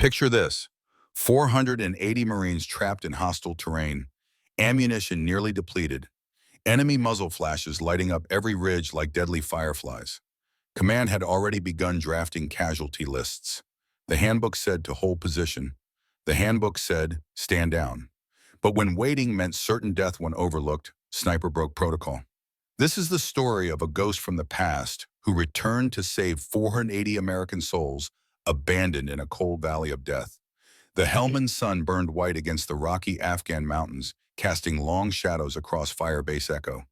Picture this: 480 Marines trapped in hostile terrain, ammunition nearly depleted, enemy muzzle flashes lighting up every ridge like deadly fireflies. Command had already begun drafting casualty lists. The handbook said to hold position. The handbook said, stand down. But when waiting meant certain death when overlooked, Sniper broke protocol. This is the story of a ghost from the past who returned to save 480 American souls abandoned in a cold valley of death. The Helmand sun burned white against the rocky Afghan mountains, casting long shadows across Firebase Echo.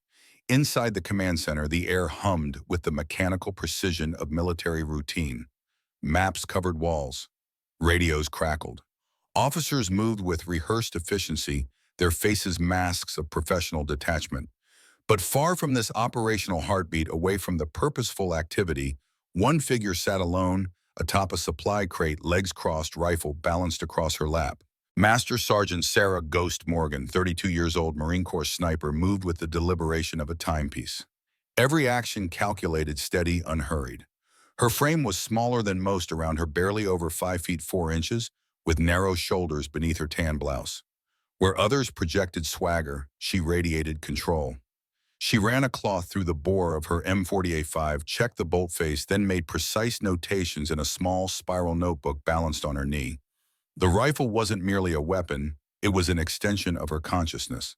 Inside the command center, the air hummed with the mechanical precision of military routine. Maps covered walls. Radios crackled. Officers moved with rehearsed efficiency, their faces masks of professional detachment. But far from this operational heartbeat, away from the purposeful activity, one figure sat alone, atop a supply crate, legs crossed, rifle balanced across her lap. Master Sergeant Sarah "Ghost" Morgan, 32 years old, Marine Corps sniper, moved with the deliberation of a timepiece. Every action calculated, steady, unhurried. Her frame was smaller than most around her, barely over 5 feet 4 inches, with narrow shoulders beneath her tan blouse. Where others projected swagger, she radiated control. She ran a cloth through the bore of her M40A5, checked the bolt face, then made precise notations in a small spiral notebook balanced on her knee. The rifle wasn't merely a weapon, it was an extension of her consciousness.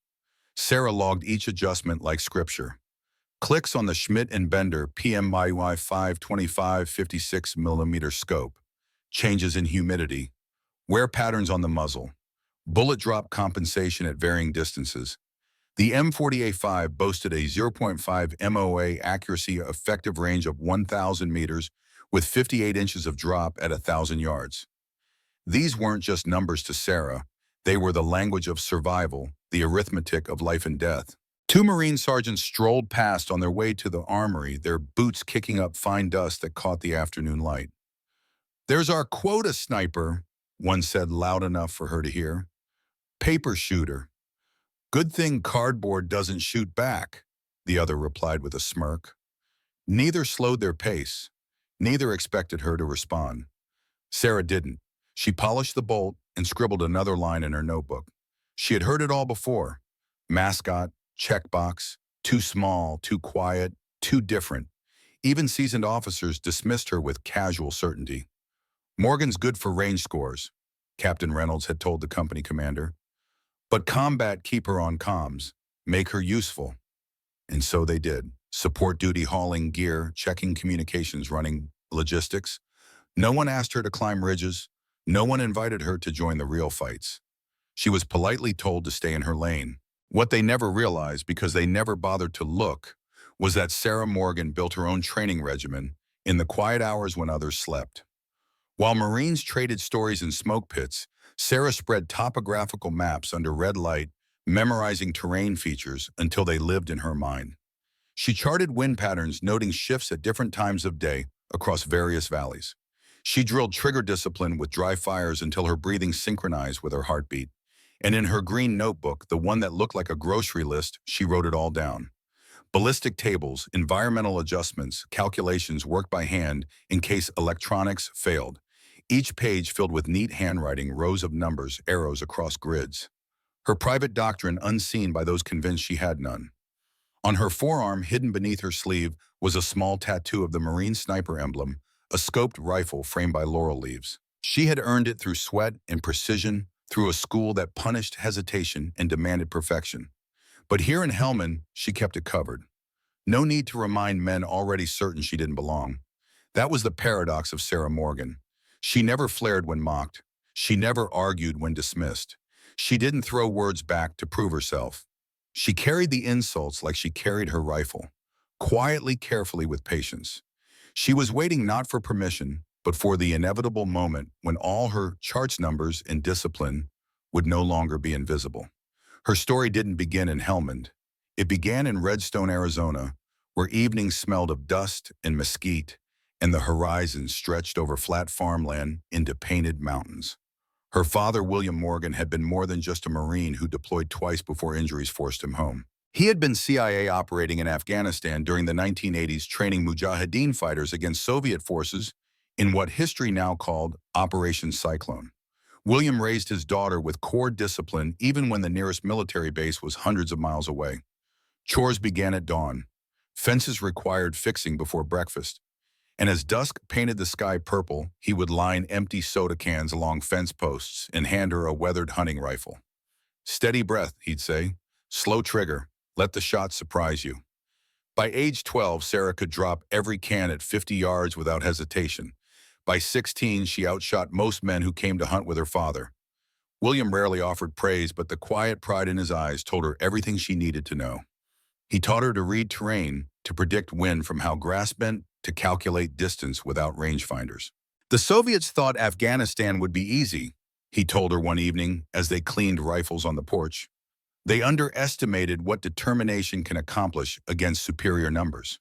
Sarah logged each adjustment like scripture. Clicks on the Schmidt and Bender PMYY 525 56mm scope. Changes in humidity. Wear patterns on the muzzle. Bullet drop compensation at varying distances. The M40A5 boasted a 0.5 MOA accuracy, effective range of 1,000 meters with 58 inches of drop at 1,000 yards. These weren't just numbers to Sarah. They were the language of survival, the arithmetic of life and death. Two Marine sergeants strolled past on their way to the armory, their boots kicking up fine dust that caught the afternoon light. "There's our quota, Sniper," one said loud enough for her to hear. "Paper shooter. Good thing cardboard doesn't shoot back," the other replied with a smirk. Neither slowed their pace. Neither expected her to respond. Sarah didn't. She polished the bolt and scribbled another line in her notebook. She had heard it all before. Mascot, checkbox, too small, too quiet, too different. Even seasoned officers dismissed her with casual certainty. "Morgan's good for range scores," Captain Reynolds had told the company commander. "But combat, keep her on comms. Make her useful." And so they did. Support duty, hauling gear, checking communications, running logistics. No one asked her to climb ridges. No one invited her to join the real fights. She was politely told to stay in her lane. What they never realized, because they never bothered to look, was that Sarah Morgan built her own training regimen in the quiet hours when others slept. While Marines traded stories in smoke pits, Sarah spread topographical maps under red light, memorizing terrain features until they lived in her mind. She charted wind patterns, noting shifts at different times of day across various valleys. She drilled trigger discipline with dry fires until her breathing synchronized with her heartbeat. And in her green notebook, the one that looked like a grocery list, she wrote it all down. Ballistic tables, environmental adjustments, calculations worked by hand in case electronics failed. Each page filled with neat handwriting, rows of numbers, arrows across grids. Her private doctrine, unseen by those convinced she had none. On her forearm, hidden beneath her sleeve, was a small tattoo of the Marine sniper emblem, a scoped rifle framed by laurel leaves. She had earned it through sweat and precision, through a school that punished hesitation and demanded perfection. But here in Helmand, she kept it covered. No need to remind men already certain she didn't belong. That was the paradox of Sarah Morgan. She never flared when mocked. She never argued when dismissed. She didn't throw words back to prove herself. She carried the insults like she carried her rifle, quietly, carefully, with patience. She was waiting not for permission, but for the inevitable moment when all her charts, numbers, and discipline would no longer be invisible. Her story didn't begin in Helmand. It began in Redstone, Arizona, where evenings smelled of dust and mesquite, and the horizon stretched over flat farmland into painted mountains. Her father, William Morgan, had been more than just a Marine who deployed twice before injuries forced him home. He had been CIA operating in Afghanistan during the 1980s, training Mujahideen fighters against Soviet forces in what history now called Operation Cyclone. William raised his daughter with core discipline even when the nearest military base was hundreds of miles away. Chores began at dawn. Fences required fixing before breakfast. And as dusk painted the sky purple, he would line empty soda cans along fence posts and hand her a weathered hunting rifle. "Steady breath," he'd say. "Slow trigger. Let the shot surprise you." By age 12, Sarah could drop every can at 50 yards without hesitation. By 16, she outshot most men who came to hunt with her father. William rarely offered praise, but the quiet pride in his eyes told her everything she needed to know. He taught her to read terrain, to predict wind from how grass bent, to calculate distance without rangefinders. The Soviets thought Afghanistan would be easy, he told her one evening as they cleaned rifles on the porch. They underestimated what determination can accomplish against superior numbers.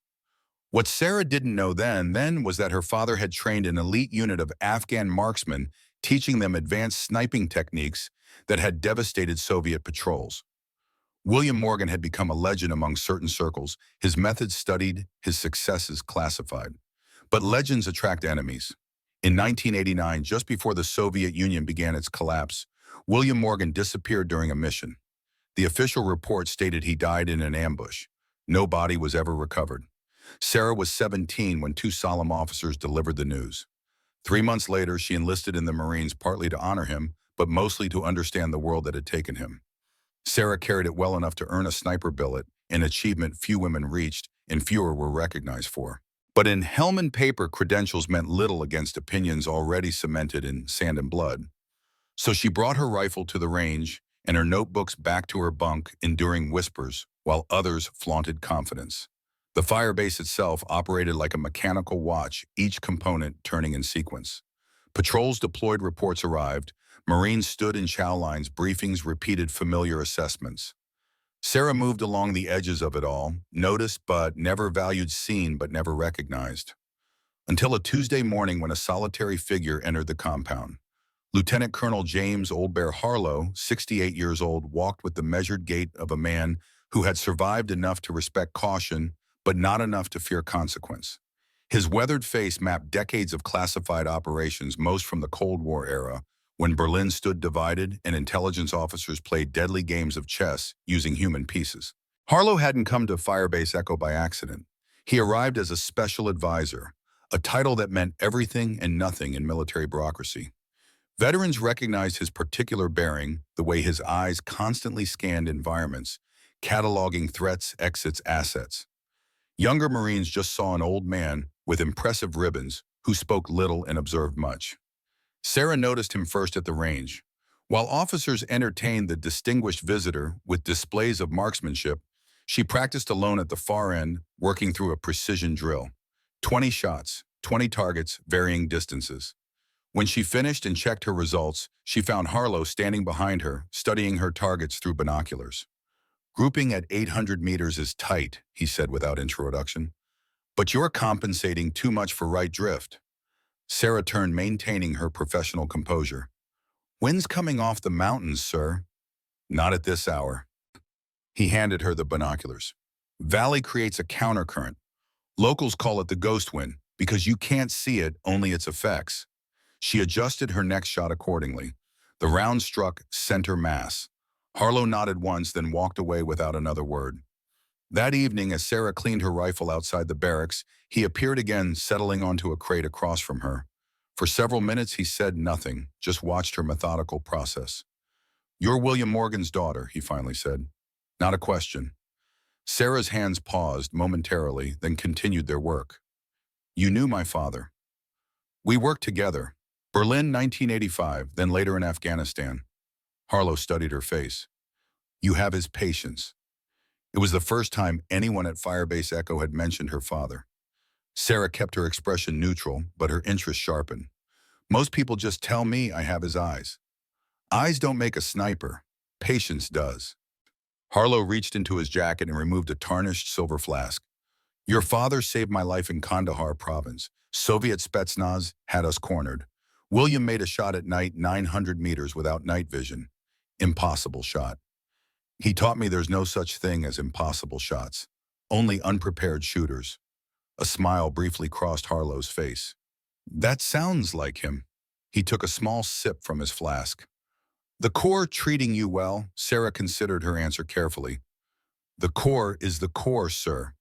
What Sarah didn't know then was that her father had trained an elite unit of Afghan marksmen, teaching them advanced sniping techniques that had devastated Soviet patrols. William Morgan had become a legend among certain circles, his methods studied, his successes classified. But legends attract enemies. In 1989, just before the Soviet Union began its collapse, William Morgan disappeared during a mission. The official report stated he died in an ambush. No body was ever recovered. Sarah was 17 when two solemn officers delivered the news. 3 months later, she enlisted in the Marines partly to honor him, but mostly to understand the world that had taken him. Sarah carried it well enough to earn a sniper billet, an achievement few women reached and fewer were recognized for. But in Hellman paper, credentials meant little against opinions already cemented in sand and blood. So she brought her rifle to the range and her notebooks back to her bunk, enduring whispers, while others flaunted confidence. The firebase itself operated like a mechanical watch, each component turning in sequence. Patrols deployed, reports arrived. Marines stood in chow lines, briefings repeated familiar assessments. Sarah moved along the edges of it all, noticed but never valued, seen but never recognized. Until a Tuesday morning when a solitary figure entered the compound. Lieutenant Colonel James Old Bear Harlow, 68 years old, walked with the measured gait of a man who had survived enough to respect caution, but not enough to fear consequence. His weathered face mapped decades of classified operations, most from the Cold War era, when Berlin stood divided and intelligence officers played deadly games of chess using human pieces. Harlow hadn't come to Firebase Echo by accident. He arrived as a special advisor, a title that meant everything and nothing in military bureaucracy. Veterans recognized his particular bearing, the way his eyes constantly scanned environments, cataloging threats, exits, assets. Younger Marines just saw an old man with impressive ribbons who spoke little and observed much. Sarah noticed him first at the range. While officers entertained the distinguished visitor with displays of marksmanship, she practiced alone at the far end, working through a precision drill. 20 shots, 20 targets, varying distances. When she finished and checked her results, she found Harlow standing behind her, studying her targets through binoculars. "Grouping at 800 meters is tight," he said without introduction. "But you're compensating too much for right drift." Sarah turned, maintaining her professional composure. "Wind's coming off the mountains, sir." "Not at this hour." He handed her the binoculars. "Valley creates a countercurrent. Locals call it the ghost wind because you can't see it, only its effects." She adjusted her next shot accordingly. The round struck center mass. Harlow nodded once, then walked away without another word. That evening, as Sarah cleaned her rifle outside the barracks, he appeared again, settling onto a crate across from her. For several minutes, he said nothing, just watched her methodical process. "You're William Morgan's daughter," he finally said. "Not a question." Sarah's hands paused momentarily, then continued their work. "You knew my father." "We worked together. Berlin, 1985, then later in Afghanistan." Harlow studied her face. "You have his patience." It was the first time anyone at Firebase Echo had mentioned her father. Sarah kept her expression neutral, but her interest sharpened. "Most people just tell me I have his eyes. Eyes don't make a sniper. Patience does." Harlow reached into his jacket and removed a tarnished silver flask. "Your father saved my life in Kandahar province. Soviet Spetsnaz had us cornered. William made a shot at night 900 meters without night vision. Impossible shot. He taught me there's no such thing as impossible shots, only unprepared shooters." A smile briefly crossed Harlow's face. That sounds like him. He took a small sip from his flask. The Corps treating you well? Sarah considered her answer carefully. The Corps is the Corps, sir.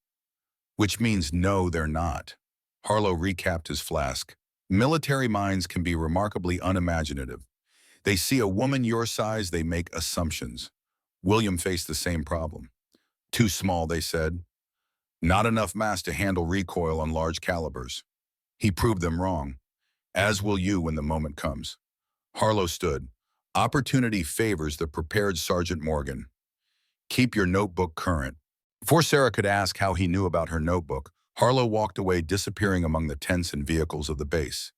Which means no, they're not. Harlow recapped his flask. Military minds can be remarkably unimaginative. They see a woman your size, they make assumptions. William faced the same problem. Too small, they said. Not enough mass to handle recoil on large calibers. He proved them wrong, as will you when the moment comes. Harlow stood. Opportunity favors the prepared Sergeant Morgan. Keep your notebook current. Before Sarah could ask how he knew about her notebook, Harlow walked away, disappearing among the tents and vehicles of the base.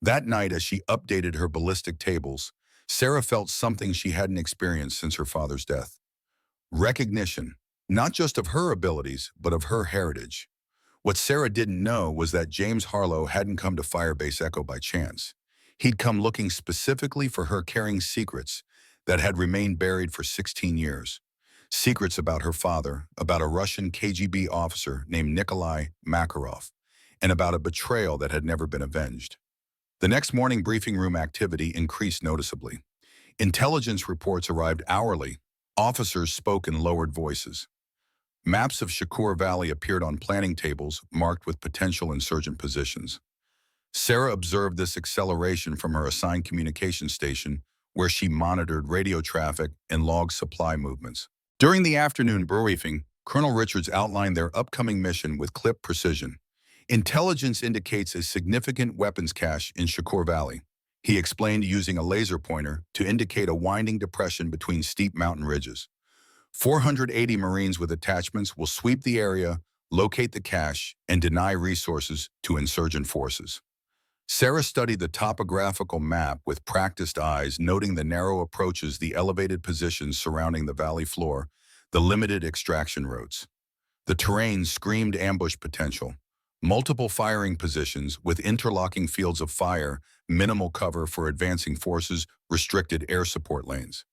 That night, as she updated her ballistic tables, Sarah felt something she hadn't experienced since her father's death. Recognition, not just of her abilities, but of her heritage. What Sarah didn't know was that James Harlow hadn't come to Firebase Echo by chance. He'd come looking specifically for her, carrying secrets that had remained buried for 16 years. Secrets about her father, about a Russian KGB officer named Nikolai Makarov, and about a betrayal that had never been avenged. The next morning, briefing room activity increased noticeably. Intelligence reports arrived hourly. Officers spoke in lowered voices. Maps of Shakur Valley appeared on planning tables marked with potential insurgent positions. Sarah observed this acceleration from her assigned communication station, where she monitored radio traffic and logged supply movements. During the afternoon briefing, Colonel Richards outlined their upcoming mission with clip precision. Intelligence indicates a significant weapons cache in Shakur Valley. He explained, using a laser pointer to indicate a winding depression between steep mountain ridges. 480 Marines with attachments will sweep the area, locate the cache, and deny resources to insurgent forces. Sarah studied the topographical map with practiced eyes, noting the narrow approaches, the elevated positions surrounding the valley floor, the limited extraction routes. The terrain screamed ambush potential. Multiple firing positions with interlocking fields of fire, minimal cover for advancing forces, restricted air support lanes.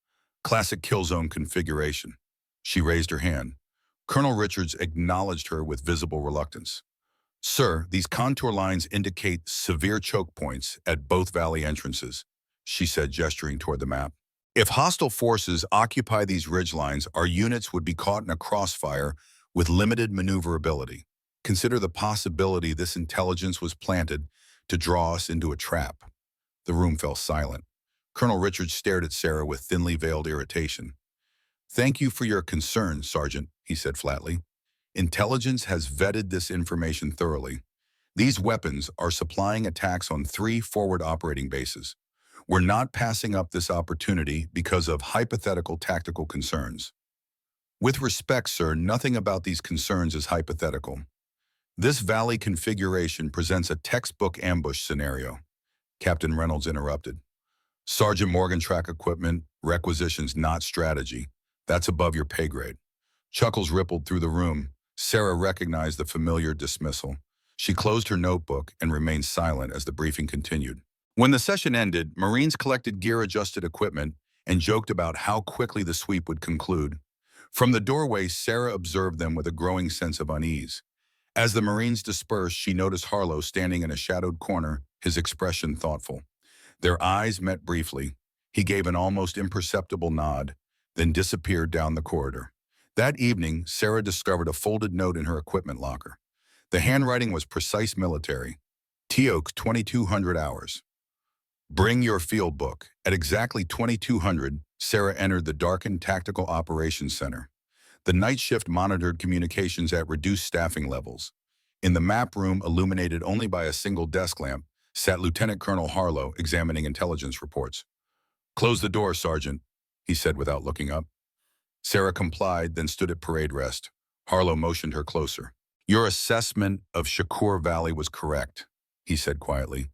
Classic kill zone configuration. She raised her hand. Colonel Richards acknowledged her with visible reluctance. Sir, these contour lines indicate severe choke points at both valley entrances, she said, gesturing toward the map. If hostile forces occupy these ridgelines, our units would be caught in a crossfire with limited maneuverability. Consider the possibility this intelligence was planted to draw us into a trap. The room fell silent. Colonel Richards stared at Sarah with thinly veiled irritation. Thank you for your concern, Sergeant, he said flatly. Intelligence has vetted this information thoroughly. These weapons are supplying attacks on 3 forward operating bases. We're not passing up this opportunity because of hypothetical tactical concerns. With respect, sir, nothing about these concerns is hypothetical. This valley configuration presents a textbook ambush scenario, Captain Reynolds interrupted. Sergeant Morgan, track equipment, requisitions, not strategy. That's above your pay grade. Chuckles rippled through the room. Sarah recognized the familiar dismissal. She closed her notebook and remained silent as the briefing continued. When the session ended, Marines collected gear-adjusted equipment and joked about how quickly the sweep would conclude. From the doorway, Sarah observed them with a growing sense of unease. As the Marines dispersed, she noticed Harlow standing in a shadowed corner, his expression thoughtful. Their eyes met briefly. He gave an almost imperceptible nod, then disappeared down the corridor. That evening, Sarah discovered a folded note in her equipment locker. The handwriting was precise military. Teok, 2200 hours. Bring your field book. At exactly 2200, Sarah entered the darkened Tactical Operations Center. The night shift monitored communications at reduced staffing levels. In the map room, illuminated only by a single desk lamp, sat Lieutenant Colonel Harlow examining intelligence reports. Close the door, Sergeant, he said without looking up. Sarah complied, then stood at parade rest. Harlow motioned her closer. Your assessment of Shakur Valley was correct, he said quietly.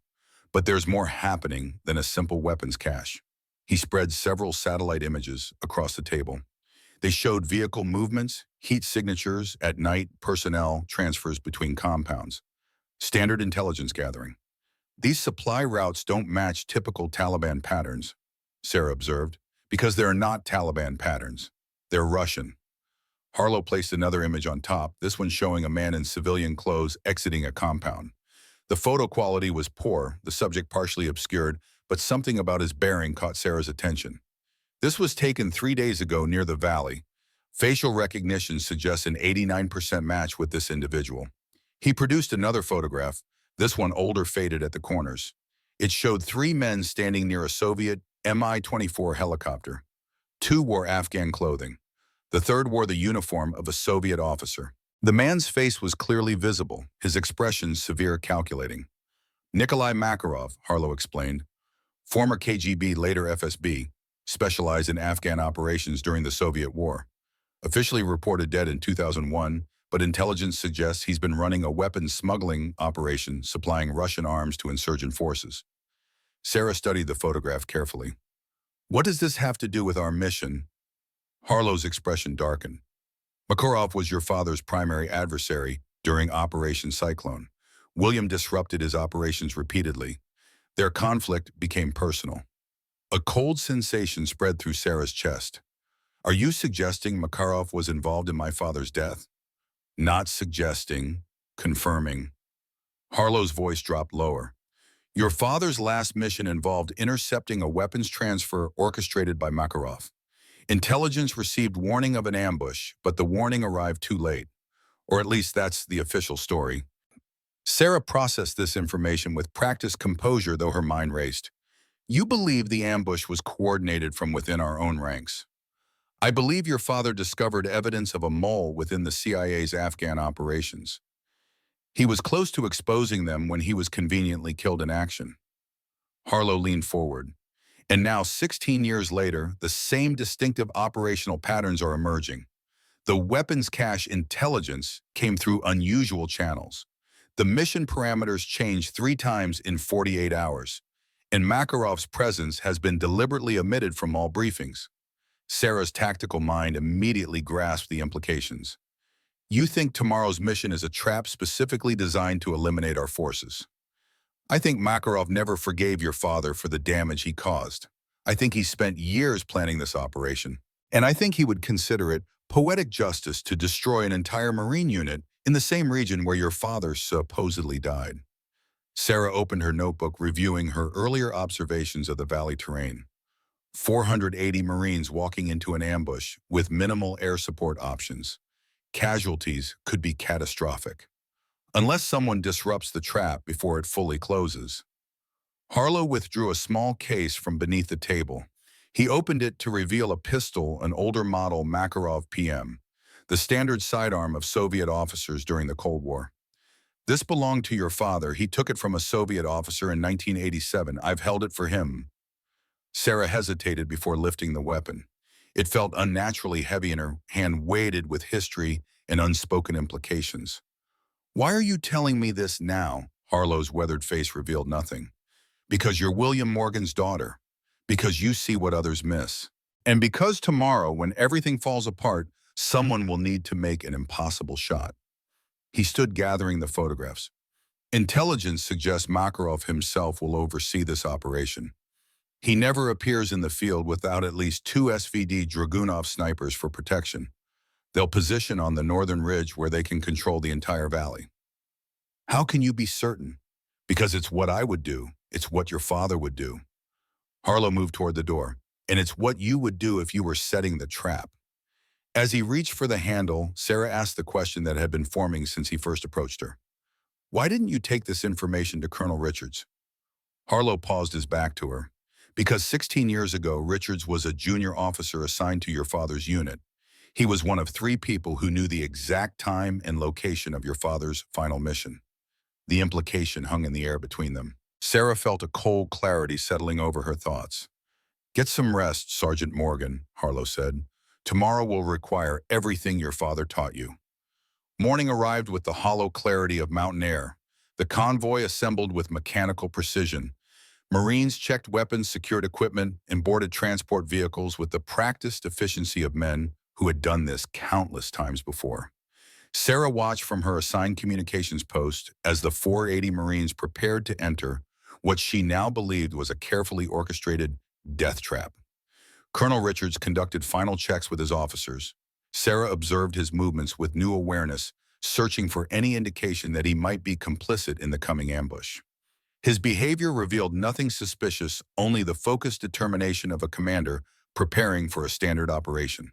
But there's more happening than a simple weapons cache. He spread several satellite images across the table. They showed vehicle movements, heat signatures, at night, personnel, transfers between compounds. Standard intelligence gathering. These supply routes don't match typical Taliban patterns, Sarah observed, because they're not Taliban patterns. They're Russian. Harlow placed another image on top, this one showing a man in civilian clothes exiting a compound. The photo quality was poor, the subject partially obscured, but something about his bearing caught Sarah's attention. This was taken 3 days ago near the valley. Facial recognition suggests an 89% match with this individual. He produced another photograph, this one older, faded at the corners. It showed three men standing near a Soviet Mi-24 helicopter. Two wore Afghan clothing. The third wore the uniform of a Soviet officer. The man's face was clearly visible, his expression severe, calculating. Nikolai Makarov, Harlow explained, former KGB, later FSB, specialized in Afghan operations during the Soviet War. Officially reported dead in 2001, but intelligence suggests he's been running a weapons smuggling operation supplying Russian arms to insurgent forces. Sarah studied the photograph carefully. What does this have to do with our mission? Harlow's expression darkened. Makarov was your father's primary adversary during Operation Cyclone. William disrupted his operations repeatedly. Their conflict became personal. A cold sensation spread through Sarah's chest. Are you suggesting Makarov was involved in my father's death? Not suggesting, confirming. Harlow's voice dropped lower. Your father's last mission involved intercepting a weapons transfer orchestrated by Makarov. Intelligence received warning of an ambush, but the warning arrived too late. Or at least that's the official story. Sarah processed this information with practiced composure, though her mind raced. You believe the ambush was coordinated from within our own ranks. I believe your father discovered evidence of a mole within the CIA's Afghan operations. He was close to exposing them when he was conveniently killed in action. Harlow leaned forward. And now, 16 years later, the same distinctive operational patterns are emerging. The weapons cache intelligence came through unusual channels. The mission parameters changed 3 times in 48 hours. And Makarov's presence has been deliberately omitted from all briefings. Sarah's tactical mind immediately grasped the implications. You think tomorrow's mission is a trap specifically designed to eliminate our forces? I think Makarov never forgave your father for the damage he caused. I think he spent years planning this operation. And I think he would consider it poetic justice to destroy an entire Marine unit in the same region where your father supposedly died. Sarah opened her notebook, reviewing her earlier observations of the valley terrain. 480 Marines walking into an ambush with minimal air support options. Casualties could be catastrophic, unless someone disrupts the trap before it fully closes. Harlow withdrew a small case from beneath the table. He opened it to reveal a pistol, an older model Makarov PM, the standard sidearm of Soviet officers during the Cold War. This belonged to your father. He took it from a Soviet officer in 1987. I've held it for him. Sarah hesitated before lifting the weapon. It felt unnaturally heavy, and her hand weighted with history and unspoken implications. Why are you telling me this now? Harlow's weathered face revealed nothing. Because you're William Morgan's daughter. Because you see what others miss. And because tomorrow, when everything falls apart, someone will need to make an impossible shot. He stood gathering the photographs. Intelligence suggests Makarov himself will oversee this operation. He never appears in the field without at least 2 SVD Dragunov snipers for protection. They'll position on the northern ridge where they can control the entire valley. How can you be certain? Because it's what I would do. It's what your father would do. Harlow moved toward the door. And it's what you would do if you were setting the trap. As he reached for the handle, Sarah asked the question that had been forming since he first approached her. Why didn't you take this information to Colonel Richards? Harlow paused, his back to her. Because 16 years ago, Richards was a junior officer assigned to your father's unit. He was one of 3 people who knew the exact time and location of your father's final mission. The implication hung in the air between them. Sarah felt a cold clarity settling over her thoughts. Get some rest, Sergeant Morgan, Harlow said. Tomorrow will require everything your father taught you. Morning arrived with the hollow clarity of mountain air. The convoy assembled with mechanical precision. Marines checked weapons, secured equipment, and boarded transport vehicles with the practiced efficiency of men who had done this countless times before. Sarah watched from her assigned communications post as the 480 Marines prepared to enter what she now believed was a carefully orchestrated death trap. Colonel Richards conducted final checks with his officers. Sarah observed his movements with new awareness, searching for any indication that he might be complicit in the coming ambush. His behavior revealed nothing suspicious, only the focused determination of a commander preparing for a standard operation.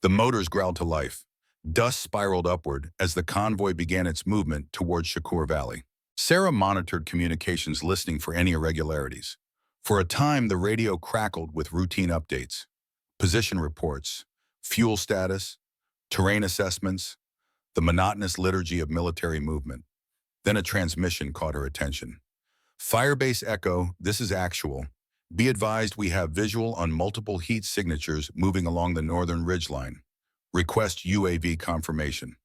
The motors growled to life. Dust spiraled upward as the convoy began its movement toward Shakur Valley. Sarah monitored communications, listening for any irregularities. For a time, the radio crackled with routine updates, position reports, fuel status, terrain assessments, the monotonous liturgy of military movement. Then a transmission caught her attention. Firebase Echo, this is actual. Be advised we have visual on multiple heat signatures moving along the northern ridgeline. Request UAV confirmation.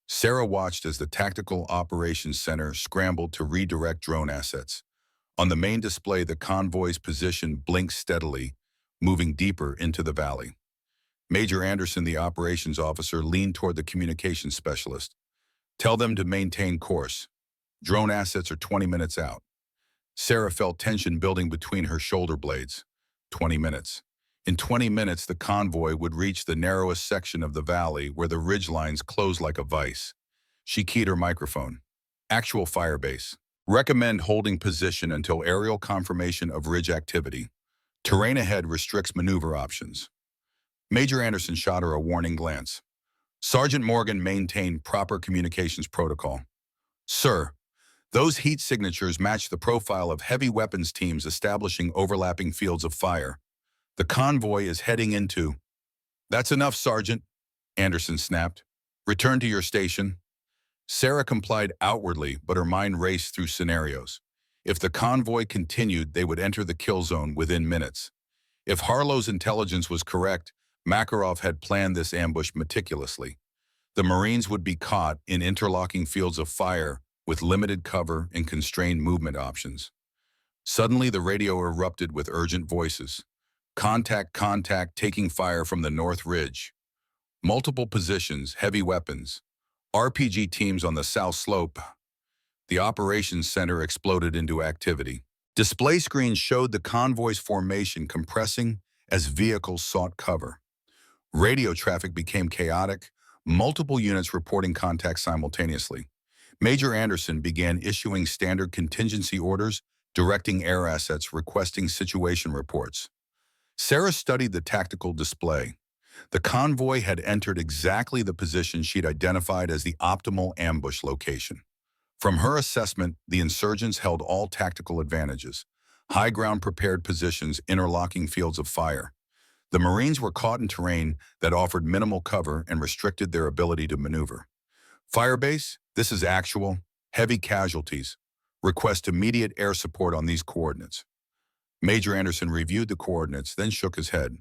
Sarah watched as the Tactical Operations Center scrambled to redirect drone assets. On the main display, the convoy's position blinked steadily, moving deeper into the valley. Major Anderson, the operations officer, leaned toward the communications specialist. Tell them to maintain course. Drone assets are 20 minutes out. Sarah felt tension building between her shoulder blades. 20 minutes. In 20 minutes, the convoy would reach the narrowest section of the valley where the ridgelines close like a vise. She keyed her microphone. Actual firebase. Recommend holding position until aerial confirmation of ridge activity. Terrain ahead restricts maneuver options. Major Anderson shot her a warning glance. Sergeant Morgan maintained proper communications protocol. Sir, those heat signatures match the profile of heavy weapons teams establishing overlapping fields of fire. The convoy is heading into... That's enough, Sergeant, Anderson snapped. Return to your station. Sarah complied outwardly, but her mind raced through scenarios. If the convoy continued, they would enter the kill zone within minutes. If Harlow's intelligence was correct, Makarov had planned this ambush meticulously. The Marines would be caught in interlocking fields of fire with limited cover and constrained movement options. Suddenly, the radio erupted with urgent voices. Contact, contact, taking fire from the North Ridge. Multiple positions, heavy weapons. RPG teams on the south slope. The operations center exploded into activity. Display screens showed the convoy's formation compressing as vehicles sought cover. Radio traffic became chaotic, multiple units reporting contact simultaneously. Major Anderson began issuing standard contingency orders, directing air assets, requesting situation reports. Sarah studied the tactical display. The convoy had entered exactly the position she'd identified as the optimal ambush location. From her assessment, the insurgents held all tactical advantages: high ground prepared positions, interlocking fields of fire. The Marines were caught in terrain that offered minimal cover and restricted their ability to maneuver. Firebase, this is actual. Heavy casualties. Request immediate air support on these coordinates. Major Anderson reviewed the coordinates, then shook his head.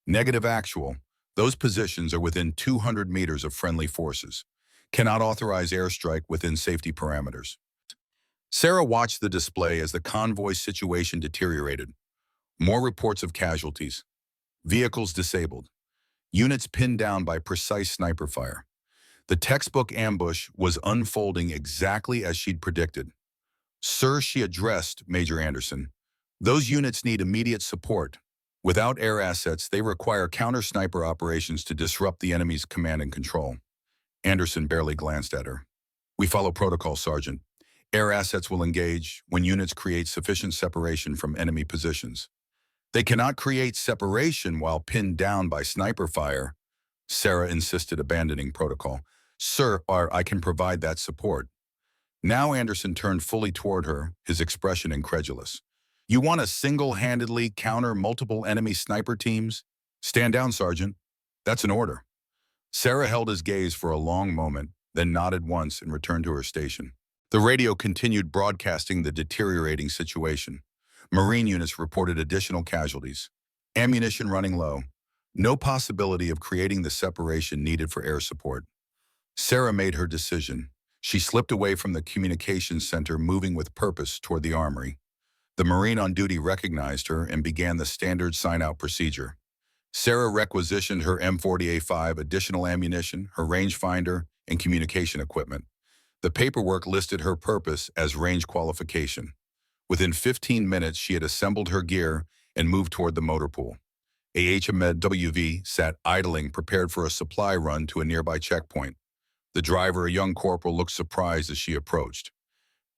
Negative actual. Those positions are within 200 meters of friendly forces. Cannot authorize airstrike within safety parameters. Sarah watched the display as the convoy's situation deteriorated. More reports of casualties. Vehicles disabled. Units pinned down by precise sniper fire. The textbook ambush was unfolding exactly as she'd predicted. Sir, she addressed Major Anderson. Those units need immediate support. Without air assets, they require counter-sniper operations to disrupt the enemy's command and control. Anderson barely glanced at her. We follow protocol, Sergeant. Air assets will engage when units create sufficient separation from enemy positions. They cannot create separation while pinned down by sniper fire, Sarah insisted, abandoning protocol. Sir, I can provide that support. Now Anderson turned fully toward her, his expression incredulous. You want to single-handedly counter multiple enemy sniper teams? Stand down, Sergeant. That's an order. Sarah held his gaze for a long moment, then nodded once and returned to her station. The radio continued broadcasting the deteriorating situation. Marine units reported additional casualties. Ammunition running low. No possibility of creating the separation needed for air support. Sarah made her decision. She slipped away from the communications center, moving with purpose toward the armory. The Marine on duty recognized her and began the standard sign-out procedure. Sarah requisitioned her M40A5, additional ammunition, her rangefinder, and communication equipment. The paperwork listed her purpose as range qualification. Within 15 minutes, she had assembled her gear and moved toward the motor pool. HYN WV sat idling, prepared for a supply run to a nearby checkpoint. The driver, a young corporal, looked surprised as she approached.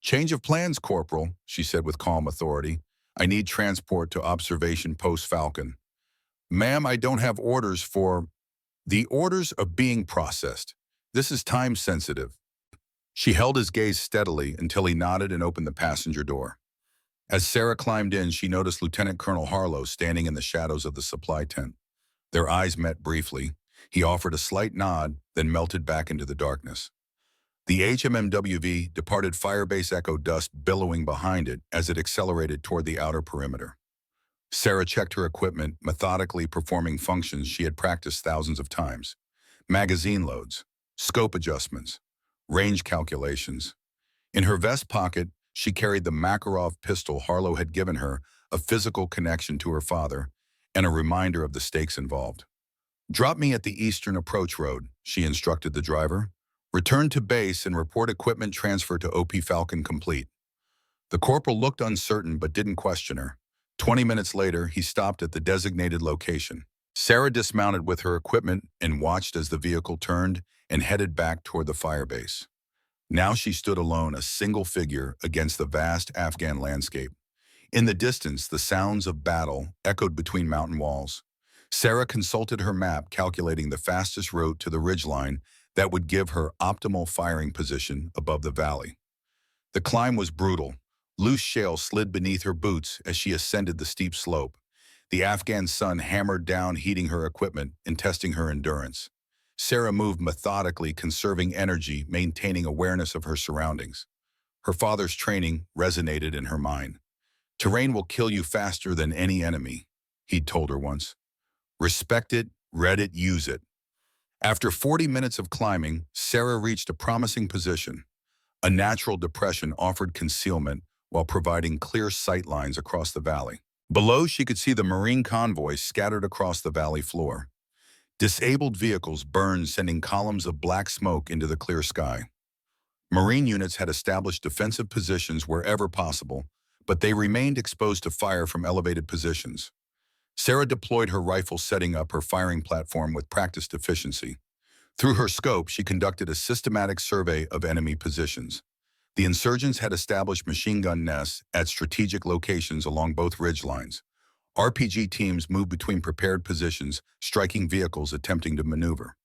"Change of plans, Corporal," she said with calm authority. "I need transport to Observation Post Falcon." "Ma'am, I don't have orders for—" "The orders are being processed. This is time-sensitive." She held his gaze steadily until he nodded and opened the passenger door. As Sarah climbed in, she noticed Lieutenant Colonel Harlow standing in the shadows of the supply tent. Their eyes met briefly. He offered a slight nod, then melted back into the darkness. The HMMWV departed Firebase, echo dust billowing behind it as it accelerated toward the outer perimeter. Sarah checked her equipment, methodically performing functions she had practiced thousands of times. Magazine loads, scope adjustments, range calculations. In her vest pocket, she carried the Makarov pistol Harlow had given her, a physical connection to her father, and a reminder of the stakes involved. "Drop me at the Eastern Approach Road," she instructed the driver. "Return to base and report equipment transfer to OP Falcon complete." The corporal looked uncertain but didn't question her. 20 minutes later, he stopped at the designated location. Sarah dismounted with her equipment and watched as the vehicle turned and headed back toward the firebase. Now she stood alone, a single figure against the vast Afghan landscape. In the distance, the sounds of battle echoed between mountain walls. Sarah consulted her map, calculating the fastest route to the ridgeline that would give her optimal firing position above the valley. The climb was brutal. Loose shale slid beneath her boots as she ascended the steep slope. The Afghan sun hammered down, heating her equipment and testing her endurance. Sarah moved methodically, conserving energy, maintaining awareness of her surroundings. Her father's training resonated in her mind. "Terrain will kill you faster than any enemy," he'd told her once. "Respect it, read it, use it." After 40 minutes of climbing, Sarah reached a promising position. A natural depression offered concealment while providing clear sight lines across the valley. Below, she could see the Marine convoy scattered across the valley floor. Disabled vehicles burned, sending columns of black smoke into the clear sky. Marine units had established defensive positions wherever possible, but they remained exposed to fire from elevated positions. Sarah deployed her rifle, setting up her firing platform with practiced efficiency. Through her scope, she conducted a systematic survey of enemy positions. The insurgents had established machine gun nests at strategic locations along both ridge lines. RPG teams moved between prepared positions, striking vehicles attempting to maneuver.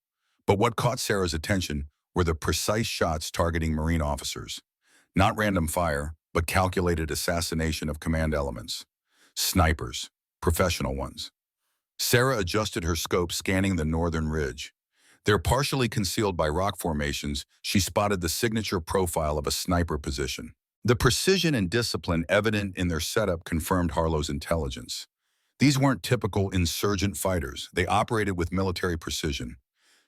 But what caught Sarah's attention were the precise shots targeting Marine officers. Not random fire, but calculated assassination of command elements. Snipers, professional ones. Sarah adjusted her scope, scanning the northern ridge. There, partially concealed by rock formations, she spotted the signature profile of a sniper position. The precision and discipline evident in their setup confirmed Harlow's intelligence. These weren't typical insurgent fighters. They operated with military precision.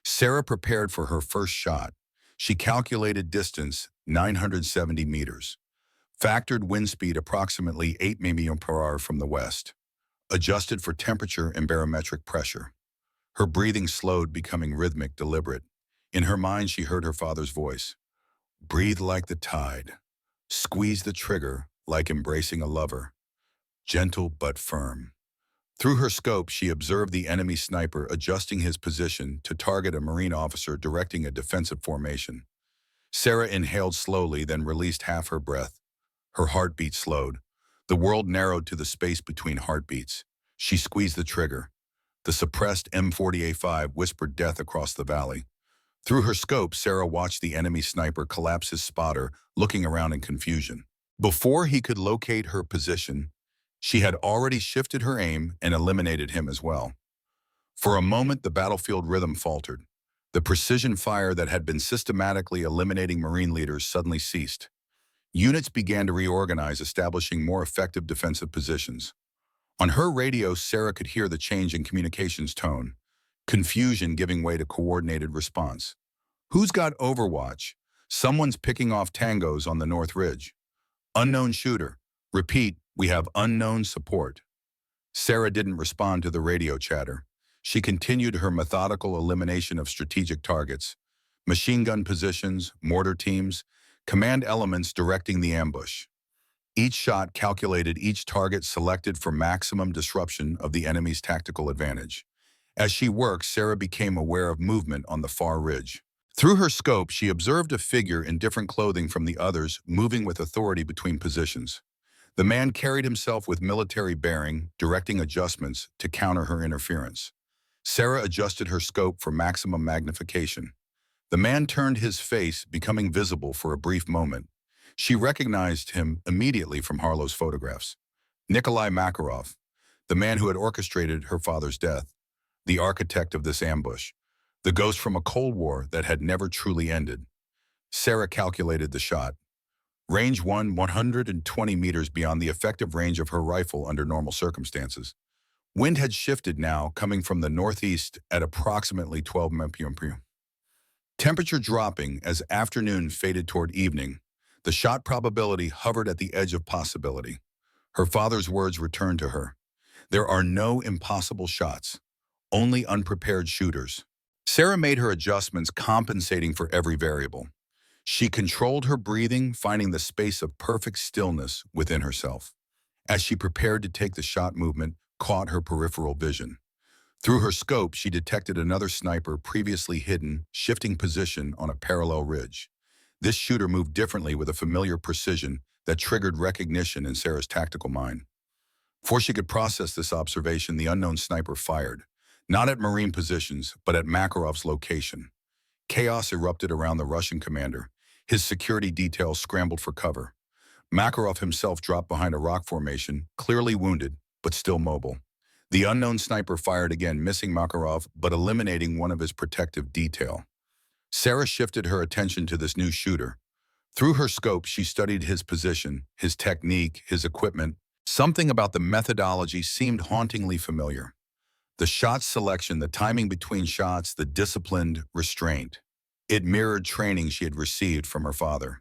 Sarah prepared for her first shot. She calculated distance, 970 meters. Factored wind speed approximately 8 mph from the west. Adjusted for temperature and barometric pressure. Her breathing slowed, becoming rhythmic, deliberate. In her mind, she heard her father's voice. "Breathe like the tide. Squeeze the trigger like embracing a lover. Gentle but firm." Through her scope, she observed the enemy sniper adjusting his position to target a Marine officer directing a defensive formation. Sarah inhaled slowly, then released half her breath. Her heartbeat slowed. The world narrowed to the space between heartbeats. She squeezed the trigger. The suppressed M40A5 whispered death across the valley. Through her scope, Sarah watched the enemy sniper collapse his spotter, looking around in confusion. Before he could locate her position, she had already shifted her aim and eliminated him as well. For a moment, the battlefield rhythm faltered. The precision fire that had been systematically eliminating Marine leaders suddenly ceased. Units began to reorganize, establishing more effective defensive positions. On her radio, Sarah could hear the change in communications tone, confusion giving way to coordinated response. "Who's got Overwatch? Someone's picking off tangos on the North Ridge. Unknown shooter. Repeat, we have unknown support." Sarah didn't respond to the radio chatter. She continued her methodical elimination of strategic targets, machine gun positions, mortar teams, command elements directing the ambush. Each shot calculated, each target selected for maximum disruption of the enemy's tactical advantage. As she worked, Sarah became aware of movement on the far ridge. Through her scope, she observed a figure in different clothing from the others, moving with authority between positions. The man carried himself with military bearing, directing adjustments to counter her interference. Sarah adjusted her scope for maximum magnification. The man turned his face, becoming visible for a brief moment. She recognized him immediately from Harlow's photographs. Nikolai Makarov, the man who had orchestrated her father's death, the architect of this ambush, the ghost from a Cold War that had never truly ended. Sarah calculated the shot. Range 120 meters beyond the effective range of her rifle under normal circumstances. Wind had shifted now, coming from the northeast at approximately 12 mph. Temperature dropping as afternoon faded toward evening. The shot probability hovered at the edge of possibility. Her father's words returned to her. There are no impossible shots, only unprepared shooters. Sarah made her adjustments, compensating for every variable. She controlled her breathing, finding the space of perfect stillness within herself. As she prepared to take the shot, movement caught her peripheral vision. Through her scope, she detected another sniper previously hidden, shifting position on a parallel ridge. This shooter moved differently with a familiar precision that triggered recognition in Sarah's tactical mind. Before she could process this observation, the unknown sniper fired, not at Marine positions, but at Makarov's location. Chaos erupted around the Russian commander. His security detail scrambled for cover. Makarov himself dropped behind a rock formation, clearly wounded, but still mobile. The unknown sniper fired again, missing Makarov, but eliminating one of his protective detail. Sarah shifted her attention to this new shooter. Through her scope, she studied his position, his technique, his equipment. Something about the methodology seemed hauntingly familiar. The shot selection, the timing between shots, the disciplined restraint. It mirrored training she had received from her father.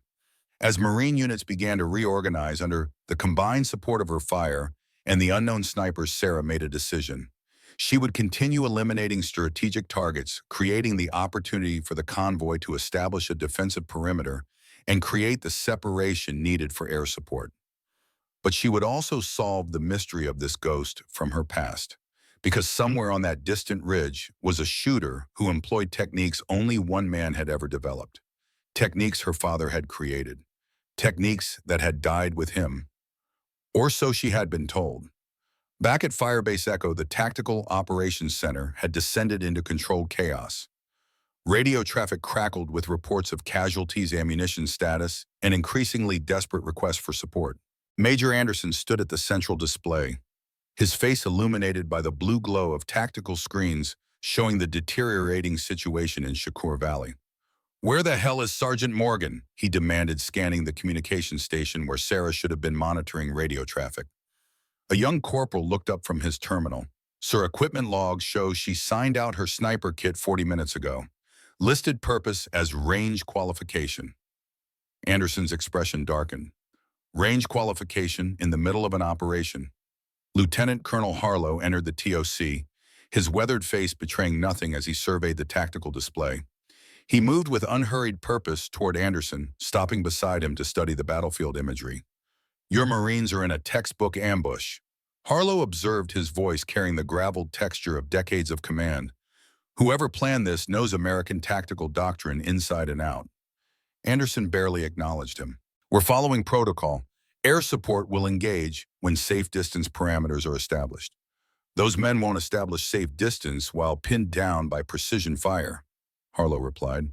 As Marine units began to reorganize under the combined support of her fire and the unknown snipers, Sarah made a decision. She would continue eliminating strategic targets, creating the opportunity for the convoy to establish a defensive perimeter and create the separation needed for air support. But she would also solve the mystery of this ghost from her past, because somewhere on that distant ridge was a shooter who employed techniques only one man had ever developed, techniques her father had created, techniques that had died with him, or so she had been told. Back at Firebase Echo, the Tactical Operations Center had descended into controlled chaos. Radio traffic crackled with reports of casualties, ammunition status, and increasingly desperate requests for support. Major Anderson stood at the central display, his face illuminated by the blue glow of tactical screens showing the deteriorating situation in Shakur Valley. "Where the hell is Sergeant Morgan?" he demanded, scanning the communication station where Sarah should have been monitoring radio traffic. A young corporal looked up from his terminal. "Sir, equipment logs show she signed out her sniper kit 40 minutes ago. Listed purpose as range qualification." Anderson's expression darkened. Range qualification in the middle of an operation. Lieutenant Colonel Harlow entered the TOC, his weathered face betraying nothing as he surveyed the tactical display. He moved with unhurried purpose toward Anderson, stopping beside him to study the battlefield imagery. "Your Marines are in a textbook ambush." Harlow observed, his voice carrying the graveled texture of decades of command. "Whoever planned this knows American tactical doctrine inside and out." Anderson barely acknowledged him. "We're following protocol. Air support will engage when safe distance parameters are established. Those men won't establish safe distance while pinned down by precision fire," Harlow replied.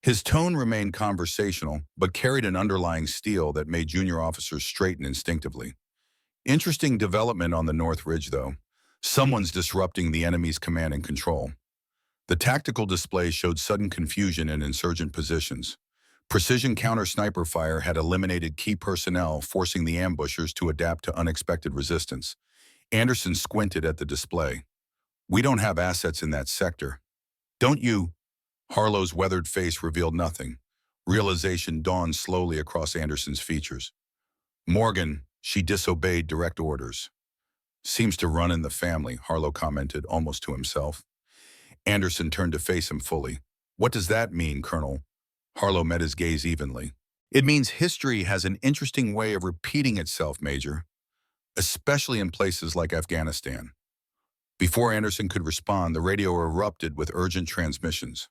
His tone remained conversational, but carried an underlying steel that made junior officers straighten instinctively. "Interesting development on the North Ridge, though. Someone's disrupting the enemy's command and control." The tactical display showed sudden confusion in insurgent positions. Precision counter-sniper fire had eliminated key personnel, forcing the ambushers to adapt to unexpected resistance. Anderson squinted at the display. "We don't have assets in that sector." "Don't you?" Harlow's weathered face revealed nothing. Realization dawned slowly across Anderson's features. "Morgan, she disobeyed direct orders." "Seems to run in the family," Harlow commented, almost to himself. Anderson turned to face him fully. "What does that mean, Colonel?" Harlow met his gaze evenly. "It means history has an interesting way of repeating itself, Major, especially in places like Afghanistan." Before Anderson could respond, the radio erupted with urgent transmissions.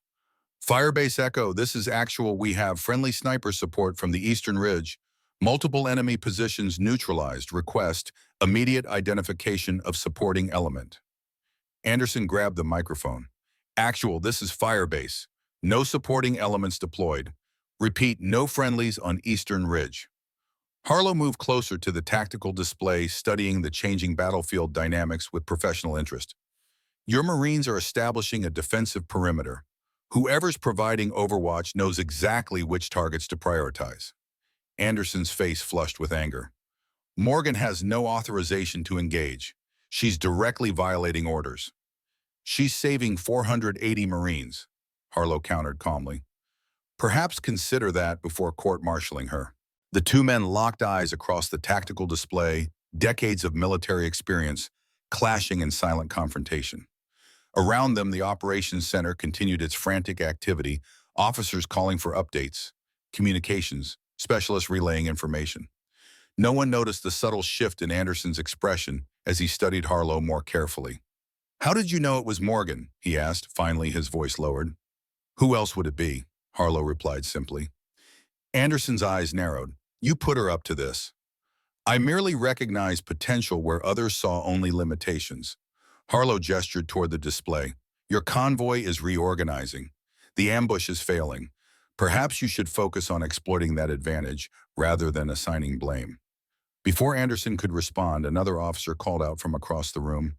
Firebase Echo, this is actual. We have friendly sniper support from the Eastern Ridge. Multiple enemy positions neutralized. Request immediate identification of supporting element. Anderson grabbed the microphone. Actual, this is Firebase. No supporting elements deployed. Repeat, no friendlies on Eastern Ridge. Harlow moved closer to the tactical display, studying the changing battlefield dynamics with professional interest. Your Marines are establishing a defensive perimeter. Whoever's providing overwatch knows exactly which targets to prioritize. Anderson's face flushed with anger. Morgan has no authorization to engage. She's directly violating orders. She's saving 480 Marines, Harlow countered calmly. Perhaps consider that before court-martialing her. The two men locked eyes across the tactical display, decades of military experience, clashing in silent confrontation. Around them, the operations center continued its frantic activity, officers calling for updates, communications, specialists relaying information. No one noticed the subtle shift in Anderson's expression as he studied Harlow more carefully. "How did you know it was Morgan?" he asked, finally his voice lowered. "Who else would it be?" Harlow replied simply. Anderson's eyes narrowed. "You put her up to this." "I merely recognize potential where others saw only limitations." Harlow gestured toward the display. "Your convoy is reorganizing. The ambush is failing. Perhaps you should focus on exploiting that advantage rather than assigning blame." Before Anderson could respond, another officer called out from across the room.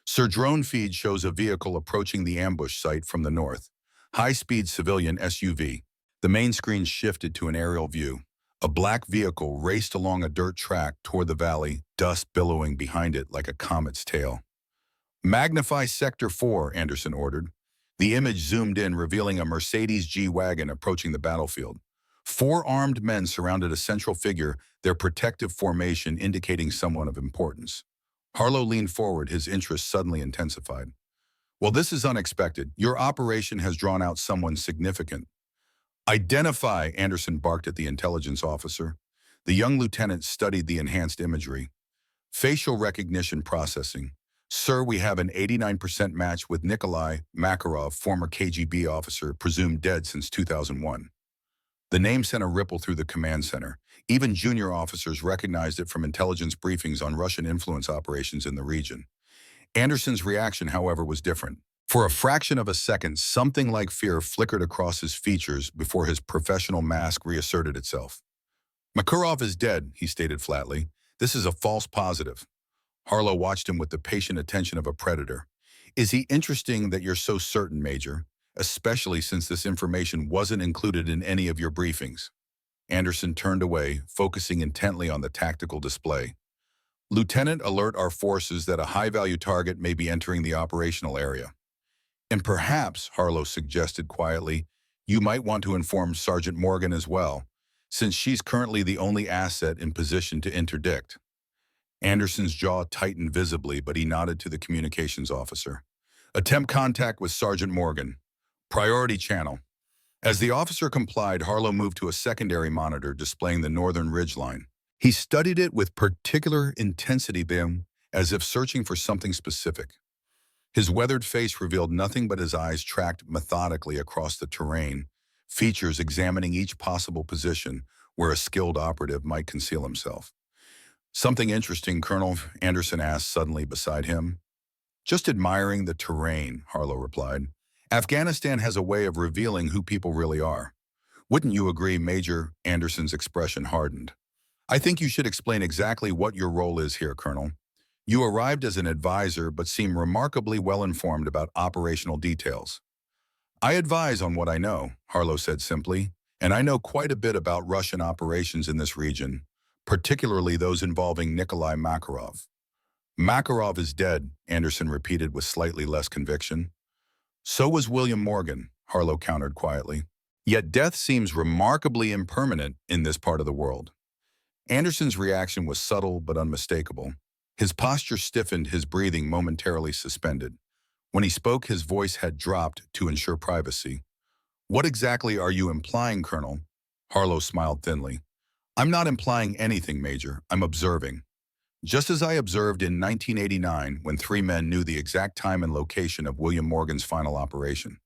"Sir, drone feed shows a vehicle approaching the ambush site from the north. High-speed civilian SUV." The main screen shifted to an aerial view. A black vehicle raced along a dirt track toward the valley, dust billowing behind it like a comet's tail. "Magnify Sector 4, Anderson ordered. The image zoomed in, revealing a Mercedes G-Wagon approaching the battlefield. Four armed men surrounded a central figure, their protective formation indicating someone of importance. Harlow leaned forward, his interest suddenly intensified. "Well, this is unexpected. Your operation has drawn out someone significant." "Identify," Anderson barked at the intelligence officer. The young lieutenant studied the enhanced imagery. "Facial recognition processing. Sir, we have an 89% match with Nikolai Makarov, former KGB officer, presumed dead since 2001. The name sent a ripple through the command center. Even junior officers recognized it from intelligence briefings on Russian influence operations in the region. Anderson's reaction, however, was different. For a fraction of a second, something like fear flickered across his features before his professional mask reasserted itself. "Makarov is dead," he stated flatly. "This is a false positive." Harlow watched him with the patient attention of a predator. "Is he interesting that you're so certain, Major? Especially since this information wasn't included in any of your briefings." Anderson turned away, focusing intently on the tactical display. "Lieutenant, alert our forces that a high-value target may be entering the operational area." "And perhaps," Harlow suggested quietly, "you might want to inform Sergeant Morgan as well, since she's currently the only asset in position to interdict." Anderson's jaw tightened visibly, but he nodded to the communications officer. "Attempt contact with Sergeant Morgan. Priority channel." As the officer complied, Harlow moved to a secondary monitor displaying the northern ridgeline. He studied it with particular intensity then, as if searching for something specific. His weathered face revealed nothing but his eyes tracked methodically across the terrain, features examining each possible position where a skilled operative might conceal himself. "Something interesting, Colonel?" Anderson asked suddenly beside him. "Just admiring the terrain," Harlow replied. "Afghanistan has a way of revealing who people really are. Wouldn't you agree, Major?" Anderson's expression hardened. "I think you should explain exactly what your role is here, Colonel. You arrived as an advisor but seem remarkably well-informed about operational details." "I advise on what I know," Harlow said simply, "and I know quite a bit about Russian operations in this region, particularly those involving Nikolai Makarov." "Makarov is dead," Anderson repeated with slightly less conviction. "So was William Morgan," Harlow countered quietly. "Yet death seems remarkably impermanent in this part of the world." Anderson's reaction was subtle but unmistakable. His posture stiffened, his breathing momentarily suspended. When he spoke, his voice had dropped to ensure privacy. "What exactly are you implying, Colonel?" Harlow smiled thinly. "I'm not implying anything, Major. I'm observing. Just as I observed in 1989 when three men knew the exact time and location of William Morgan's final operation.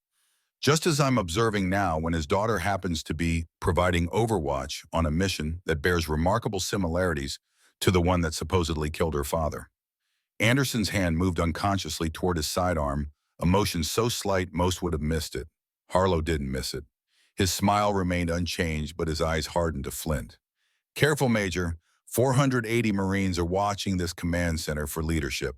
Just as I'm observing now when his daughter happens to be providing overwatch on a mission that bears remarkable similarities to the one that supposedly killed her father. Anderson's hand moved unconsciously toward his sidearm, a motion so slight most would have missed it. Harlow didn't miss it. His smile remained unchanged, but his eyes hardened to flint. Careful, Major. 480 Marines are watching this command center for leadership.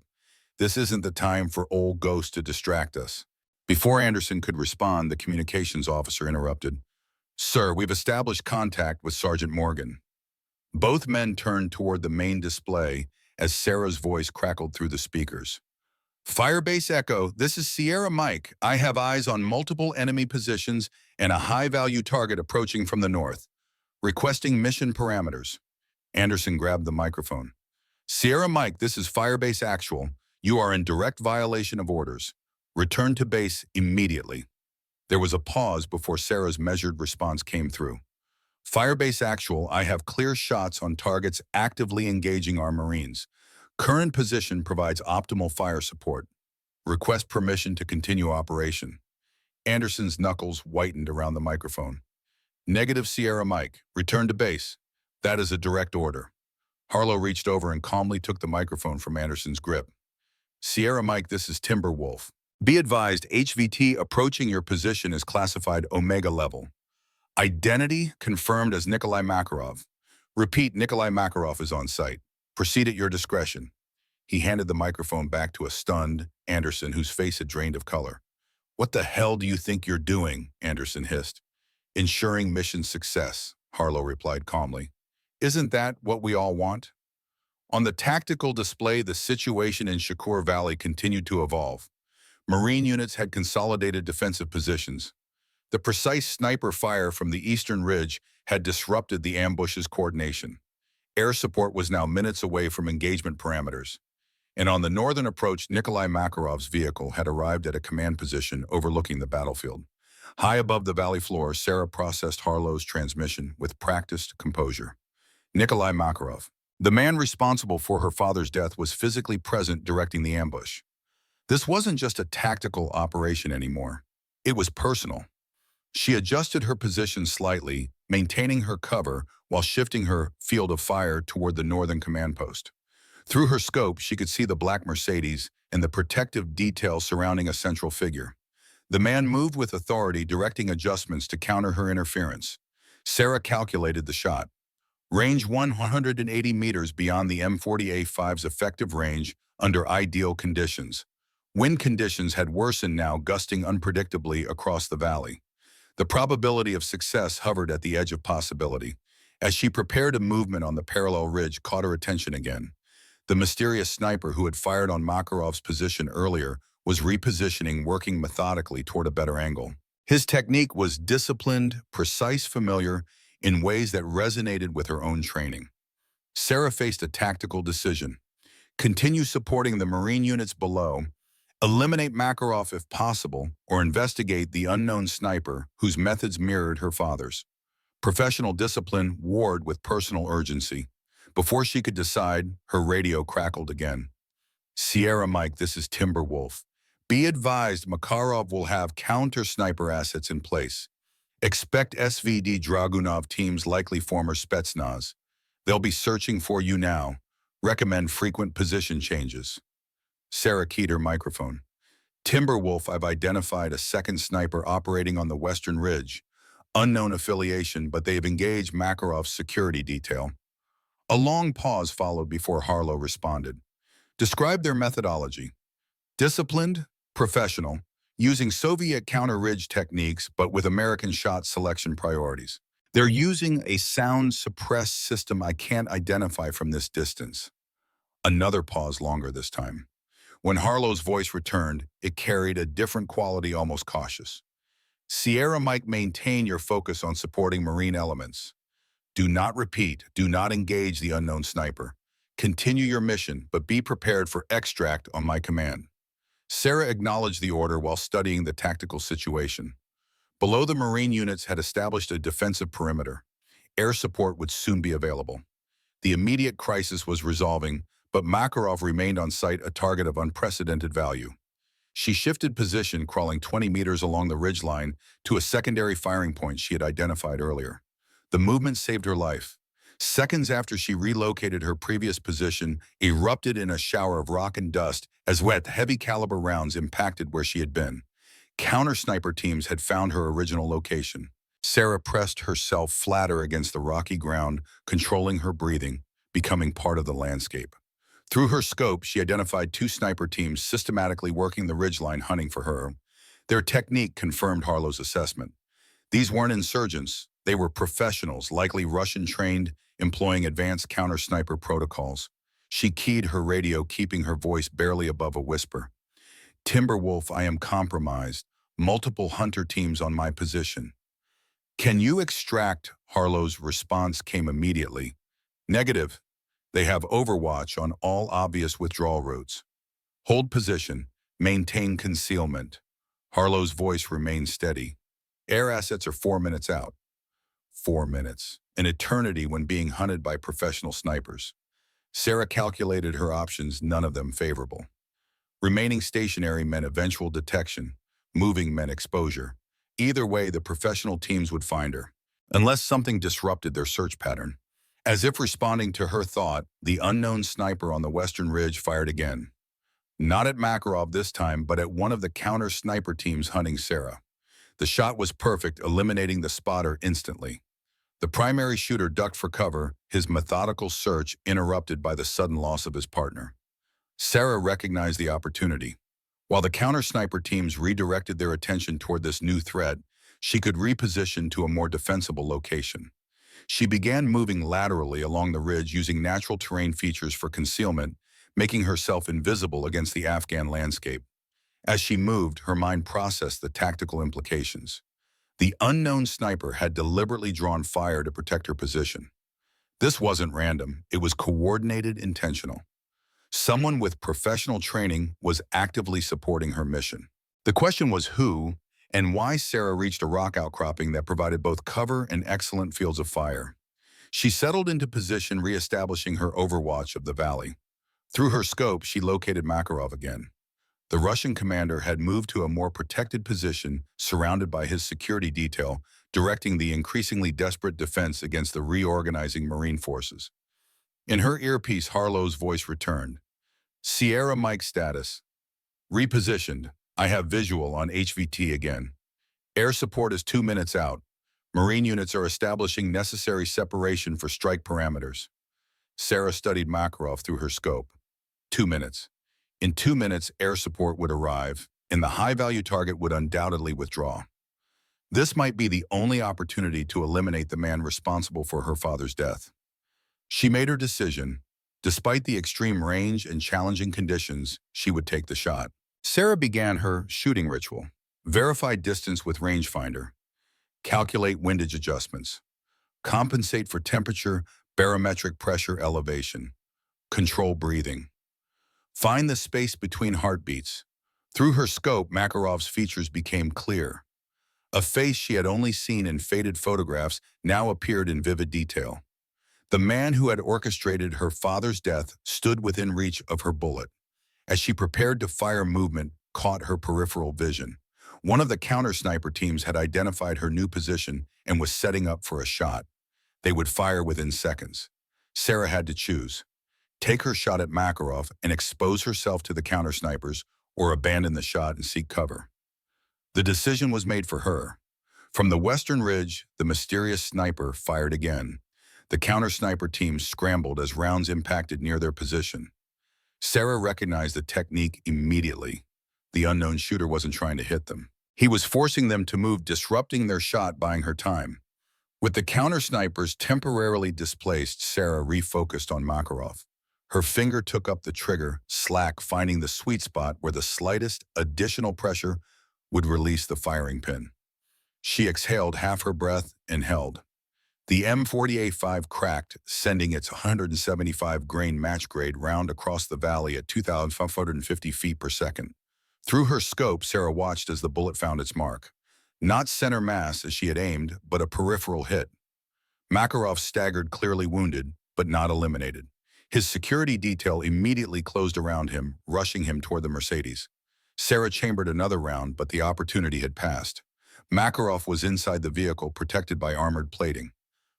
This isn't the time for old ghosts to distract us. Before Anderson could respond, the communications officer interrupted. Sir, we've established contact with Sergeant Morgan. Both men turned toward the main display as Sarah's voice crackled through the speakers. Firebase Echo, this is Sierra Mike. I have eyes on multiple enemy positions and a high-value target approaching from the north. Requesting mission parameters. Anderson grabbed the microphone. Sierra Mike, this is Firebase Actual. You are in direct violation of orders. Return to base immediately. There was a pause before Sarah's measured response came through. Firebase Actual, I have clear shots on targets actively engaging our Marines. Current position provides optimal fire support. Request permission to continue operation. Anderson's knuckles whitened around the microphone. Negative, Sierra Mike. Return to base. That is a direct order. Harlow reached over and calmly took the microphone from Anderson's grip. Sierra Mike, this is Timberwolf. Be advised, HVT approaching your position is classified Omega level. Identity confirmed as Nikolai Makarov. Repeat, Nikolai Makarov is on site. Proceed at your discretion. He handed the microphone back to a stunned Anderson, whose face had drained of color. What the hell do you think you're doing? Anderson hissed. Ensuring mission success, Harlow replied calmly. Isn't that what we all want? On the tactical display, the situation in Shakur Valley continued to evolve. Marine units had consolidated defensive positions. The precise sniper fire from the eastern ridge had disrupted the ambush's coordination. Air support was now minutes away from engagement parameters. And on the northern approach, Nikolai Makarov's vehicle had arrived at a command position overlooking the battlefield. High above the valley floor, Sarah processed Harlow's transmission with practiced composure. Nikolai Makarov, the man responsible for her father's death, was physically present directing the ambush. This wasn't just a tactical operation anymore. It was personal. She adjusted her position slightly, maintaining her cover while shifting her field of fire toward the northern command post. Through her scope, she could see the black Mercedes and the protective detail surrounding a central figure. The man moved with authority, directing adjustments to counter her interference. Sarah calculated the shot. Range 180 meters beyond the M40A5's effective range under ideal conditions. Wind conditions had worsened now, gusting unpredictably across the valley. The probability of success hovered at the edge of possibility. As she prepared a movement on the parallel ridge caught her attention again. The mysterious sniper who had fired on Makarov's position earlier was repositioning, working methodically toward a better angle. His technique was disciplined, precise, familiar, in ways that resonated with her own training. Sarah faced a tactical decision. Continue supporting the Marine units below, eliminate Makarov if possible, or investigate the unknown sniper whose methods mirrored her father's. Professional discipline warred with personal urgency. Before she could decide, her radio crackled again. Sierra Mike, this is Timberwolf. Be advised, Makarov will have counter-sniper assets in place. Expect SVD Dragunov teams, likely former Spetsnaz. They'll be searching for you now. Recommend frequent position changes. Sarah keyed her microphone. Timberwolf, I've identified a second sniper operating on the western ridge. Unknown affiliation, but they've engaged Makarov's security detail. A long pause followed before Harlow responded. Describe their methodology. Disciplined, professional, using Soviet counter-ridge techniques but with American shot selection priorities. They're using a sound-suppressed system I can't identify from this distance. Another pause, longer this time. When Harlow's voice returned, it carried a different quality, almost cautious. Sierra Mike, maintain your focus on supporting Marine elements. Do not engage the unknown sniper. Continue your mission, but be prepared for extract on my command. Sarah acknowledged the order while studying the tactical situation. Below, the Marine units had established a defensive perimeter. Air support would soon be available. The immediate crisis was resolving, but Makarov remained on site, a target of unprecedented value. She shifted position, crawling 20 meters along the ridgeline to a secondary firing point she had identified earlier. The movement saved her life. Seconds after she relocated her previous position, erupted in a shower of rock and dust as wet, heavy-caliber rounds impacted where she had been. Counter-sniper teams had found her original location. Sarah pressed herself flatter against the rocky ground, controlling her breathing, becoming part of the landscape. Through her scope, she identified two sniper teams systematically working the ridgeline hunting for her. Their technique confirmed Harlow's assessment. These weren't insurgents. They were professionals, likely Russian-trained, employing advanced counter-sniper protocols. She keyed her radio, keeping her voice barely above a whisper. "Timberwolf, I am compromised. Multiple hunter teams on my position. Can you extract?" Harlow's response came immediately. "Negative. They have overwatch on all obvious withdrawal routes. Hold position. Maintain concealment." Harlow's voice remained steady. "Air assets are 4 minutes out." 4 minutes. An eternity when being hunted by professional snipers. Sarah calculated her options, none of them favorable. Remaining stationary meant eventual detection. Moving meant exposure. Either way, the professional teams would find her, unless something disrupted their search pattern. As if responding to her thought, the unknown sniper on the western ridge fired again. Not at Makarov this time, but at one of the counter-sniper teams hunting Sarah. The shot was perfect, eliminating the spotter instantly. The primary shooter ducked for cover, his methodical search interrupted by the sudden loss of his partner. Sarah recognized the opportunity. While the counter-sniper teams redirected their attention toward this new threat, she could reposition to a more defensible location. She began moving laterally along the ridge using natural terrain features for concealment, making herself invisible against the Afghan landscape. As she moved, her mind processed the tactical implications. The unknown sniper had deliberately drawn fire to protect her position. This wasn't random, it was coordinated, intentional. Someone with professional training was actively supporting her mission. The question was who and why. Sarah reached a rock outcropping that provided both cover and excellent fields of fire. She settled into position, reestablishing her overwatch of the valley. Through her scope, she located Makarov again. The Russian commander had moved to a more protected position, surrounded by his security detail, directing the increasingly desperate defense against the reorganizing Marine forces. In her earpiece, Harlow's voice returned. "Sierra Mike status. Repositioned. I have visual on HVT again. Air support is 2 minutes out. Marine units are establishing necessary separation for strike parameters." Sarah studied Makarov through her scope. 2 minutes. In 2 minutes, air support would arrive, and the high-value target would undoubtedly withdraw. This might be the only opportunity to eliminate the man responsible for her father's death. She made her decision. Despite the extreme range and challenging conditions, she would take the shot. Sarah began her shooting ritual. Verify distance with rangefinder. Calculate windage adjustments. Compensate for temperature, barometric pressure elevation. Control breathing. Find the space between heartbeats. Through her scope, Makarov's features became clear. A face she had only seen in faded photographs now appeared in vivid detail. The man who had orchestrated her father's death stood within reach of her bullet. As she prepared to fire, movement caught her peripheral vision. One of the counter-sniper teams had identified her new position and was setting up for a shot. They would fire within seconds. Sarah had to choose. Take her shot at Makarov and expose herself to the counter-snipers, or abandon the shot and seek cover. The decision was made for her. From the western ridge, the mysterious sniper fired again. The counter-sniper team scrambled as rounds impacted near their position. Sarah recognized the technique immediately. The unknown shooter wasn't trying to hit them. He was forcing them to move, disrupting their shot, buying her time. With the counter-snipers temporarily displaced, Sarah refocused on Makarov. Her finger took up the trigger, slack, finding the sweet spot where the slightest additional pressure would release the firing pin. She exhaled half her breath and held. The M40A5 cracked, sending its 175-grain match-grade round across the valley at 2,550 feet per second. Through her scope, Sarah watched as the bullet found its mark. Not center mass as she had aimed, but a peripheral hit. Makarov staggered, clearly wounded, but not eliminated. His security detail immediately closed around him, rushing him toward the Mercedes. Sarah chambered another round, but the opportunity had passed. Makarov was inside the vehicle, protected by armored plating.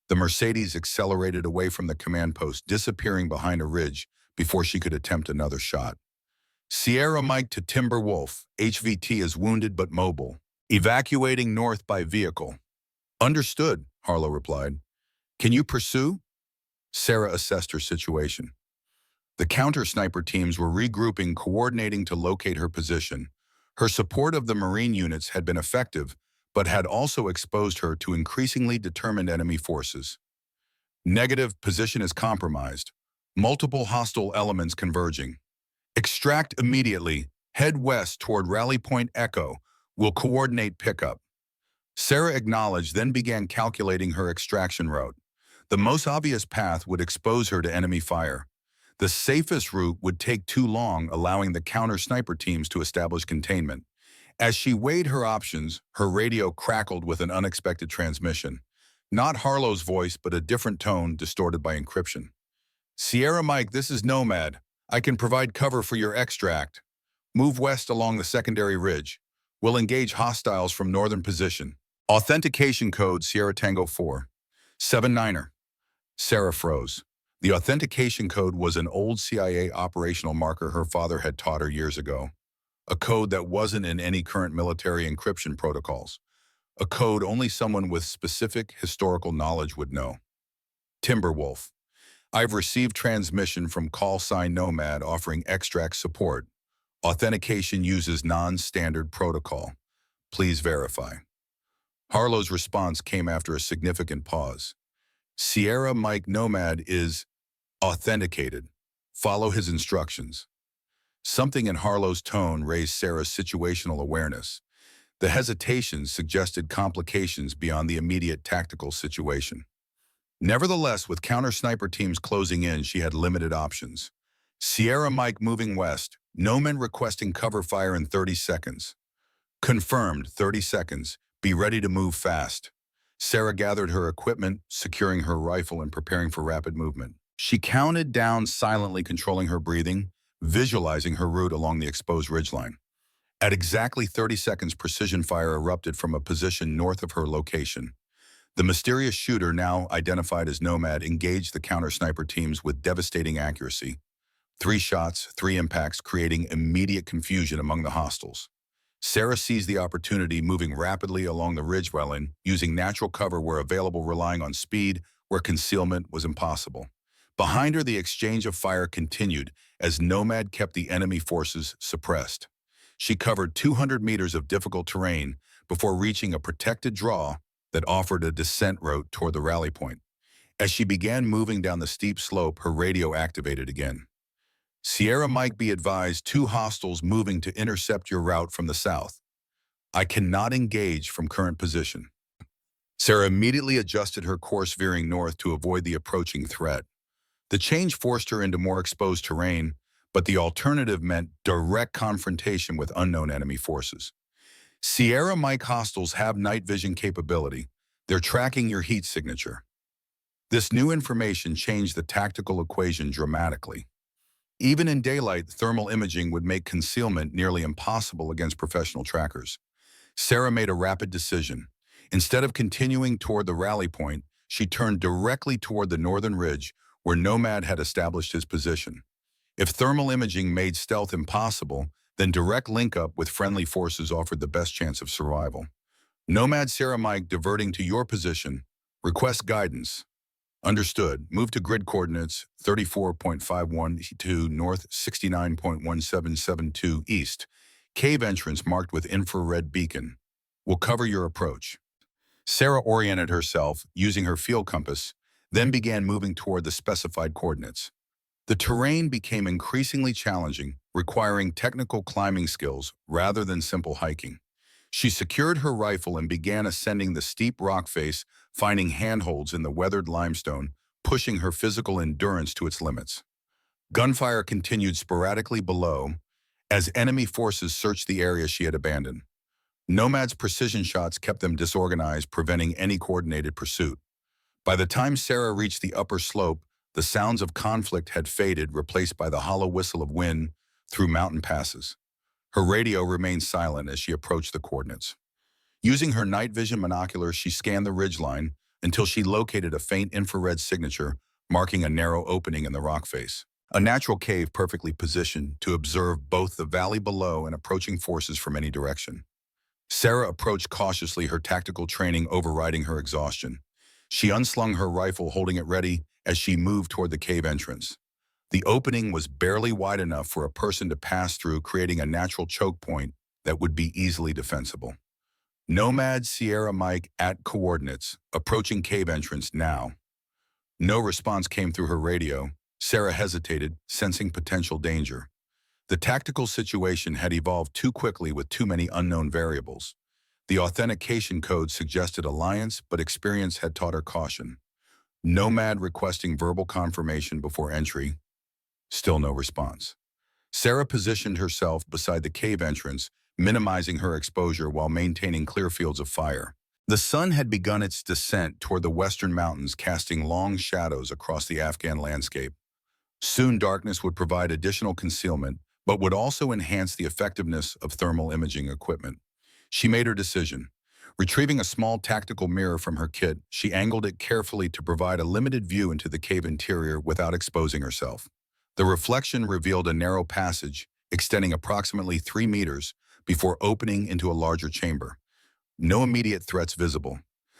The Mercedes accelerated away from the command post, disappearing behind a ridge before she could attempt another shot. Sierra Mike to Timber Wolf. HVT is wounded but mobile. Evacuating north by vehicle. Understood, Harlow replied. Can you pursue? Sarah assessed her situation. The counter-sniper teams were regrouping, coordinating to locate her position. Her support of the Marine units had been effective, but had also exposed her to increasingly determined enemy forces. Negative, position is compromised. Multiple hostile elements converging. Extract immediately. Head west toward Rally Point Echo. Will coordinate pickup. Sarah acknowledged, then began calculating her extraction route. The most obvious path would expose her to enemy fire. The safest route would take too long, allowing the counter-sniper teams to establish containment. As she weighed her options, her radio crackled with an unexpected transmission. Not Harlow's voice, but a different tone distorted by encryption. Sierra Mike, this is Nomad. I can provide cover for your extract. Move west along the secondary ridge. We'll engage hostiles from northern position. Authentication code Sierra Tango 4. 7-9er. Sarah froze. The authentication code was an old CIA operational marker her father had taught her years ago. A code that wasn't in any current military encryption protocols. A code only someone with specific historical knowledge would know. Timberwolf. I've received transmission from call sign Nomad offering extract support. Authentication uses non-standard protocol. Please verify. Harlow's response came after a significant pause. Sierra Mike Nomad is authenticated. Follow his instructions. Something in Harlow's tone raised Sarah's situational awareness. The hesitation suggested complications beyond the immediate tactical situation. Nevertheless, with counter-sniper teams closing in, she had limited options. Sierra Mike moving west. Nomad requesting cover fire in 30 seconds. Confirmed, 30 seconds. Be ready to move fast. Sarah gathered her equipment, securing her rifle and preparing for rapid movement. She counted down silently, controlling her breathing, visualizing her route along the exposed ridgeline. At exactly 30 seconds, precision fire erupted from a position north of her location. The mysterious shooter, now identified as Nomad, engaged the counter-sniper teams with devastating accuracy. 3 shots, 3 impacts, creating immediate confusion among the hostiles. Sarah seized the opportunity, moving rapidly along the ridgeline, using natural cover where available, relying on speed where concealment was impossible. Behind her, the exchange of fire continued as Nomad kept the enemy forces suppressed. She covered 200 meters of difficult terrain before reaching a protected draw that offered a descent route toward the rally point. As she began moving down the steep slope, her radio activated again. Sierra Mike, be advised, 2 hostiles moving to intercept your route from the south. I cannot engage from current position. Sarah immediately adjusted her course, veering north to avoid the approaching threat. The change forced her into more exposed terrain, but the alternative meant direct confrontation with unknown enemy forces. Sierra Mike, hostiles have night vision capability. They're tracking your heat signature. This new information changed the tactical equation dramatically. Even in daylight, thermal imaging would make concealment nearly impossible against professional trackers. Sarah made a rapid decision. Instead of continuing toward the rally point, she turned directly toward the northern ridge where Nomad had established his position. If thermal imaging made stealth impossible, then direct link-up with friendly forces offered the best chance of survival. Nomad Sarah Mike, diverting to your position. Request guidance. Understood. Move to grid coordinates 34.512 north, 69.1772 east. Cave entrance marked with infrared beacon. Will cover your approach. Sarah oriented herself using her field compass, then began moving toward the specified coordinates. The terrain became increasingly challenging, requiring technical climbing skills rather than simple hiking. She secured her rifle and began ascending the steep rock face, finding handholds in the weathered limestone, pushing her physical endurance to its limits. Gunfire continued sporadically below as enemy forces searched the area she had abandoned. Nomad's precision shots kept them disorganized, preventing any coordinated pursuit. By the time Sarah reached the upper slope, the sounds of conflict had faded, replaced by the hollow whistle of wind through mountain passes. Her radio remained silent as she approached the coordinates. Using her night vision monocular, she scanned the ridgeline until she located a faint infrared signature marking a narrow opening in the rock face. A natural cave perfectly positioned to observe both the valley below and approaching forces from any direction. Sarah approached cautiously, her tactical training overriding her exhaustion. She unslung her rifle, holding it ready as she moved toward the cave entrance. The opening was barely wide enough for a person to pass through, creating a natural choke point that would be easily defensible. Nomad Sierra Mike at coordinates, approaching cave entrance now. No response came through her radio. Sarah hesitated, sensing potential danger. The tactical situation had evolved too quickly with too many unknown variables. The authentication code suggested alliance, but experience had taught her caution. Nomad requesting verbal confirmation before entry. Still no response. Sarah positioned herself beside the cave entrance, minimizing her exposure while maintaining clear fields of fire. The sun had begun its descent toward the western mountains, casting long shadows across the Afghan landscape. Soon darkness would provide additional concealment, but would also enhance the effectiveness of thermal imaging equipment. She made her decision. Retrieving a small tactical mirror from her kit, she angled it carefully to provide a limited view into the cave interior without exposing herself. The reflection revealed a narrow passage extending approximately 3 meters before opening into a larger chamber. No immediate threats visible.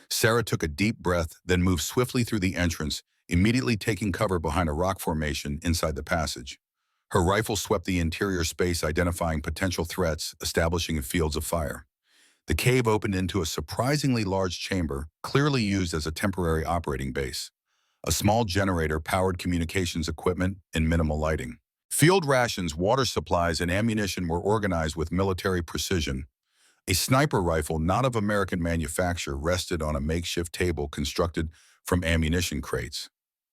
Sarah took a deep breath, then moved swiftly through the entrance, immediately taking cover behind a rock formation inside the passage. Her rifle swept the interior space, identifying potential threats, establishing fields of fire. The cave opened into a surprisingly large chamber, clearly used as a temporary operating base. A small generator powered communications equipment and minimal lighting. Field rations, water supplies, and ammunition were organized with military precision. A sniper rifle, not of American manufacture, rested on a makeshift table constructed from ammunition crates.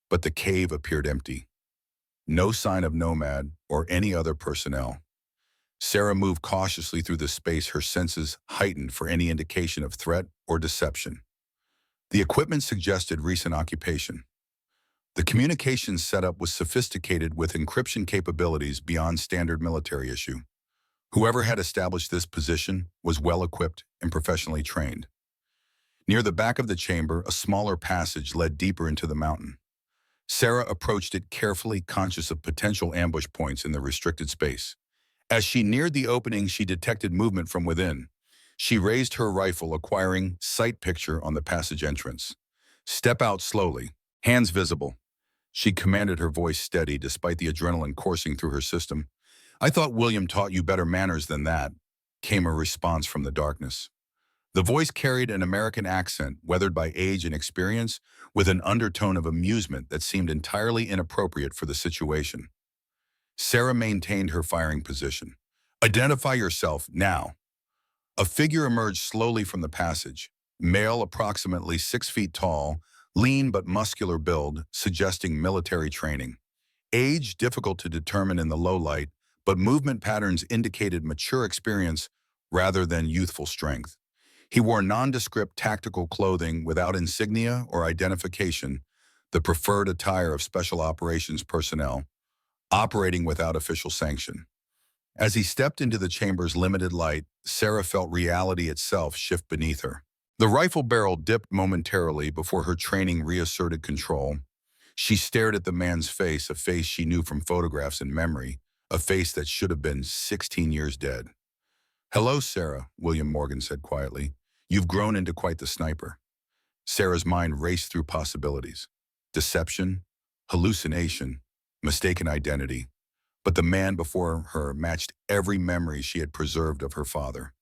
But the cave appeared empty. No sign of Nomad or any other personnel. Sarah moved cautiously through the space, her senses heightened for any indication of threat or deception. The equipment suggested recent occupation. The communications setup was sophisticated with encryption capabilities beyond standard military issue. Whoever had established this position was well-equipped and professionally trained. Near the back of the chamber, a smaller passage led deeper into the mountain. Sarah approached it carefully, conscious of potential ambush points in the restricted space. As she neared the opening, she detected movement from within. She raised her rifle, acquiring sight picture on the passage entrance. "Step out slowly, hands visible." She commanded, her voice steady despite the adrenaline coursing through her system. "I thought William taught you better manners than that," came a response from the darkness. The voice carried an American accent, weathered by age and experience, with an undertone of amusement that seemed entirely inappropriate for the situation. Sarah maintained her firing position. "Identify yourself, now." A figure emerged slowly from the passage. Male, approximately 6 feet tall, lean but muscular build, suggesting military training. Age difficult to determine in the low light, but movement patterns indicated mature experience rather than youthful strength. He wore nondescript tactical clothing without insignia or identification, the preferred attire of special operations personnel, operating without official sanction. As he stepped into the chamber's limited light, Sarah felt reality itself shift beneath her. The rifle barrel dipped momentarily before her training reasserted control. She stared at the man's face, a face she knew from photographs and memory, a face that should have been 16 years dead. "Hello, Sarah," William Morgan said quietly. "You've grown into quite the sniper." Sarah's mind raced through possibilities. Deception, hallucination, mistaken identity. But the man before her matched every memory she had preserved of her father.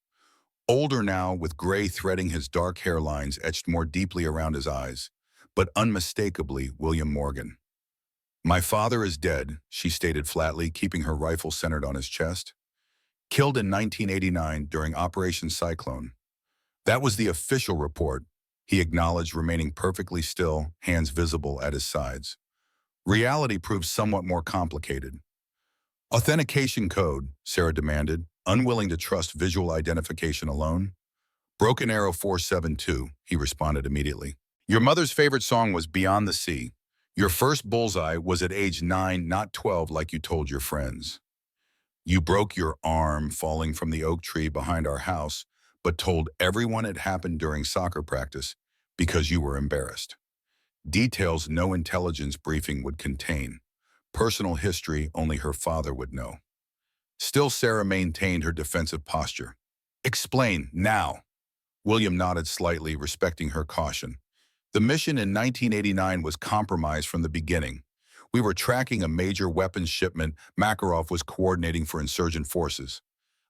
Older now, with gray threading his dark hairlines etched more deeply around his eyes, but unmistakably William Morgan. "My father is dead," she stated flatly, keeping her rifle centered on his chest. "Killed in 1989 during Operation Cyclone." That was the official report, he acknowledged, remaining perfectly still, hands visible at his sides. Reality proved somewhat more complicated. "Authentication code," Sarah demanded, unwilling to trust visual identification alone. "Broken Arrow 472, he responded immediately. "Your mother's favorite song was Beyond the Sea. Your first bullseye was at age 9, not 12 like you told your friends." You broke your arm falling from the oak tree behind our house, but told everyone it happened during soccer practice because you were embarrassed. Details no intelligence briefing would contain. Personal history only her father would know. Still, Sarah maintained her defensive posture. Explain, now. William nodded slightly, respecting her caution. The mission in 1989 was compromised from the beginning. We were tracking a major weapons shipment Makarov was coordinating for insurgent forces.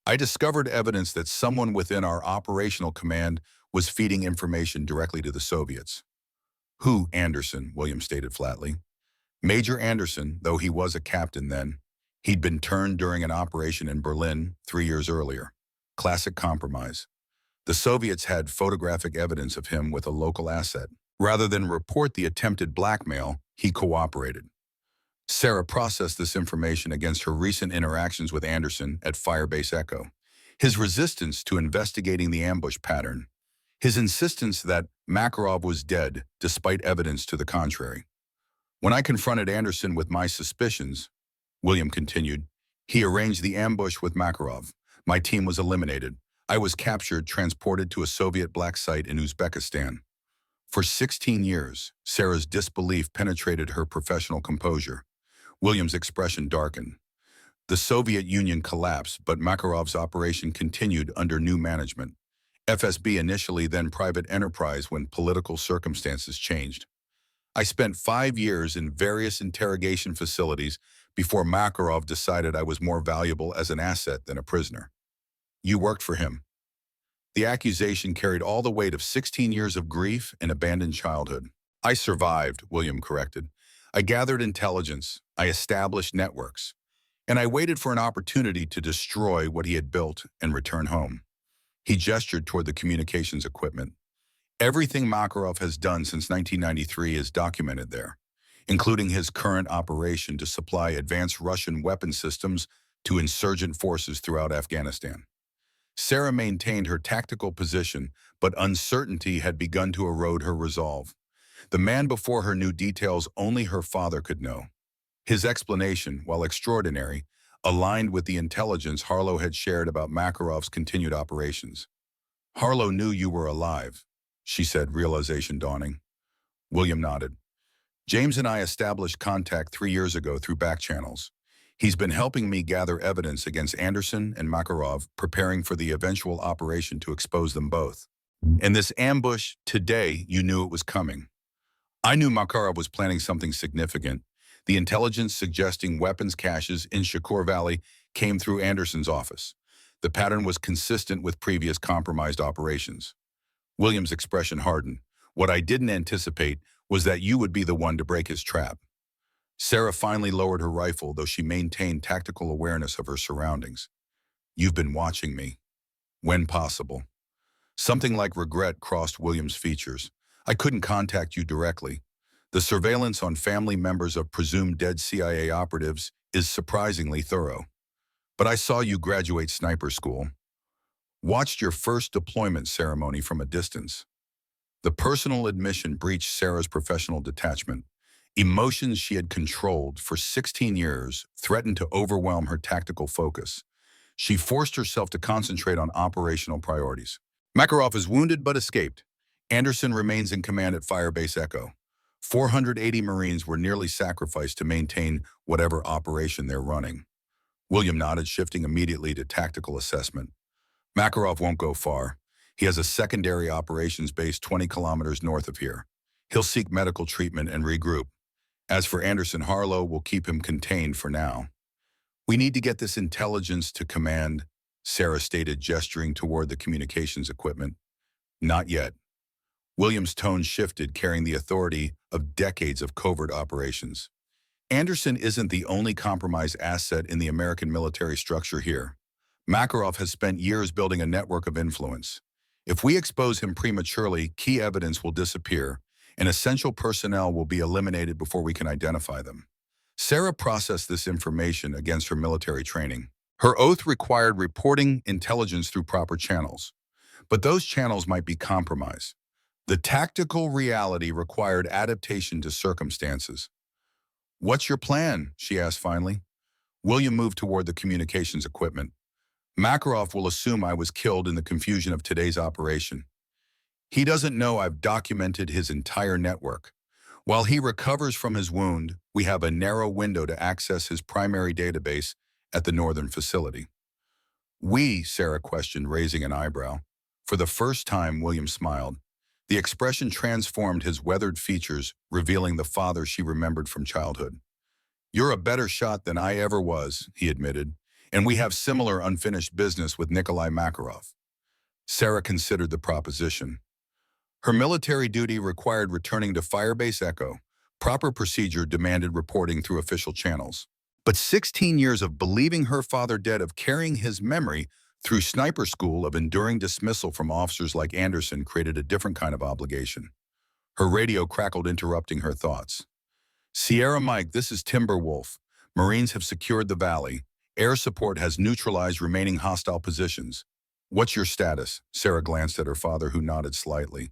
I discovered evidence that someone within our operational command was feeding information directly to the Soviets. Who, Anderson, William stated flatly. Major Anderson, though he was a captain then. He'd been turned during an operation in Berlin 3 years earlier. Classic compromise. The Soviets had photographic evidence of him with a local asset. Rather than report the attempted blackmail, he cooperated. Sarah processed this information against her recent interactions with Anderson at Firebase Echo. His resistance to investigating the ambush pattern. His insistence that Makarov was dead, despite evidence to the contrary. When I confronted Anderson with my suspicions, William continued, he arranged the ambush with Makarov. My team was eliminated. I was captured, transported to a Soviet black site in Uzbekistan. For 16 years, Sarah's disbelief penetrated her professional composure. William's expression darkened. The Soviet Union collapsed, but Makarov's operation continued under new management. FSB initially, then private enterprise when political circumstances changed. I spent 5 years in various interrogation facilities before Makarov decided I was more valuable as an asset than a prisoner. You worked for him. The accusation carried all the weight of 16 years of grief and abandoned childhood. I survived, William corrected. I gathered intelligence, I established networks, and I waited for an opportunity to destroy what he had built and return home. He gestured toward the communications equipment. Everything Makarov has done since 1993 is documented there, including his current operation to supply advanced Russian weapon systems to insurgent forces throughout Afghanistan. Sarah maintained her tactical position, but uncertainty had begun to erode her resolve. The man before her knew details only her father could know. His explanation, while extraordinary, aligned with the intelligence Harlow had shared about Makarov's continued operations. Harlow knew you were alive, she said, realization dawning. William nodded. James and I established contact 3 years ago through back channels. He's been helping me gather evidence against Anderson and Makarov, preparing for the eventual operation to expose them both. In this ambush, today, you knew it was coming. I knew Makarov was planning something significant. The intelligence suggesting weapons caches in Shakur Valley came through Anderson's office. The pattern was consistent with previous compromised operations. William's expression hardened. What I didn't anticipate was that you would be the one to break his trap. Sarah finally lowered her rifle, though she maintained tactical awareness of her surroundings. You've been watching me. When possible. Something like regret crossed William's features. I couldn't contact you directly. The surveillance on family members of presumed dead CIA operatives is surprisingly thorough. But I saw you graduate sniper school. Watched your first deployment ceremony from a distance. The personal admission breached Sarah's professional detachment. Emotions she had controlled for 16 years threatened to overwhelm her tactical focus. She forced herself to concentrate on operational priorities. Makarov is wounded but escaped. Anderson remains in command at Firebase Echo. 480 Marines were nearly sacrificed to maintain whatever operation they're running. William nodded, shifting immediately to tactical assessment. Makarov won't go far. He has a secondary operations base 20 kilometers north of here. He'll seek medical treatment and regroup. As for Anderson, Harlow will keep him contained for now. We need to get this intelligence to command, Sarah stated, gesturing toward the communications equipment. Not yet. William's tone shifted, carrying the authority of decades of covert operations. Anderson isn't the only compromised asset in the American military structure here. Makarov has spent years building a network of influence. If we expose him prematurely, key evidence will disappear, and essential personnel will be eliminated before we can identify them. Sarah processed this information against her military training. Her oath required reporting intelligence through proper channels, but those channels might be compromised. The tactical reality required adaptation to circumstances. What's your plan? She asked finally. William moved toward the communications equipment. Makarov will assume I was killed in the confusion of today's operation. He doesn't know I've documented his entire network. While he recovers from his wound, we have a narrow window to access his primary database at the northern facility. We, Sarah questioned, raising an eyebrow. For the first time, William smiled. The expression transformed his weathered features, revealing the father she remembered from childhood. You're a better shot than I ever was, he admitted, and we have similar unfinished business with Nikolai Makarov. Sarah considered the proposition. Her military duty required returning to Firebase Echo. Proper procedure demanded reporting through official channels. But 16 years of believing her father dead, of carrying his memory through sniper school, of enduring dismissal from officers like Anderson created a different kind of obligation. Her radio crackled, interrupting her thoughts. Sierra Mike, this is Timberwolf. Marines have secured the valley. Air support has neutralized remaining hostile positions. What's your status? Sarah glanced at her father, who nodded slightly.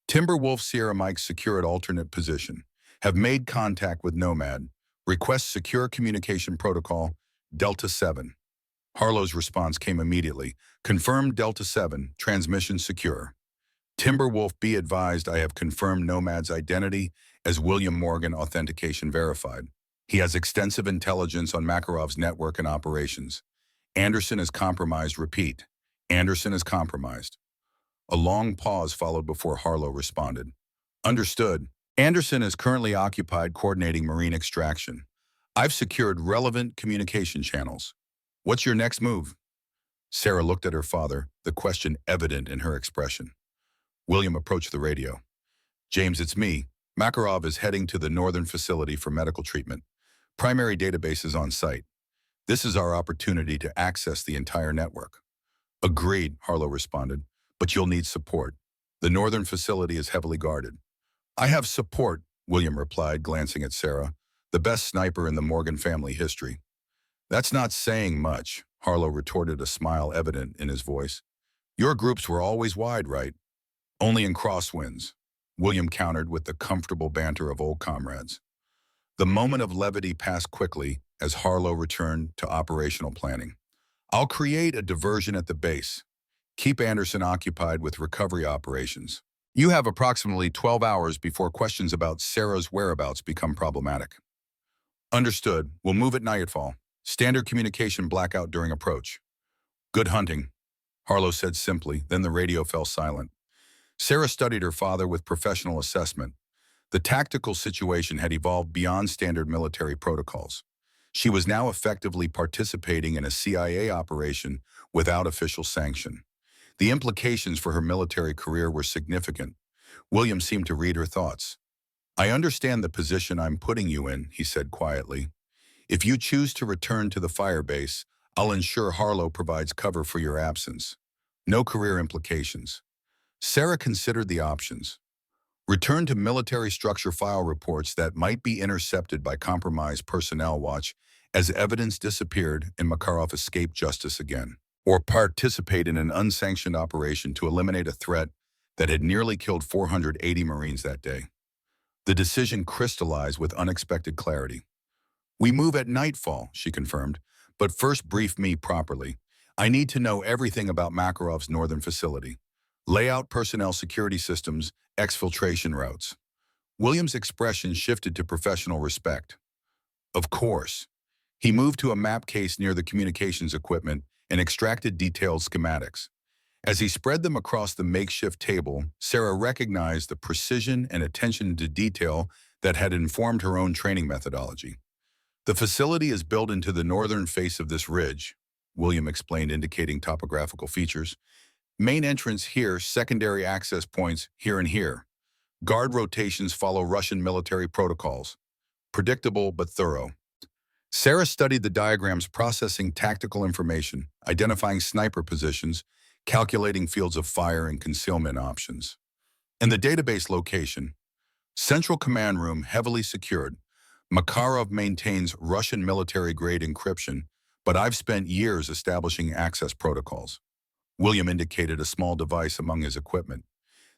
Timberwolf, Sierra Mike, secure at alternate position. Have made contact with Nomad. Request secure communication protocol, Delta 7. Harlow's response came immediately. Confirmed Delta 7, transmission secure. Timberwolf, be advised I have confirmed Nomad's identity as William Morgan, authentication verified. He has extensive intelligence on Makarov's network and operations. Anderson is compromised, repeat. Anderson is compromised. A long pause followed before Harlow responded. Understood. Anderson is currently occupied coordinating marine extraction. I've secured relevant communication channels. What's your next move? Sarah looked at her father, the question evident in her expression. William approached the radio. James, it's me. Makarov is heading to the northern facility for medical treatment. Primary database is on site. This is our opportunity to access the entire network. Agreed, Harlow responded, but you'll need support. The northern facility is heavily guarded. I have support, William replied, glancing at Sarah, the best sniper in the Morgan family history. That's not saying much, Harlow retorted, a smile evident in his voice. Your groups were always wide, right? Only in crosswinds, William countered with the comfortable banter of old comrades. The moment of levity passed quickly as Harlow returned to operational planning. I'll create a diversion at the base. Keep Anderson occupied with recovery operations. You have approximately 12 hours before questions about Sarah's whereabouts become problematic. Understood. We'll move at nightfall. Standard communication blackout during approach. Good hunting, Harlow said simply, then the radio fell silent. Sarah studied her father with professional assessment. The tactical situation had evolved beyond standard military protocols. She was now effectively participating in a CIA operation without official sanction. The implications for her military career were significant. William seemed to read her thoughts. I understand the position I'm putting you in, he said quietly. If you choose to return to the firebase, I'll ensure Harlow provides cover for your absence. No career implications. Sarah considered the options. Return to military structure file reports that might be intercepted by compromised personnel, watch as evidence disappeared and Makarov escaped justice again, or participate in an unsanctioned operation to eliminate a threat that had nearly killed 480 Marines that day. The decision crystallized with unexpected clarity. We move at nightfall, she confirmed, but first brief me properly. I need to know everything about Makarov's northern facility. Layout, personnel, security systems, exfiltration routes. William's expression shifted to professional respect. Of course. He moved to a map case near the communications equipment and extracted detailed schematics. As he spread them across the makeshift table, Sarah recognized the precision and attention to detail that had informed her own training methodology. The facility is built into the northern face of this ridge, William explained, indicating topographical features. Main entrance here, secondary access points here and here. Guard rotations follow Russian military protocols. Predictable but thorough. Sarah studied the diagrams, processing tactical information, identifying sniper positions, calculating fields of fire and concealment options. And the database location. Central command room heavily secured. Makarov maintains Russian military-grade encryption, but I've spent years establishing access protocols. William indicated a small device among his equipment.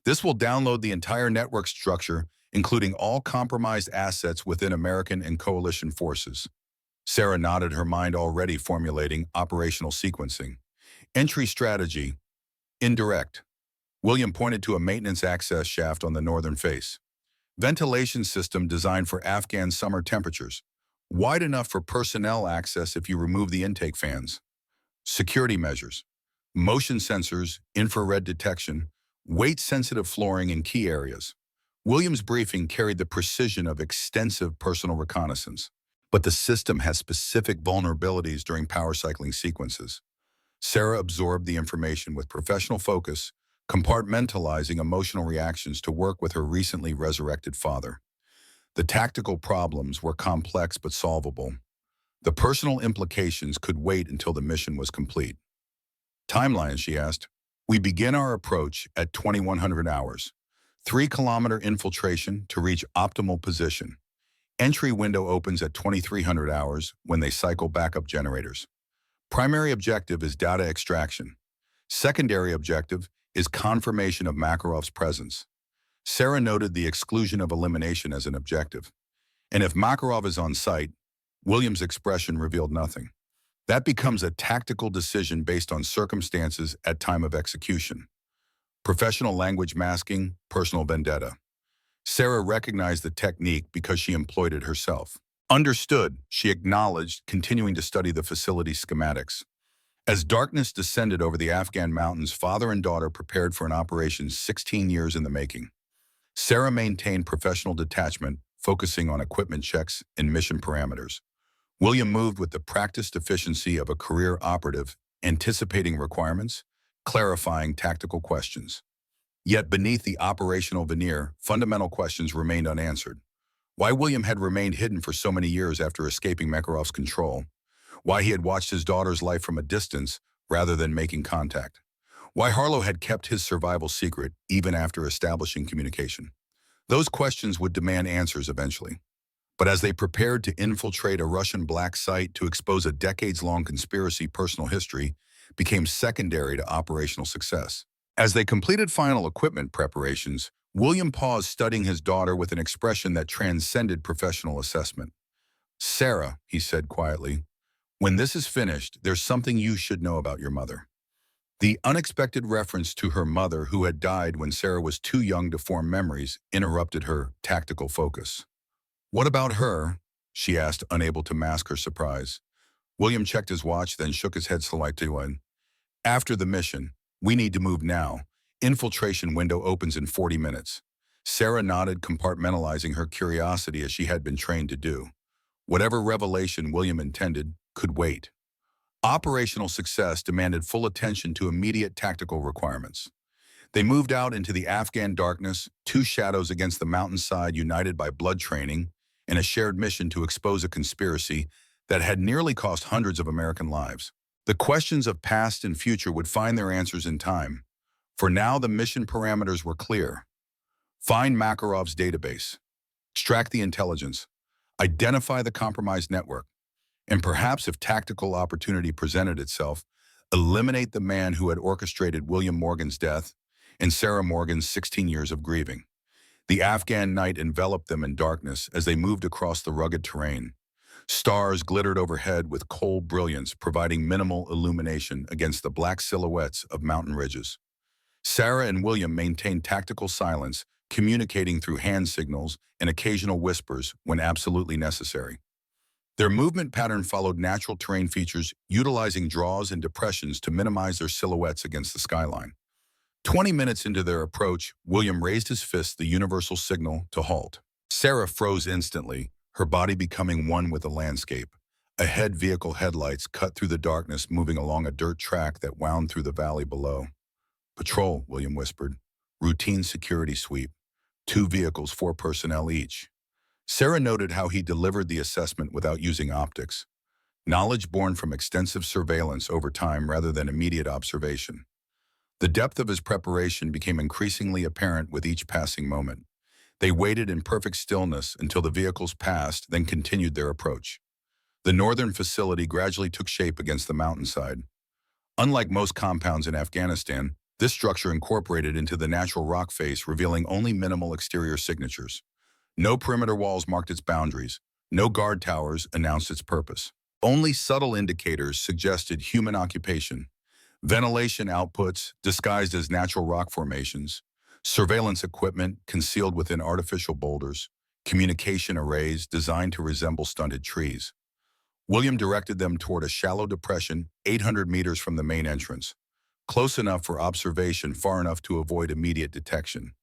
This will download the entire network structure, including all compromised assets within American and coalition forces. Sarah nodded, her mind already formulating operational sequencing. Entry strategy, indirect. William pointed to a maintenance access shaft on the northern face. Ventilation system designed for Afghan summer temperatures. Wide enough for personnel access if you remove the intake fans. Security measures. Motion sensors, infrared detection, weight-sensitive flooring in key areas. Williams' briefing carried the precision of extensive personal reconnaissance. But the system has specific vulnerabilities during power cycling sequences. Sarah absorbed the information with professional focus, compartmentalizing emotional reactions to work with her recently resurrected father. The tactical problems were complex but solvable. The personal implications could wait until the mission was complete. Timeline, she asked. We begin our approach at 2100 hours. 3-kilometer infiltration to reach optimal position. Entry window opens at 2300 hours when they cycle backup generators. Primary objective is data extraction. Secondary objective is confirmation of Makarov's presence. Sarah noted the exclusion of elimination as an objective. And if Makarov is on site, Williams' expression revealed nothing. That becomes a tactical decision based on circumstances at time of execution. Professional language masking, personal vendetta. Sarah recognized the technique because she employed it herself. Understood, she acknowledged, continuing to study the facility schematics. As darkness descended over the Afghan mountains, father and daughter prepared for an operation 16 years in the making. Sarah maintained professional detachment, focusing on equipment checks and mission parameters. William moved with the practiced efficiency of a career operative, anticipating requirements, clarifying tactical questions. Yet beneath the operational veneer, fundamental questions remained unanswered. Why William had remained hidden for so many years after escaping Makarov's control. Why he had watched his daughter's life from a distance rather than making contact. Why Harlow had kept his survival secret even after establishing communication. Those questions would demand answers eventually. But as they prepared to infiltrate a Russian black site to expose a decades-long conspiracy, personal history became secondary to operational success. As they completed final equipment preparations, William paused, studying his daughter with an expression that transcended professional assessment. Sarah, he said quietly, when this is finished, there's something you should know about your mother. The unexpected reference to her mother, who had died when Sarah was too young to form memories, interrupted her tactical focus. What about her? She asked, unable to mask her surprise. William checked his watch, then shook his head slightly. After the mission, we need to move now. Infiltration window opens in 40 minutes. Sarah nodded, compartmentalizing her curiosity as she had been trained to do. Whatever revelation William intended could wait. Operational success demanded full attention to immediate tactical requirements. They moved out into the Afghan darkness, two shadows against the mountainside united by blood training and a shared mission to expose a conspiracy that had nearly cost hundreds of American lives. The questions of past and future would find their answers in time. For now, the mission parameters were clear. Find Makarov's database, extract the intelligence, identify the compromised network, and perhaps if tactical opportunity presented itself, eliminate the man who had orchestrated William Morgan's death and Sarah Morgan's 16 years of grieving. The Afghan night enveloped them in darkness as they moved across the rugged terrain. Stars glittered overhead with cold brilliance, providing minimal illumination against the black silhouettes of mountain ridges. Sarah and William maintained tactical silence, communicating through hand signals and occasional whispers when absolutely necessary. Their movement pattern followed natural terrain features, utilizing draws and depressions to minimize their silhouettes against the skyline. 20 minutes into their approach, William raised his fist, the universal signal to halt. Sarah froze instantly, her body becoming one with the landscape. Ahead, vehicle headlights cut through the darkness, moving along a dirt track that wound through the valley below. Patrol, William whispered. Routine security sweep. 2 vehicles, 4 personnel each. Sarah noted how he delivered the assessment without using optics. Knowledge born from extensive surveillance over time rather than immediate observation. The depth of his preparation became increasingly apparent with each passing moment. They waited in perfect stillness until the vehicles passed, then continued their approach. The northern facility gradually took shape against the mountainside. Unlike most compounds in Afghanistan, this structure incorporated into the natural rock face, revealing only minimal exterior signatures. No perimeter walls marked its boundaries, No guard towers announced its purpose. Only subtle indicators suggested human occupation. Ventilation outputs disguised as natural rock formations, surveillance equipment concealed within artificial boulders, communication arrays designed to resemble stunted trees. William directed them toward a shallow depression 800 meters from the main entrance, close enough for observation, far enough to avoid immediate detection.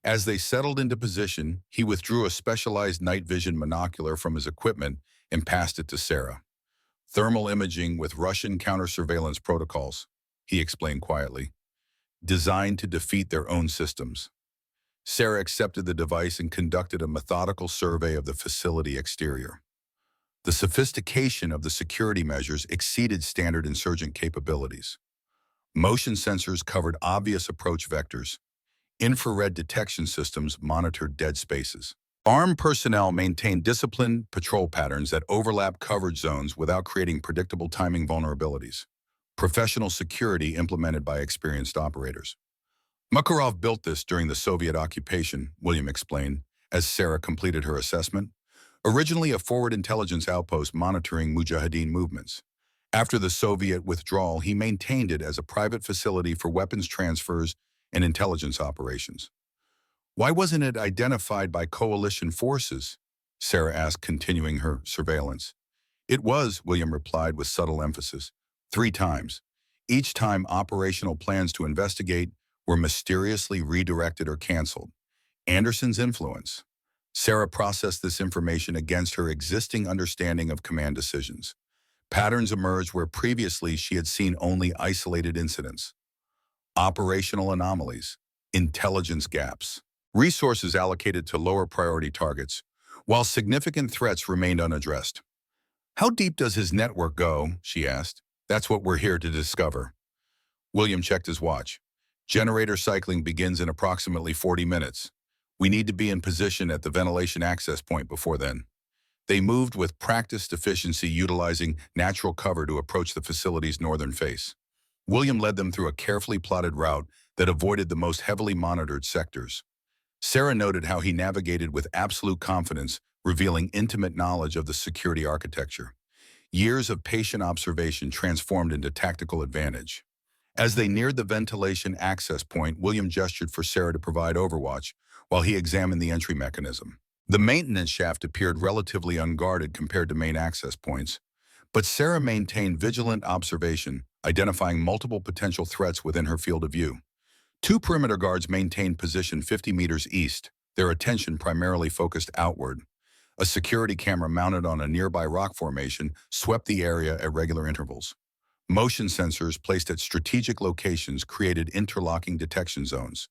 As they settled into position, he withdrew a specialized night vision monocular from his equipment and passed it to Sarah. Thermal imaging with Russian counter-surveillance protocols, he explained quietly, designed to defeat their own systems. Sarah accepted the device and conducted a methodical survey of the facility exterior. The sophistication of the security measures exceeded standard insurgent capabilities. Motion sensors covered obvious approach vectors. Infrared detection systems monitored dead spaces. Armed personnel maintained disciplined patrol patterns that overlap coverage zones without creating predictable timing vulnerabilities. Professional security implemented by experienced operators. Makarov built this during the Soviet occupation, William explained, as Sarah completed her assessment. Originally a forward intelligence outpost monitoring Mujahideen movements. After the Soviet withdrawal, he maintained it as a private facility for weapons transfers and intelligence operations. Why wasn't it identified by coalition forces? Sarah asked, continuing her surveillance. It was, William replied with subtle emphasis. 3 times. Each time operational plans to investigate were mysteriously redirected or canceled. Anderson's influence. Sarah processed this information against her existing understanding of command decisions. Patterns emerged where previously she had seen only isolated incidents. Operational anomalies, intelligence gaps, resources allocated to lower priority targets, while significant threats remained unaddressed. How deep does his network go? She asked. That's what we're here to discover. William checked his watch. Generator cycling begins in approximately 40 minutes. We need to be in position at the ventilation access point before then. They moved with practiced efficiency, utilizing natural cover to approach the facility's northern face. William led them through a carefully plotted route that avoided the most heavily monitored sectors. Sarah noted how he navigated with absolute confidence, revealing intimate knowledge of the security architecture. Years of patient observation transformed into tactical advantage. As they neared the ventilation access point, William gestured for Sarah to provide overwatch while he examined the entry mechanism. The maintenance shaft appeared relatively unguarded compared to main access points, but Sarah maintained vigilant observation, identifying multiple potential threats within her field of view. 2 perimeter guards maintained position 50 meters east, their attention primarily focused outward. A security camera mounted on a nearby rock formation swept the area at regular intervals. Motion sensors placed at strategic locations created interlocking detection zones.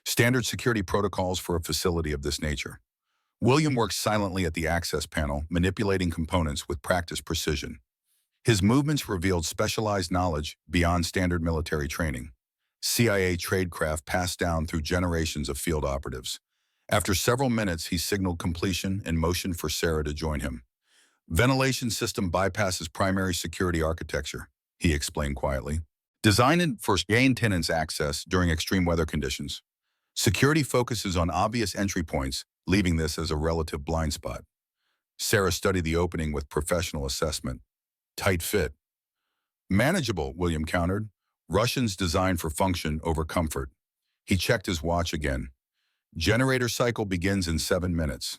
Standard security protocols for a facility of this nature. William worked silently at the access panel, manipulating components with practiced precision. His movements revealed specialized knowledge beyond standard military training. CIA tradecraft passed down through generations of field operatives. After several minutes, he signaled completion and motioned for Sarah to join him. Ventilation system bypasses primary security architecture, he explained quietly. Designed for gain tenants access during extreme weather conditions. Security focuses on obvious entry points, leaving this as a relative blind spot. Sarah studied the opening with professional assessment. Tight fit. Manageable, William countered. Russians designed for function over comfort. He checked his watch again. Generator cycle begins in 7 minutes.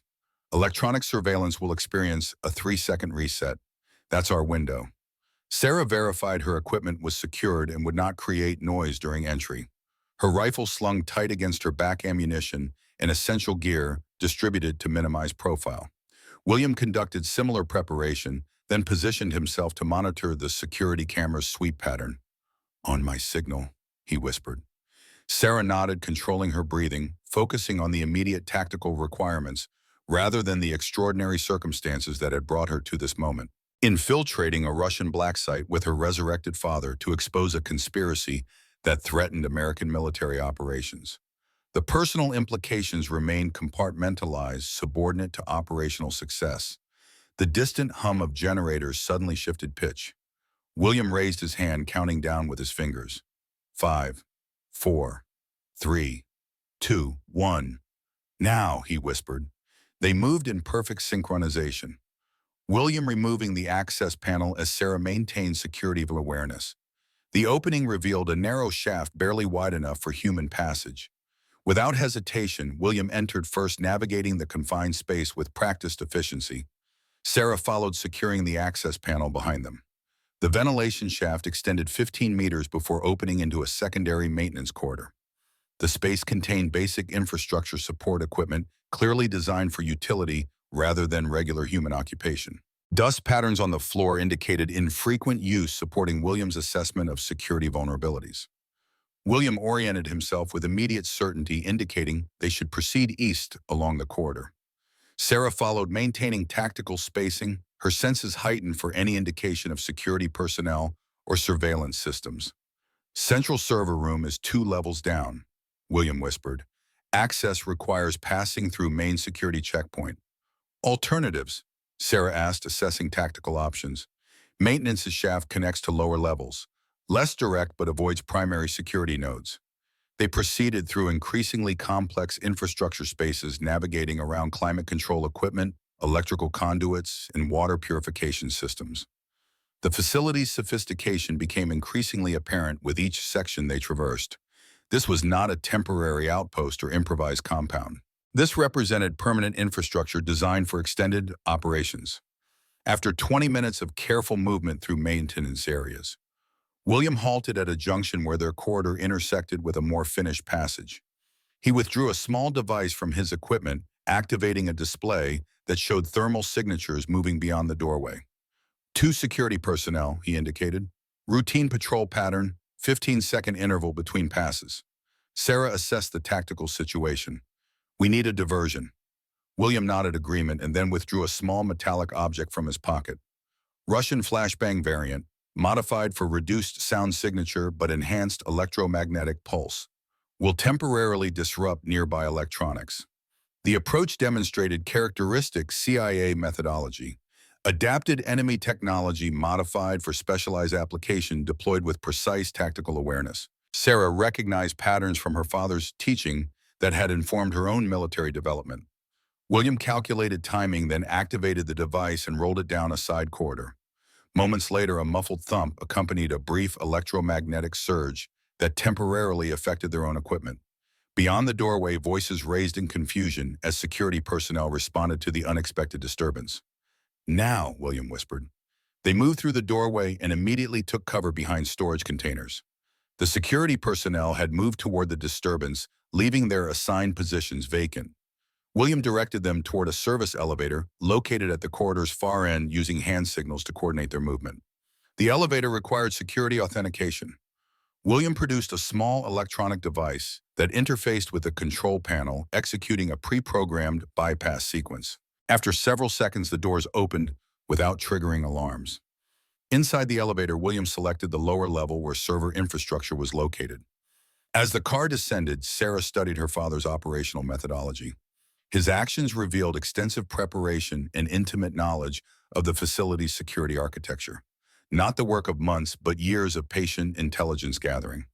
Electronic surveillance will experience a 3-second reset. That's our window. Sarah verified her equipment was secured and would not create noise during entry. Her rifle slung tight against her back, ammunition and essential gear distributed to minimize profile. William conducted similar preparation, then positioned himself to monitor the security camera's sweep pattern. On my signal, he whispered. Sarah nodded, controlling her breathing, focusing on the immediate tactical requirements rather than the extraordinary circumstances that had brought her to this moment. Infiltrating a Russian black site with her resurrected father to expose a conspiracy that threatened American military operations. The personal implications remained compartmentalized, subordinate to operational success. The distant hum of generators suddenly shifted pitch. William raised his hand, counting down with his fingers. 5, 4, 3, 2, 1. Now, he whispered. They moved in perfect synchronization. William removing the access panel as Sarah maintained security awareness. The opening revealed a narrow shaft barely wide enough for human passage. Without hesitation, William entered first, navigating the confined space with practiced efficiency. Sarah followed, securing the access panel behind them. The ventilation shaft extended 15 meters before opening into a secondary maintenance corridor. The space contained basic infrastructure support equipment, clearly designed for utility rather than regular human occupation. Dust patterns on the floor indicated infrequent use, supporting William's assessment of security vulnerabilities. William oriented himself with immediate certainty, indicating they should proceed east along the corridor. Sarah followed, maintaining tactical spacing, her senses heightened for any indication of security personnel or surveillance systems. "Central server room is 2 levels down," William whispered. "Access requires passing through main security checkpoint." "Alternatives?" Sarah asked, assessing tactical options. "Maintenance's shaft connects to lower levels. Less direct but avoids primary security nodes." They proceeded through increasingly complex infrastructure spaces, navigating around climate control equipment, electrical conduits, and water purification systems. The facility's sophistication became increasingly apparent with each section they traversed. This was not a temporary outpost or improvised compound. This represented permanent infrastructure designed for extended operations. After 20 minutes of careful movement through maintenance areas, William halted at a junction where their corridor intersected with a more finished passage. He withdrew a small device from his equipment, activating a display that showed thermal signatures moving beyond the doorway. "2 security personnel," he indicated. "Routine patrol pattern, 15-second interval between passes." Sarah assessed the tactical situation. "We need a diversion." William nodded agreement and then withdrew a small metallic object from his pocket. "Russian flashbang variant, modified for reduced sound signature but enhanced electromagnetic pulse. Will temporarily disrupt nearby electronics." The approach demonstrated characteristic CIA methodology. Adapted enemy technology modified for specialized application, deployed with precise tactical awareness. Sarah recognized patterns from her father's teaching that had informed her own military development. William calculated timing, then activated the device and rolled it down a side corridor. Moments later, a muffled thump accompanied a brief electromagnetic surge that temporarily affected their own equipment. Beyond the doorway, voices raised in confusion as security personnel responded to the unexpected disturbance. "Now," William whispered. They moved through the doorway and immediately took cover behind storage containers. The security personnel had moved toward the disturbance, leaving their assigned positions vacant. William directed them toward a service elevator located at the corridor's far end, using hand signals to coordinate their movement. The elevator required security authentication. William produced a small electronic device that interfaced with the control panel, executing a pre-programmed bypass sequence. After several seconds, the doors opened without triggering alarms. Inside the elevator, William selected the lower level where server infrastructure was located. As the car descended, Sarah studied her father's operational methodology. His actions revealed extensive preparation and intimate knowledge of the facility's security architecture. Not the work of months, but years of patient intelligence gathering.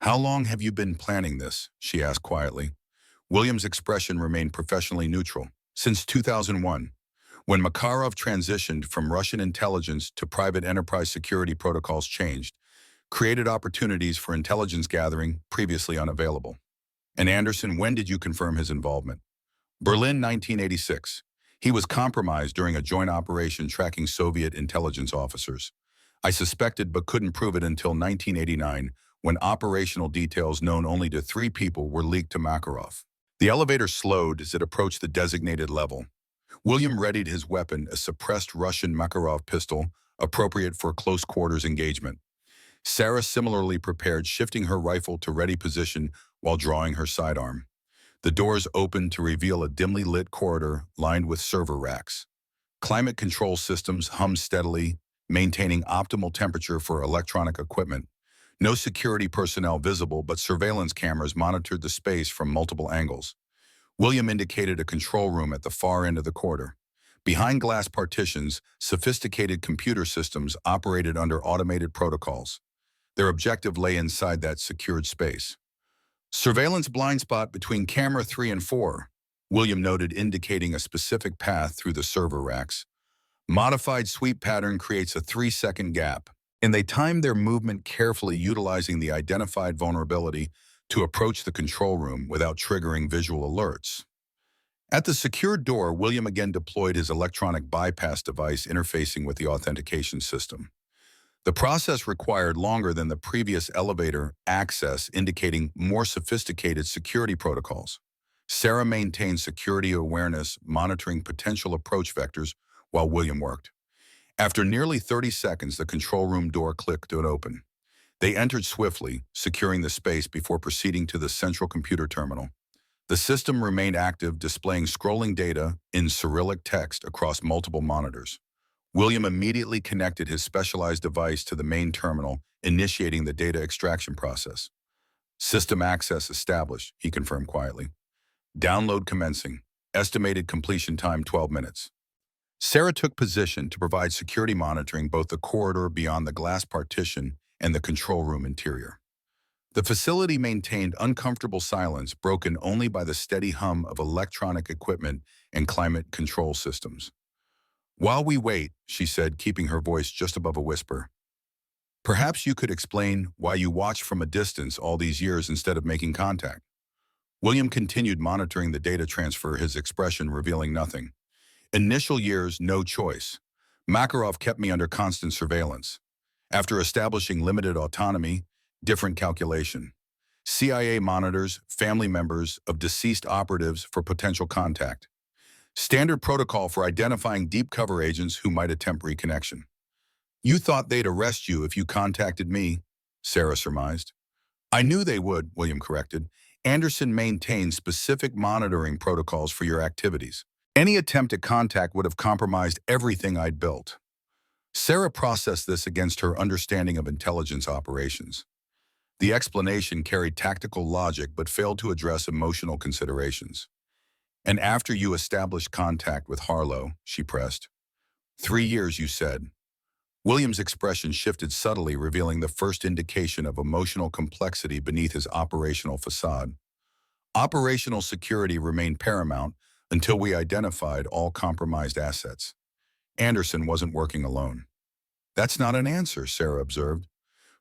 "How long have you been planning this?" she asked quietly. William's expression remained professionally neutral. "Since 2001, when Makarov transitioned from Russian intelligence to private enterprise, security protocols changed, created opportunities for intelligence gathering previously unavailable." "And Anderson, when did you confirm his involvement?" "Berlin, 1986. He was compromised during a joint operation tracking Soviet intelligence officers. I suspected but couldn't prove it until 1989, when operational details known only to 3 people were leaked to Makarov." The elevator slowed as it approached the designated level. William readied his weapon, a suppressed Russian Makarov pistol, appropriate for close quarters engagement. Sarah similarly prepared, shifting her rifle to ready position while drawing her sidearm. The doors opened to reveal a dimly lit corridor lined with server racks. Climate control systems hummed steadily, maintaining optimal temperature for electronic equipment. No security personnel visible, but surveillance cameras monitored the space from multiple angles. William indicated a control room at the far end of the corridor. Behind glass partitions, sophisticated computer systems operated under automated protocols. Their objective lay inside that secured space. "Surveillance blind spot between camera 3 and 4, William noted, indicating a specific path through the server racks. Modified sweep pattern creates a 3-second gap, and they time their movement carefully utilizing the identified vulnerability to approach the control room without triggering visual alerts. At the secured door, William again deployed his electronic bypass device interfacing with the authentication system. The process required longer than the previous elevator access, indicating more sophisticated security protocols. Sarah maintained security awareness, monitoring potential approach vectors while William worked. After nearly 30 seconds, the control room door clicked and opened. They entered swiftly, securing the space before proceeding to the central computer terminal. The system remained active, displaying scrolling data in Cyrillic text across multiple monitors. William immediately connected his specialized device to the main terminal, initiating the data extraction process. System access established, he confirmed quietly. Download commencing. Estimated completion time 12 minutes. Sarah took position to provide security monitoring both the corridor beyond the glass partition and the control room interior. The facility maintained uncomfortable silence, broken only by the steady hum of electronic equipment and climate control systems. "While we wait," she said, keeping her voice just above a whisper, "perhaps you could explain why you watched from a distance all these years instead of making contact." William continued monitoring the data transfer, his expression revealing nothing. "Initial years, no choice. Makarov kept me under constant surveillance. After establishing limited autonomy, different calculation. CIA monitors family members of deceased operatives for potential contact. Standard protocol for identifying deep cover agents who might attempt reconnection. You thought they'd arrest you if you contacted me," Sarah surmised. "I knew they would," William corrected. "Anderson maintained specific monitoring protocols for your activities. Any attempt at contact would have compromised everything I'd built." Sarah processed this against her understanding of intelligence operations. The explanation carried tactical logic but failed to address emotional considerations. "And after you established contact with Harlow," she pressed. 3 years, you said." William's expression shifted subtly, revealing the first indication of emotional complexity beneath his operational facade. "Operational security remained paramount until we identified all compromised assets. Anderson wasn't working alone." "That's not an answer," Sarah observed.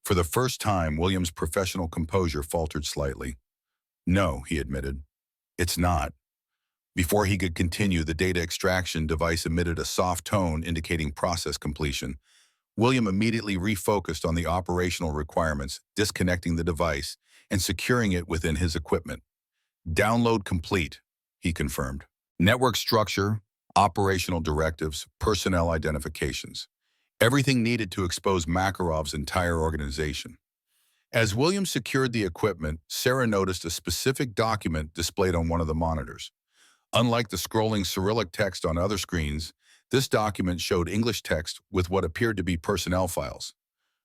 For the first time, William's professional composure faltered slightly. "No," he admitted. "It's not." Before he could continue, the data extraction device emitted a soft tone indicating process completion. William immediately refocused on the operational requirements, disconnecting the device and securing it within his equipment. "Download complete," he confirmed. "Network structure, operational directives, personnel identifications. Everything needed to expose Makarov's entire organization." As William secured the equipment, Sarah noticed a specific document displayed on one of the monitors. Unlike the scrolling Cyrillic text on other screens, this document showed English text with what appeared to be personnel files.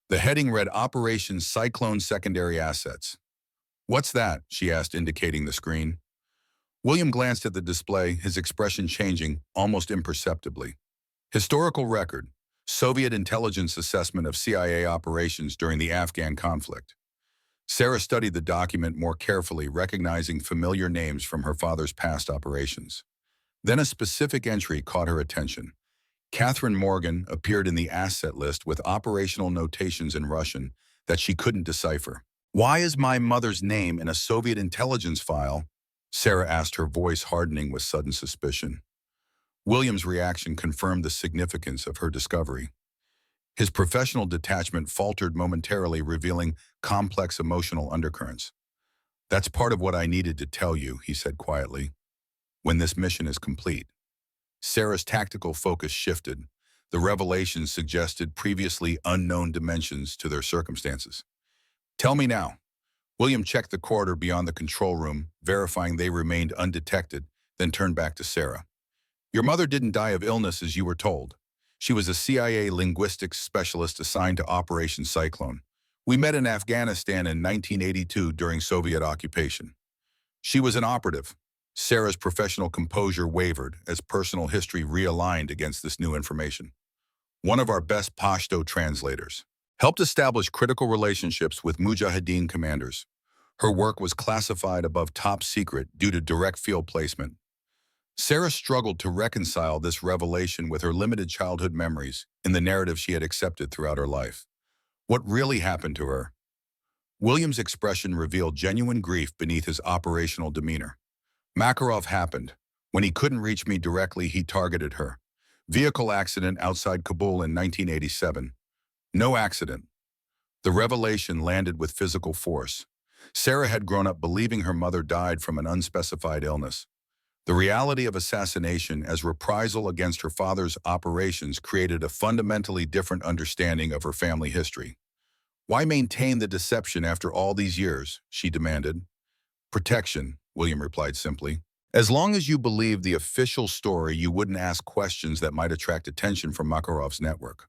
The heading read Operation Cyclone Secondary Assets. "What's that?" she asked, indicating the screen. William glanced at the display, his expression changing almost imperceptibly. "Historical record. Soviet intelligence assessment of CIA operations during the Afghan conflict." Sarah studied the document more carefully, recognizing familiar names from her father's past operations. Then a specific entry caught her attention. Catherine Morgan appeared in the asset list with operational notations in Russian that she couldn't decipher. "Why is my mother's name in a Soviet intelligence file?" Sarah asked, her voice hardening with sudden suspicion. William's reaction confirmed the significance of her discovery. His professional detachment faltered momentarily, revealing complex emotional undercurrents. "That's part of what I needed to tell you," he said quietly. "When this mission is complete." Sarah's tactical focus shifted. The revelations suggested previously unknown dimensions to their circumstances. "Tell me now." William checked the corridor beyond the control room, verifying they remained undetected, then turned back to Sarah. "Your mother didn't die of illness as you were told. She was a CIA linguistics specialist assigned to Operation Cyclone. We met in Afghanistan in 1982 during Soviet occupation. She was an operative." Sarah's professional composure wavered as personal history realigned against this new information. "One of our best Pashto translators. Helped establish critical relationships with Mujahideen commanders. Her work was classified above top secret due to direct field placement." Sarah struggled to reconcile this revelation with her limited childhood memories in the narrative she had accepted throughout her life. What really happened to her? William's expression revealed genuine grief beneath his operational demeanor. Makarov happened. When he couldn't reach me directly, he targeted her. Vehicle accident outside Kabul in 1987. No accident. The revelation landed with physical force. Sarah had grown up believing her mother died from an unspecified illness. The reality of assassination as reprisal against her father's operations created a fundamentally different understanding of her family history. Why maintain the deception after all these years? She demanded. Protection, William replied simply. As long as you believe the official story, you wouldn't ask questions that might attract attention from Makarov's network.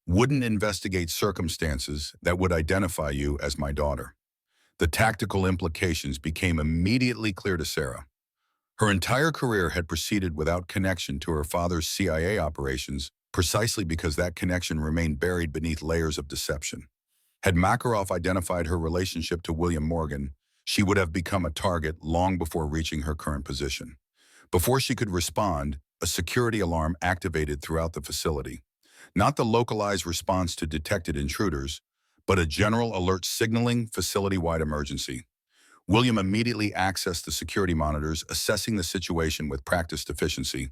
Wouldn't investigate circumstances that would identify you as my daughter. The tactical implications became immediately clear to Sarah. Her entire career had proceeded without connection to her father's CIA operations precisely because that connection remained buried beneath layers of deception. Had Makarov identified her relationship to William Morgan, she would have become a target long before reaching her current position. Before she could respond, a security alarm activated throughout the facility. Not the localized response to detected intruders, but a general alert signaling facility-wide emergency. William immediately accessed the security monitors, assessing the situation with practiced efficiency.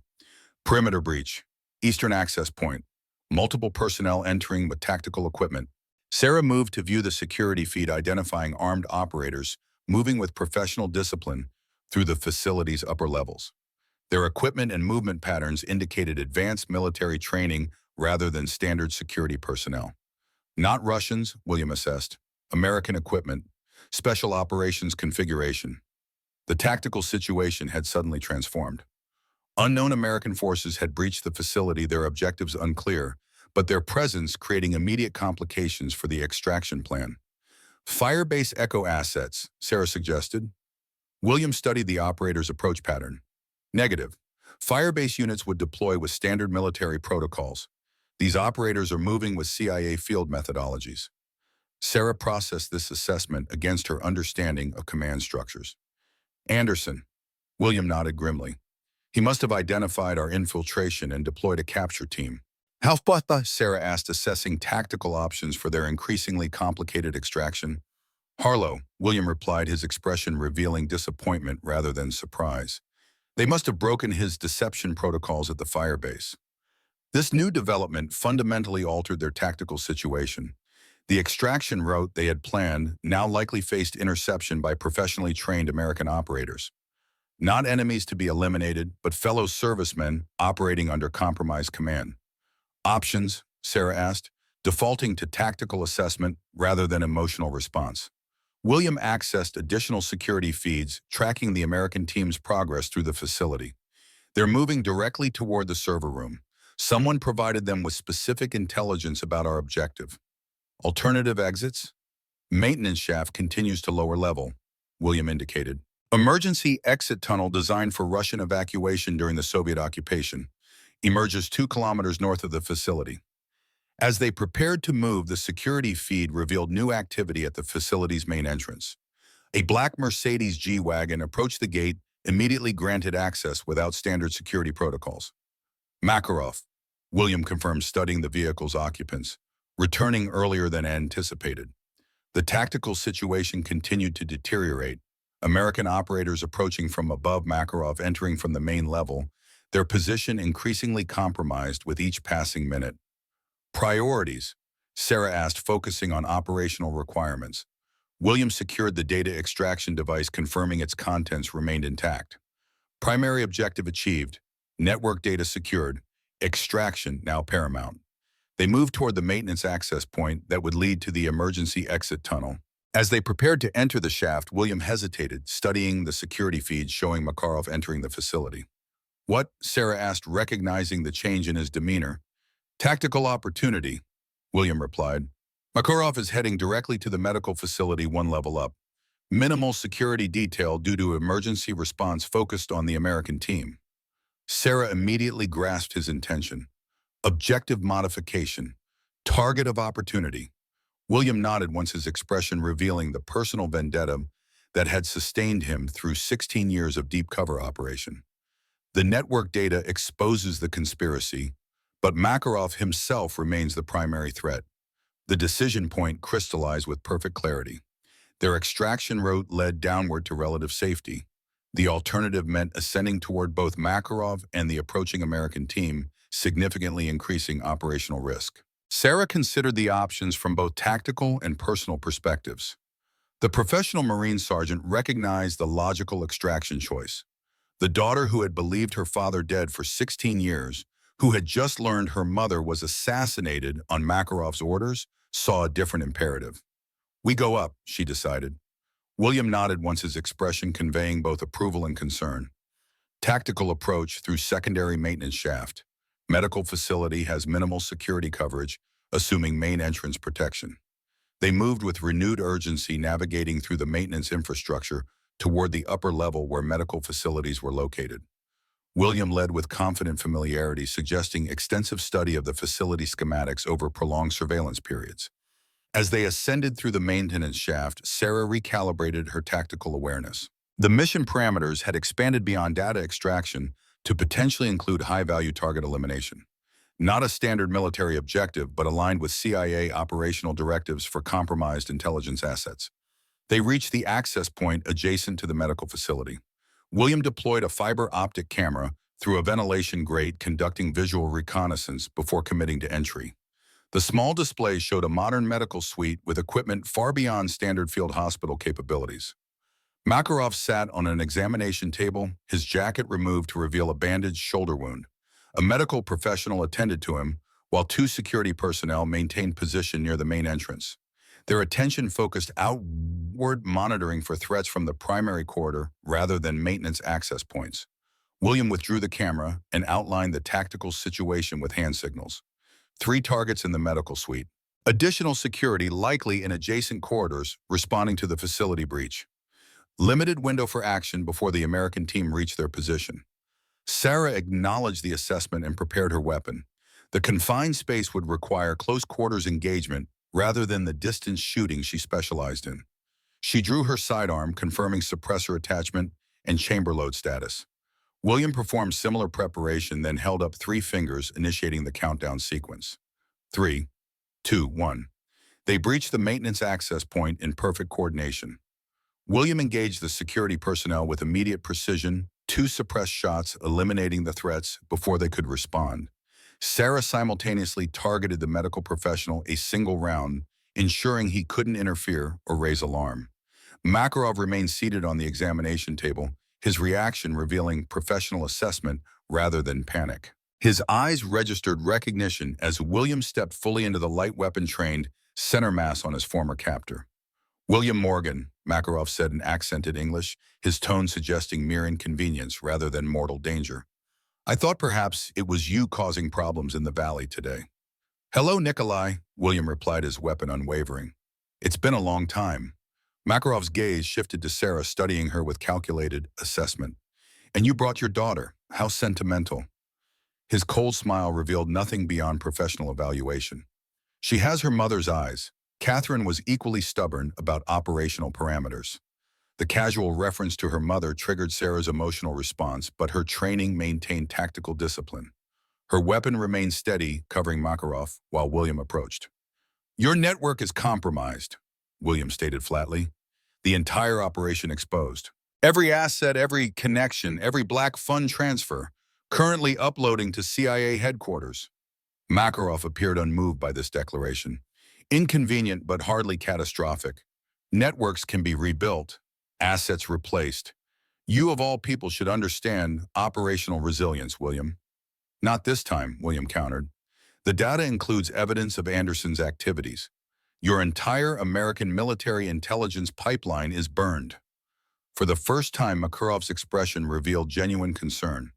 Perimeter breach, eastern access point, multiple personnel entering with tactical equipment. Sarah moved to view the security feed, identifying armed operators moving with professional discipline through the facility's upper levels. Their equipment and movement patterns indicated advanced military training rather than standard security personnel. Not Russians, William assessed. American equipment, special operations configuration. The tactical situation had suddenly transformed. Unknown American forces had breached the facility, their objectives unclear, but their presence creating immediate complications for the extraction plan. Firebase Echo assets, Sarah suggested. William studied the operator's approach pattern. Negative. Firebase units would deploy with standard military protocols. These operators are moving with CIA field methodologies. Sarah processed this assessment against her understanding of command structures. Anderson. William nodded grimly. He must have identified our infiltration and deployed a capture team. Halfbutha, Sarah asked, assessing tactical options for their increasingly complicated extraction. Harlow, William replied, his expression revealing disappointment rather than surprise. They must have broken his deception protocols at the firebase. This new development fundamentally altered their tactical situation. The extraction route they had planned now likely faced interception by professionally trained American operators. Not enemies to be eliminated, but fellow servicemen operating under compromised command. Options, Sarah asked, defaulting to tactical assessment rather than emotional response. William accessed additional security feeds, tracking the American team's progress through the facility. They're moving directly toward the server room. Someone provided them with specific intelligence about our objective. Alternative exits? Maintenance shaft continues to lower level, William indicated. Emergency exit tunnel designed for Russian evacuation during the Soviet occupation emerges 2 kilometers north of the facility. As they prepared to move, the security feed revealed new activity at the facility's main entrance. A black Mercedes G-Wagon approached the gate, immediately granted access without standard security protocols. Makarov, William confirmed, studying the vehicle's occupants, returning earlier than anticipated. The tactical situation continued to deteriorate. American operators approaching from above, Makarov entering from the main level, their position increasingly compromised with each passing minute. Priorities, Sarah asked, focusing on operational requirements. William secured the data extraction device, confirming its contents remained intact. Primary objective achieved, network data secured, extraction now paramount. They moved toward the maintenance access point that would lead to the emergency exit tunnel. As they prepared to enter the shaft, William hesitated, studying the security feeds showing Makarov entering the facility. What? Sarah asked, recognizing the change in his demeanor. Tactical opportunity, William replied. Makarov is heading directly to the medical facility 1 level up. Minimal security detail due to emergency response focused on the American team. Sarah immediately grasped his intention. Objective modification. Target of opportunity. William nodded, once his expression revealing the personal vendetta that had sustained him through 16 years of deep cover operation. The network data exposes the conspiracy, but Makarov himself remains the primary threat. The decision point crystallized with perfect clarity. Their extraction route led downward to relative safety. The alternative meant ascending toward both Makarov and the approaching American team, significantly increasing operational risk. Sarah considered the options from both tactical and personal perspectives. The professional Marine sergeant recognized the logical extraction choice. The daughter who had believed her father dead for 16 years, who had just learned her mother was assassinated on Makarov's orders, saw a different imperative. "We go up," she decided. William nodded once, his expression conveying both approval and concern. Tactical approach through secondary maintenance shaft. Medical facility has minimal security coverage, assuming main entrance protection. They moved with renewed urgency, navigating through the maintenance infrastructure toward the upper level where medical facilities were located. William led with confident familiarity, suggesting extensive study of the facility schematics over prolonged surveillance periods. As they ascended through the maintenance shaft, Sarah recalibrated her tactical awareness. The mission parameters had expanded beyond data extraction to potentially include high-value target elimination. Not a standard military objective, but aligned with CIA operational directives for compromised intelligence assets. They reached the access point adjacent to the medical facility. William deployed a fiber optic camera through a ventilation grate, conducting visual reconnaissance before committing to entry. The small display showed a modern medical suite with equipment far beyond standard field hospital capabilities. Makarov sat on an examination table, his jacket removed to reveal a bandaged shoulder wound. A medical professional attended to him, while two security personnel maintained position near the main entrance. Their attention focused outward, monitoring for threats from the primary corridor rather than maintenance access points. William withdrew the camera and outlined the tactical situation with hand signals. 3 targets in the medical suite. Additional security likely in adjacent corridors responding to the facility breach. Limited window for action before the American team reached their position. Sarah acknowledged the assessment and prepared her weapon. The confined space would require close quarters engagement rather than the distance shooting she specialized in. She drew her sidearm, confirming suppressor attachment and chamber load status. William performed similar preparation, then held up 3 fingers, initiating the countdown sequence. 3, 2, 1. They breached the maintenance access point in perfect coordination. William engaged the security personnel with immediate precision, 2 suppressed shots eliminating the threats before they could respond. Sarah simultaneously targeted the medical professional a single round, ensuring he couldn't interfere or raise alarm. Makarov remained seated on the examination table, his reaction revealing professional assessment rather than panic. His eyes registered recognition as William stepped fully into the light weapon-trained center mass on his former captor. "William Morgan," Makarov said in accented English, his tone suggesting mere inconvenience rather than mortal danger. "I thought perhaps it was you causing problems in the valley today." "Hello, Nikolai," William replied, his weapon unwavering. "It's been a long time." Makarov's gaze shifted to Sarah, studying her with calculated assessment. "And you brought your daughter. How sentimental." His cold smile revealed nothing beyond professional evaluation. "She has her mother's eyes." Catherine was equally stubborn about operational parameters. The casual reference to her mother triggered Sarah's emotional response, but her training maintained tactical discipline. Her weapon remained steady, covering Makarov, while William approached. "Your network is compromised," William stated flatly. "The entire operation exposed. Every asset, every connection, every black fund transfer, currently uploading to CIA headquarters." Makarov appeared unmoved by this declaration. "Inconvenient but hardly catastrophic. Networks can be rebuilt, assets replaced. You of all people should understand operational resilience, William." "Not this time," William countered. "The data includes evidence of Anderson's activities. Your entire American military intelligence pipeline is burned." For the first time, Makarov's expression revealed genuine concern.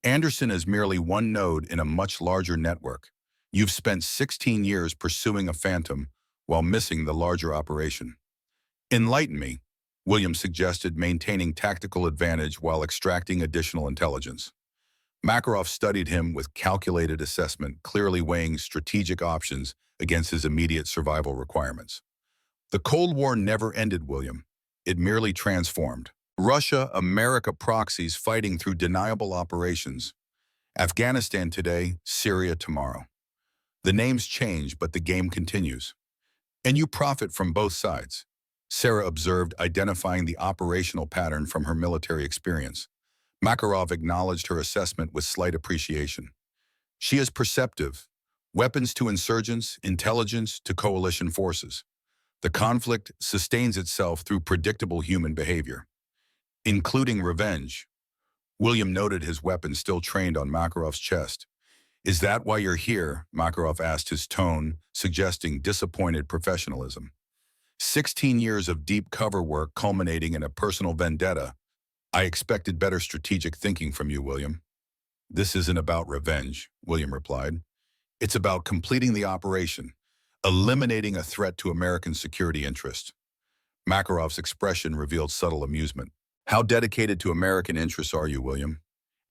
"Anderson is merely one node in a much larger network. You've spent 16 years pursuing a phantom while missing the larger operation." "Enlighten me," Williams suggested, maintaining tactical advantage while extracting additional intelligence. Makarov studied him with calculated assessment, clearly weighing strategic options against his immediate survival requirements. "The Cold War never ended, William. It merely transformed." Russia, America proxies fighting through deniable operations. Afghanistan today, Syria tomorrow. The names change, but the game continues. And you profit from both sides. Sarah observed, identifying the operational pattern from her military experience. Makarov acknowledged her assessment with slight appreciation. She is perceptive. Weapons to insurgents, intelligence to coalition forces. The conflict sustains itself through predictable human behavior, including revenge. William noted his weapon still trained on Makarov's chest. Is that why you're here? Makarov asked, his tone suggesting disappointed professionalism. 16 years of deep cover work culminating in a personal vendetta. I expected better strategic thinking from you, William. This isn't about revenge, William replied. It's about completing the operation, eliminating a threat to American security interests. Makarov's expression revealed subtle amusement. How dedicated to American interests are you, William?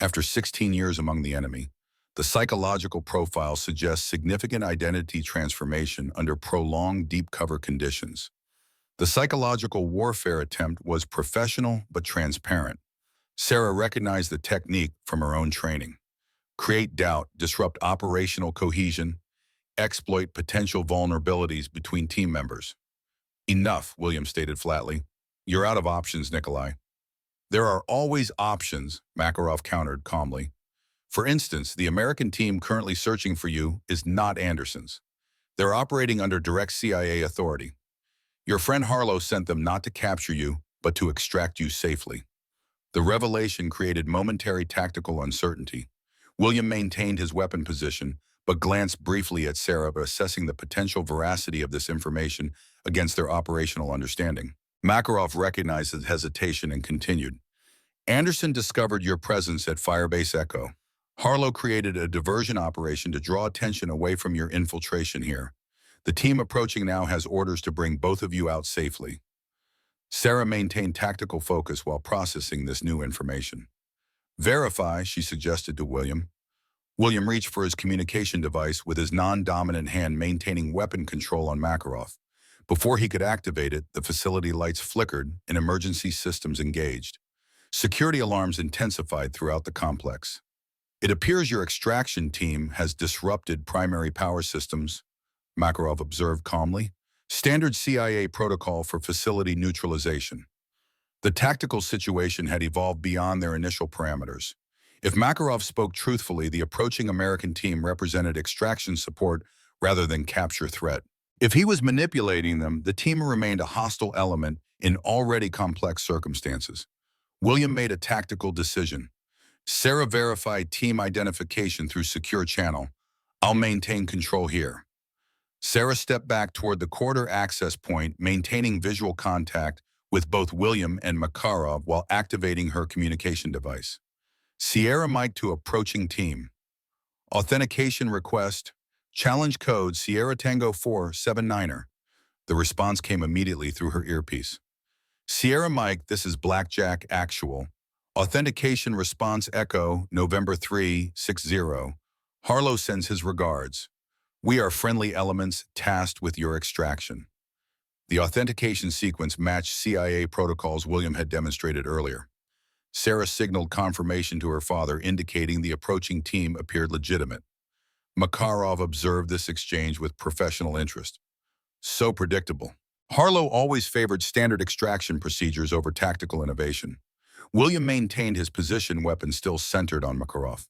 After 16 years among the enemy, the psychological profile suggests significant identity transformation under prolonged deep cover conditions. The psychological warfare attempt was professional but transparent. Sarah recognized the technique from her own training. Create doubt, disrupt operational cohesion, exploit potential vulnerabilities between team members. Enough, William stated flatly. You're out of options, Nikolai. There are always options, Makarov countered calmly. For instance, the American team currently searching for you is not Anderson's. They're operating under direct CIA authority. Your friend Harlow sent them not to capture you, but to extract you safely. The revelation created momentary tactical uncertainty. William maintained his weapon position, but glanced briefly at Sarah, assessing the potential veracity of this information against their operational understanding. Makarov recognized his hesitation and continued. Anderson discovered your presence at Firebase Echo. Harlow created a diversion operation to draw attention away from your infiltration here. The team approaching now has orders to bring both of you out safely. Sarah maintained tactical focus while processing this new information. Verify, she suggested to William. William reached for his communication device with his non-dominant hand maintaining weapon control on Makarov. Before he could activate it, the facility lights flickered and emergency systems engaged. Security alarms intensified throughout the complex. It appears your extraction team has disrupted primary power systems, Makarov observed calmly. Standard CIA protocol for facility neutralization. The tactical situation had evolved beyond their initial parameters. If Makarov spoke truthfully, the approaching American team represented extraction support rather than capture threat. If he was manipulating them, the team remained a hostile element in already complex circumstances. William made a tactical decision. Sarah verified team identification through secure channel. I'll maintain control here. Sarah stepped back toward the corridor access point, maintaining visual contact with both William and Makarov while activating her communication device. Sierra Mike to approaching team. Authentication request. Challenge code Sierra Tango 479er. The response came immediately through her earpiece. Sierra Mike, this is Blackjack Actual. Authentication response echo, November 360. Harlow sends his regards. We are friendly elements tasked with your extraction. The authentication sequence matched CIA protocols William had demonstrated earlier. Sarah signaled confirmation to her father, indicating the approaching team appeared legitimate. Makarov observed this exchange with professional interest. So predictable. Harlow always favored standard extraction procedures over tactical innovation. William maintained his position, weapon still centered on Makarov.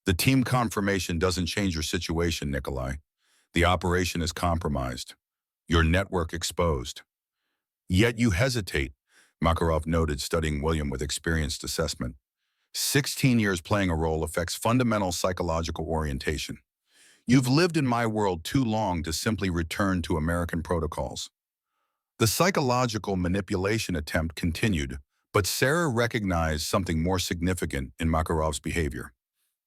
The team confirmation doesn't change your situation, Nikolai. The operation is compromised. Your network exposed. Yet you hesitate, Makarov noted, studying William with experienced assessment. 16 years playing a role affects fundamental psychological orientation. You've lived in my world too long to simply return to American protocols. The psychological manipulation attempt continued, but Sarah recognized something more significant in Makarov's behavior.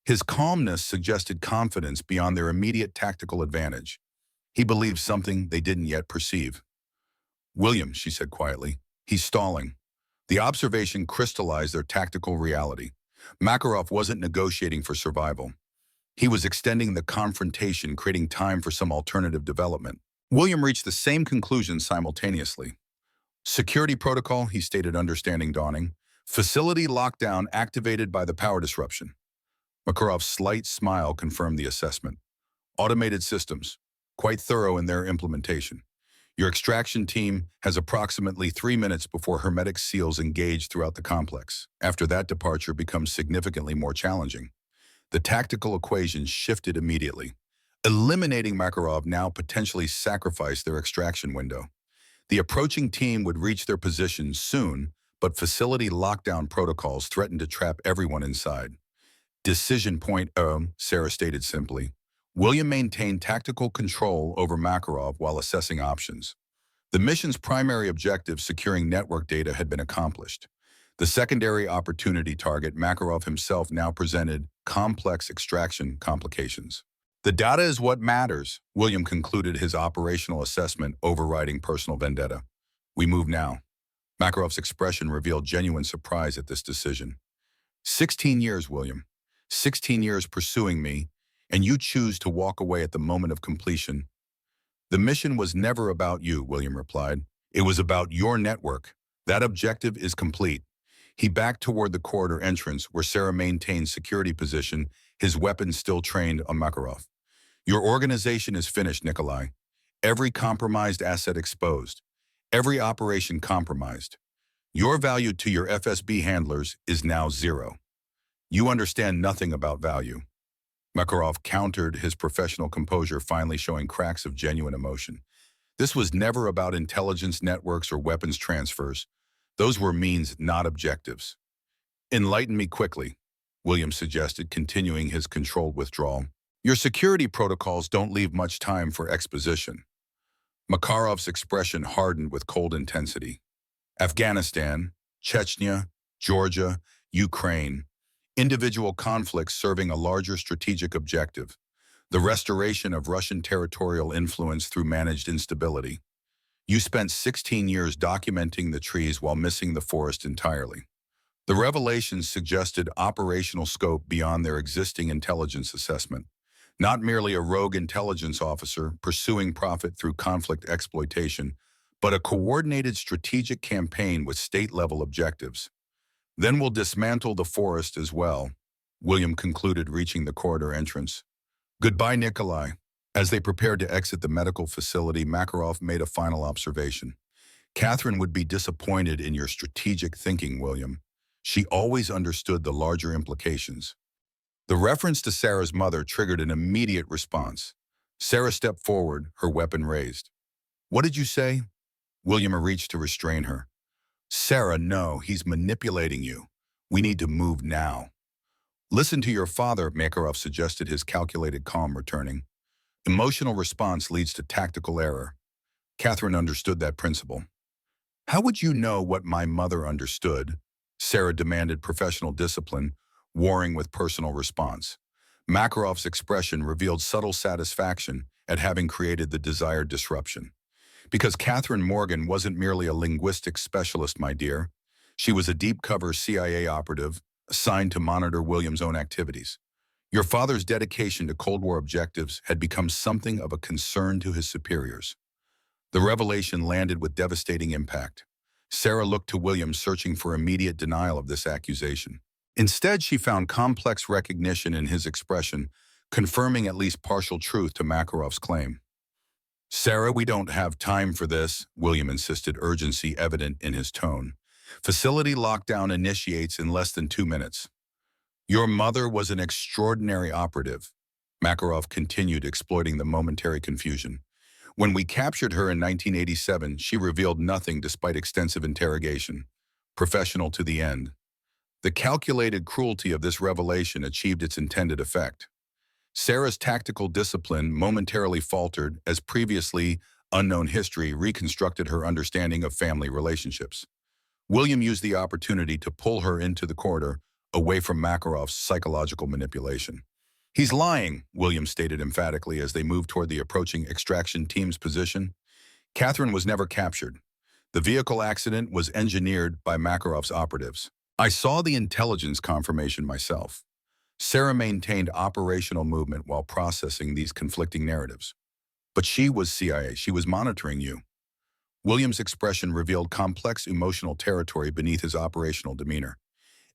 His calmness suggested confidence beyond their immediate tactical advantage. He believed something they didn't yet perceive. William, she said quietly, he's stalling. The observation crystallized their tactical reality. Makarov wasn't negotiating for survival. He was extending the confrontation, creating time for some alternative development. William reached the same conclusion simultaneously. Security protocol, he stated, understanding dawning. Facility lockdown activated by the power disruption. Makarov's slight smile confirmed the assessment. Automated systems, quite thorough in their implementation. Your extraction team has approximately 3 minutes before hermetic seals engage throughout the complex. After that, departure becomes significantly more challenging. The tactical equations shifted immediately. Eliminating Makarov now potentially sacrificed their extraction window. The approaching team would reach their positions soon, but facility lockdown protocols threatened to trap everyone inside. Decision point, Sarah stated simply. William maintained tactical control over Makarov while assessing options. The mission's primary objective, securing network data, had been accomplished. The secondary opportunity target, Makarov himself, now presented complex extraction complications. The data is what matters, William concluded, his operational assessment overriding personal vendetta. We move now. Makarov's expression revealed genuine surprise at this decision. 16 years, William. 16 years pursuing me, and you choose to walk away at the moment of completion. The mission was never about you, William replied. It was about your network. That objective is complete. He backed toward the corridor entrance where Sarah maintained security position, his weapon still trained on Makarov. Your organization is finished, Nikolai. Every compromised asset exposed. Every operation compromised. Your value to your FSB handlers is now 0. You understand nothing about value. Makarov countered, his professional composure finally showing cracks of genuine emotion. This was never about intelligence networks or weapons transfers. Those were means, not objectives. Enlighten me quickly, William suggested, continuing his controlled withdrawal. Your security protocols don't leave much time for exposition. Makarov's expression hardened with cold intensity. Afghanistan, Chechnya, Georgia, Ukraine. Individual conflicts serving a larger strategic objective, the restoration of Russian territorial influence through managed instability. You spent 16 years documenting the trees while missing the forest entirely. The revelations suggested operational scope beyond their existing intelligence assessment, not merely a rogue intelligence officer pursuing profit through conflict exploitation, but a coordinated strategic campaign with state-level objectives. Then we'll dismantle the forest as well, William concluded, reaching the corridor entrance. Goodbye, Nikolai. As they prepared to exit the medical facility, Makarov made a final observation. Catherine would be disappointed in your strategic thinking, William. She always understood the larger implications. The reference to Sarah's mother triggered an immediate response. Sarah stepped forward, her weapon raised. What did you say? William reached to restrain her. Sarah, no, he's manipulating you. We need to move now. Listen to your father, Makarov suggested, his calculated calm returning. Emotional response leads to tactical error. Catherine understood that principle. How would you know what my mother understood? Sarah demanded, professional discipline, warring with personal response. Makarov's expression revealed subtle satisfaction at having created the desired disruption. Because Catherine Morgan wasn't merely a linguistic specialist, my dear. She was a deep-cover CIA operative assigned to monitor William's own activities. Your father's dedication to Cold War objectives had become something of a concern to his superiors. The revelation landed with devastating impact. Sarah looked to William, searching for immediate denial of this accusation. Instead, she found complex recognition in his expression, confirming at least partial truth to Makarov's claim. Sarah, we don't have time for this, William insisted, urgency evident in his tone. Facility lockdown initiates in less than 2 minutes. Your mother was an extraordinary operative. Makarov continued, exploiting the momentary confusion. When we captured her in 1987, she revealed nothing despite extensive interrogation. Professional to the end. The calculated cruelty of this revelation achieved its intended effect. Sarah's tactical discipline momentarily faltered as previously unknown history reconstructed her understanding of family relationships. William used the opportunity to pull her into the corridor, away from Makarov's psychological manipulation. He's lying, William stated emphatically as they moved toward the approaching extraction team's position. Catherine was never captured. The vehicle accident was engineered by Makarov's operatives. I saw the intelligence confirmation myself. Sarah maintained operational movement while processing these conflicting narratives. But she was CIA. She was monitoring you. William's expression revealed complex emotional territory beneath his operational demeanor.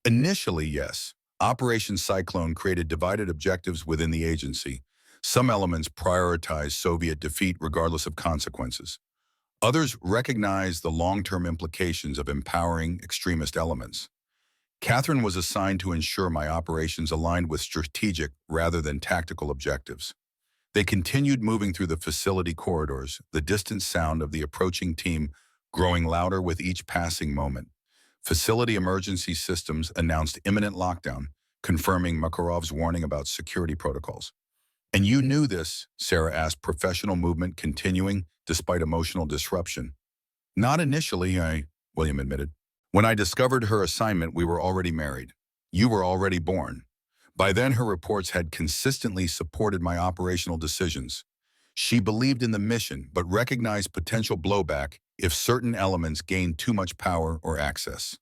Initially, yes, Operation Cyclone created divided objectives within the agency. Some elements prioritized Soviet defeat regardless of consequences. Others recognized the long-term implications of empowering extremist elements. Catherine was assigned to ensure my operations aligned with strategic rather than tactical objectives. They continued moving through the facility corridors, the distant sound of the approaching team growing louder with each passing moment. Facility emergency systems announced imminent lockdown, confirming Makarov's warning about security protocols. And you knew this, Sarah asked, professional movement continuing despite emotional disruption. Not initially, William admitted. When I discovered her assignment, we were already married. You were already born. By then, her reports had consistently supported my operational decisions. She believed in the mission, but recognized potential blowback if certain elements gained too much power or access.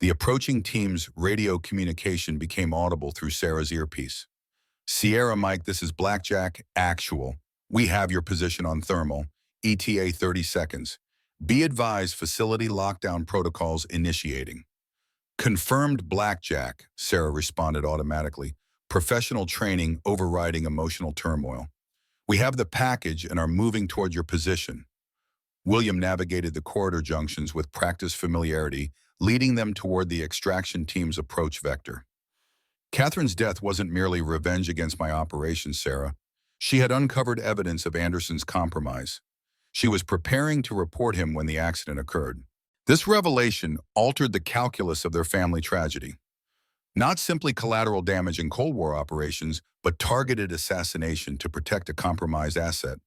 The approaching team's radio communication became audible through Sarah's earpiece. Sierra Mike, this is Blackjack, actual. We have your position on thermal, ETA 30 seconds. Be advised, facility lockdown protocols initiating. Confirmed Blackjack, Sarah responded automatically. Professional training overriding emotional turmoil. We have the package and are moving toward your position. William navigated the corridor junctions with practiced familiarity, leading them toward the extraction team's approach vector. Catherine's death wasn't merely revenge against my operation, Sarah. She had uncovered evidence of Anderson's compromise. She was preparing to report him when the accident occurred. This revelation altered the calculus of their family tragedy. Not simply collateral damage in Cold War operations, but targeted assassination to protect a compromised asset.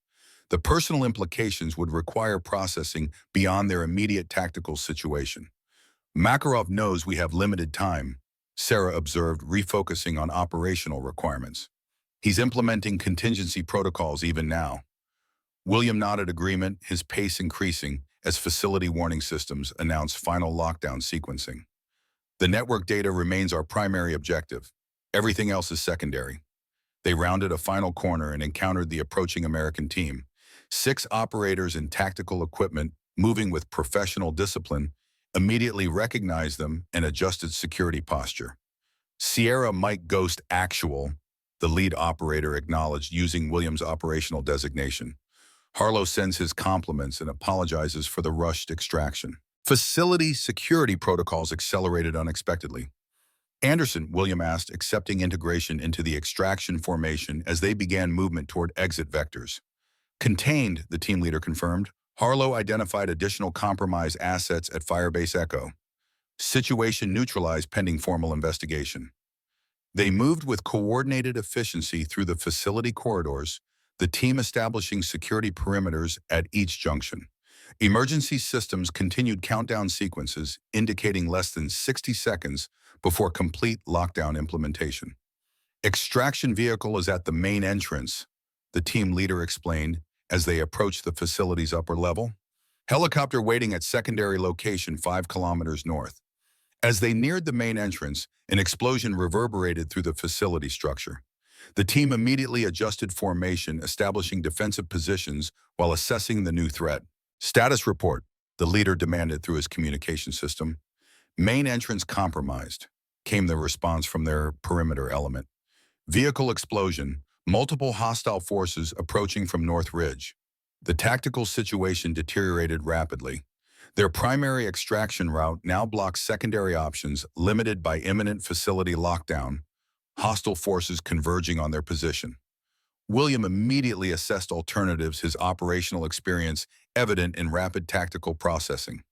The personal implications would require processing beyond their immediate tactical situation. Makarov knows we have limited time, Sarah observed, refocusing on operational requirements. He's implementing contingency protocols even now. William nodded agreement, his pace increasing as facility warning systems announced final lockdown sequencing. The network data remains our primary objective. Everything else is secondary. They rounded a final corner and encountered the approaching American team. 6 operators in tactical equipment, moving with professional discipline, immediately recognized them and adjusted security posture. Sierra Mike Ghost Actual, the lead operator acknowledged using Williams' operational designation. Harlow sends his compliments and apologizes for the rushed extraction. Facility security protocols accelerated unexpectedly. Anderson, William asked, accepting integration into the extraction formation as they began movement toward exit vectors. Contained, the team leader confirmed. Harlow identified additional compromised assets at Firebase Echo. Situation neutralized pending formal investigation. They moved with coordinated efficiency through the facility corridors, the team establishing security perimeters at each junction. Emergency systems continued countdown sequences, indicating less than 60 seconds before complete lockdown implementation. Extraction vehicle is at the main entrance, the team leader explained as they approached the facility's upper level. Helicopter waiting at secondary location 5 kilometers north. As they neared the main entrance, an explosion reverberated through the facility structure. The team immediately adjusted formation, establishing defensive positions while assessing the new threat. Status report, the leader demanded through his communication system. Main entrance compromised, came the response from their perimeter element. Vehicle explosion, multiple hostile forces approaching from North Ridge. The tactical situation deteriorated rapidly. Their primary extraction route now blocks secondary options limited by imminent facility lockdown, hostile forces converging on their position. William immediately assessed alternatives, his operational experience evident in rapid tactical processing.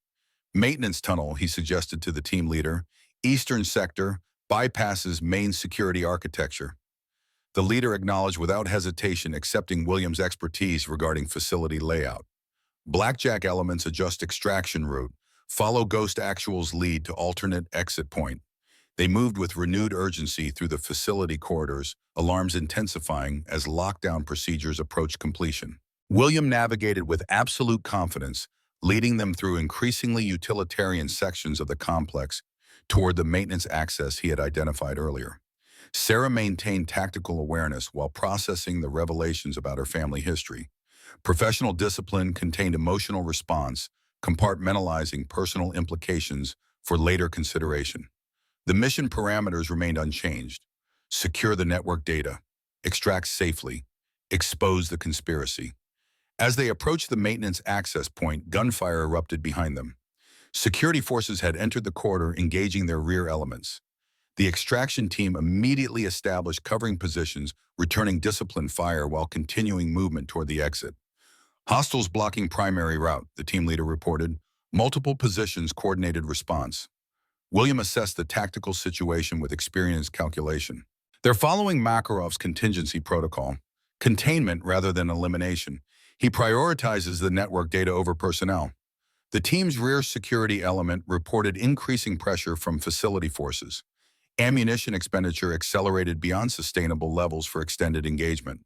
Maintenance tunnel, he suggested to the team leader. Eastern sector bypasses main security architecture. The leader acknowledged without hesitation, accepting Williams' expertise regarding facility layout. Blackjack elements adjust extraction route, follow Ghost Actual's lead to alternate exit point. They moved with renewed urgency through the facility corridors, alarms intensifying as lockdown procedures approached completion. William navigated with absolute confidence, leading them through increasingly utilitarian sections of the complex toward the maintenance access he had identified earlier. Sarah maintained tactical awareness while processing the revelations about her family history. Professional discipline contained emotional response, compartmentalizing personal implications for later consideration. The mission parameters remained unchanged. Secure the network data, extract safely, expose the conspiracy. As they approached the maintenance access point, gunfire erupted behind them. Security forces had entered the corridor, engaging their rear elements. The extraction team immediately established covering positions, returning disciplined fire while continuing movement toward the exit. Hostiles blocking primary route, the team leader reported. Multiple positions, coordinated response. William assessed the tactical situation with experienced calculation. They're following Makarov's contingency protocol, containment rather than elimination. He prioritizes the network data over personnel. The team's rear security element reported increasing pressure from facility forces. Ammunition expenditure accelerated beyond sustainable levels for extended engagement.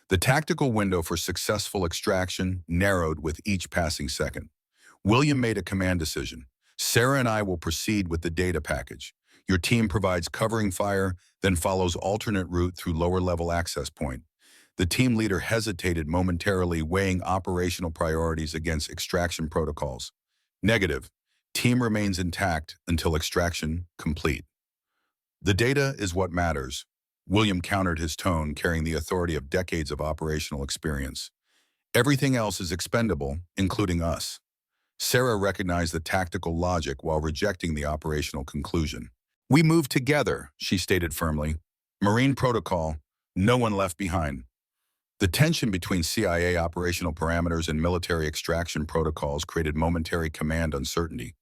The tactical window for successful extraction narrowed with each passing second. William made a command decision. Sarah and I will proceed with the data package. Your team provides covering fire, then follows alternate route through lower-level access point. The team leader hesitated momentarily, weighing operational priorities against extraction protocols. Negative. Team remains intact until extraction complete. The data is what matters. William countered, his tone carrying the authority of decades of operational experience. Everything else is expendable, including us. Sarah recognized the tactical logic while rejecting the operational conclusion. We move together, she stated firmly. Marine protocol, no one left behind. The tension between CIA operational parameters and military extraction protocols created momentary command uncertainty.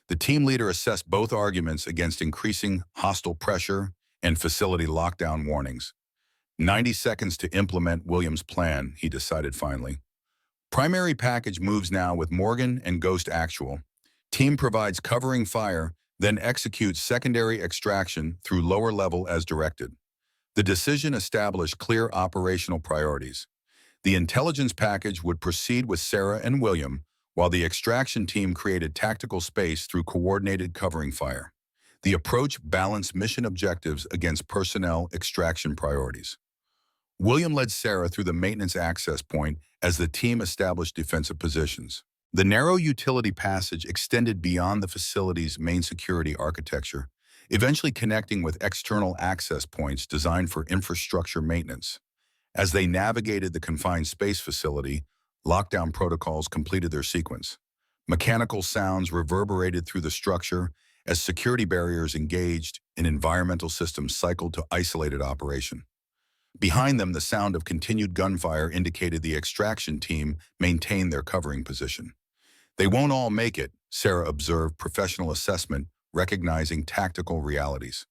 The team leader assessed both arguments against increasing hostile pressure and facility lockdown warnings. 90 seconds to implement Williams' plan, he decided finally. Primary package moves now with Morgan and Ghost Actual. Team provides covering fire, then executes secondary extraction through lower level as directed. The decision established clear operational priorities. The intelligence package would proceed with Sarah and William, while the extraction team created tactical space through coordinated covering fire. The approach balanced mission objectives against personnel extraction priorities. William led Sarah through the maintenance access point as the team established defensive positions. The narrow utility passage extended beyond the facility's main security architecture, eventually connecting with external access points designed for infrastructure maintenance. As they navigated the confined space facility, lockdown protocols completed their sequence. Mechanical sounds reverberated through the structure as security barriers engaged and environmental systems cycled to isolated operation. Behind them, the sound of continued gunfire indicated the extraction team maintained their covering position. They won't all make it, Sarah observed, professional assessment, recognizing tactical realities.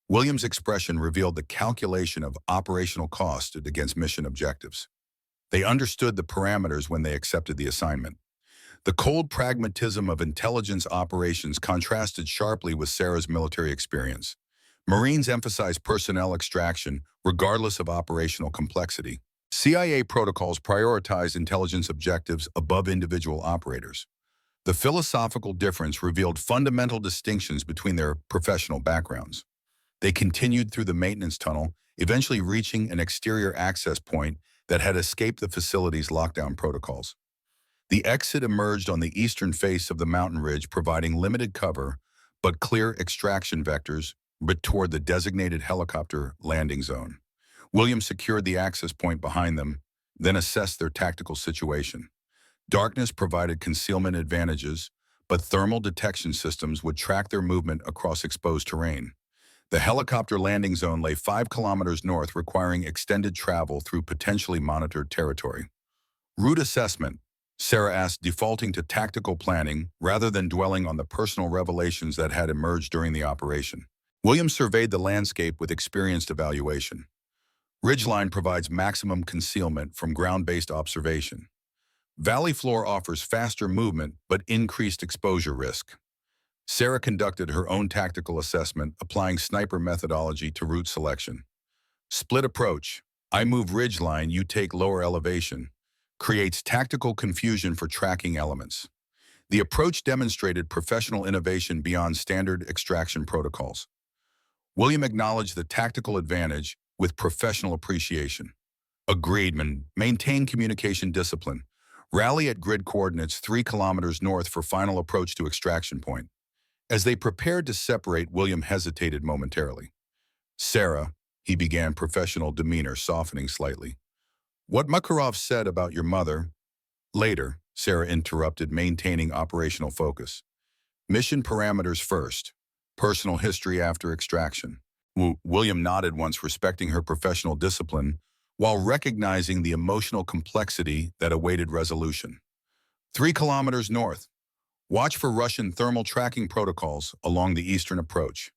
Williams' expression revealed the calculation of operational cost against mission objectives. They understood the parameters when they accepted the assignment. The cold pragmatism of intelligence operations contrasted sharply with Sarah's military experience. Marines emphasize personnel extraction regardless of operational complexity. CIA protocols prioritize intelligence objectives above individual operators. The philosophical difference revealed fundamental distinctions between their professional backgrounds. They continued through the maintenance tunnel, eventually reaching an exterior access point that had escaped the facility's lockdown protocols. The exit emerged on the eastern face of the mountain ridge, providing limited cover but clear extraction vectors toward the designated helicopter landing zone. Williams secured the access point behind them, then assessed their tactical situation. Darkness provided concealment advantages, but thermal detection systems would track their movement across exposed terrain. The helicopter landing zone lay 5 kilometers north, requiring extended travel through potentially monitored territory. Route assessment, Sarah asked, defaulting to tactical planning rather than dwelling on the personal revelations that had emerged during the operation. Williams surveyed the landscape with experienced evaluation. Ridgeline provides maximum concealment from ground-based observation. Valley floor offers faster movement but increased exposure risk. Sarah conducted her own tactical assessment, applying sniper methodology to route selection. Split approach, I move ridgeline, you take lower elevation, creates tactical confusion for tracking elements. The approach demonstrated professional innovation beyond standard extraction protocols. William acknowledged the tactical advantage with professional appreciation. Agreed, maintain communication discipline. Rally at grid coordinates 3 kilometers north for final approach to extraction point. As they prepared to separate, William hesitated momentarily. Sarah, he began, professional demeanor softening slightly. What Makarov said about your mother. Later, Sarah interrupted, maintaining operational focus. Mission parameters first. Personal history after extraction. William nodded once, respecting her professional discipline, while recognizing the emotional complexity that awaited resolution. 3 kilometers north. Watch for Russian thermal tracking protocols along the eastern approach.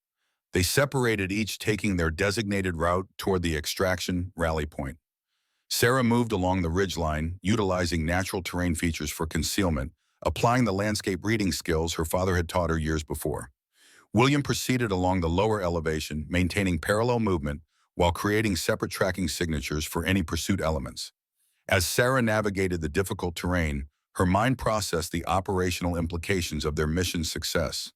They separated, each taking their designated route toward the extraction rally point. Sarah moved along the ridgeline, utilizing natural terrain features for concealment, applying the landscape reading skills her father had taught her years before. William proceeded along the lower elevation, maintaining parallel movement while creating separate tracking signatures for any pursuit elements. As Sarah navigated the difficult terrain, her mind processed the operational implications of their mission's success.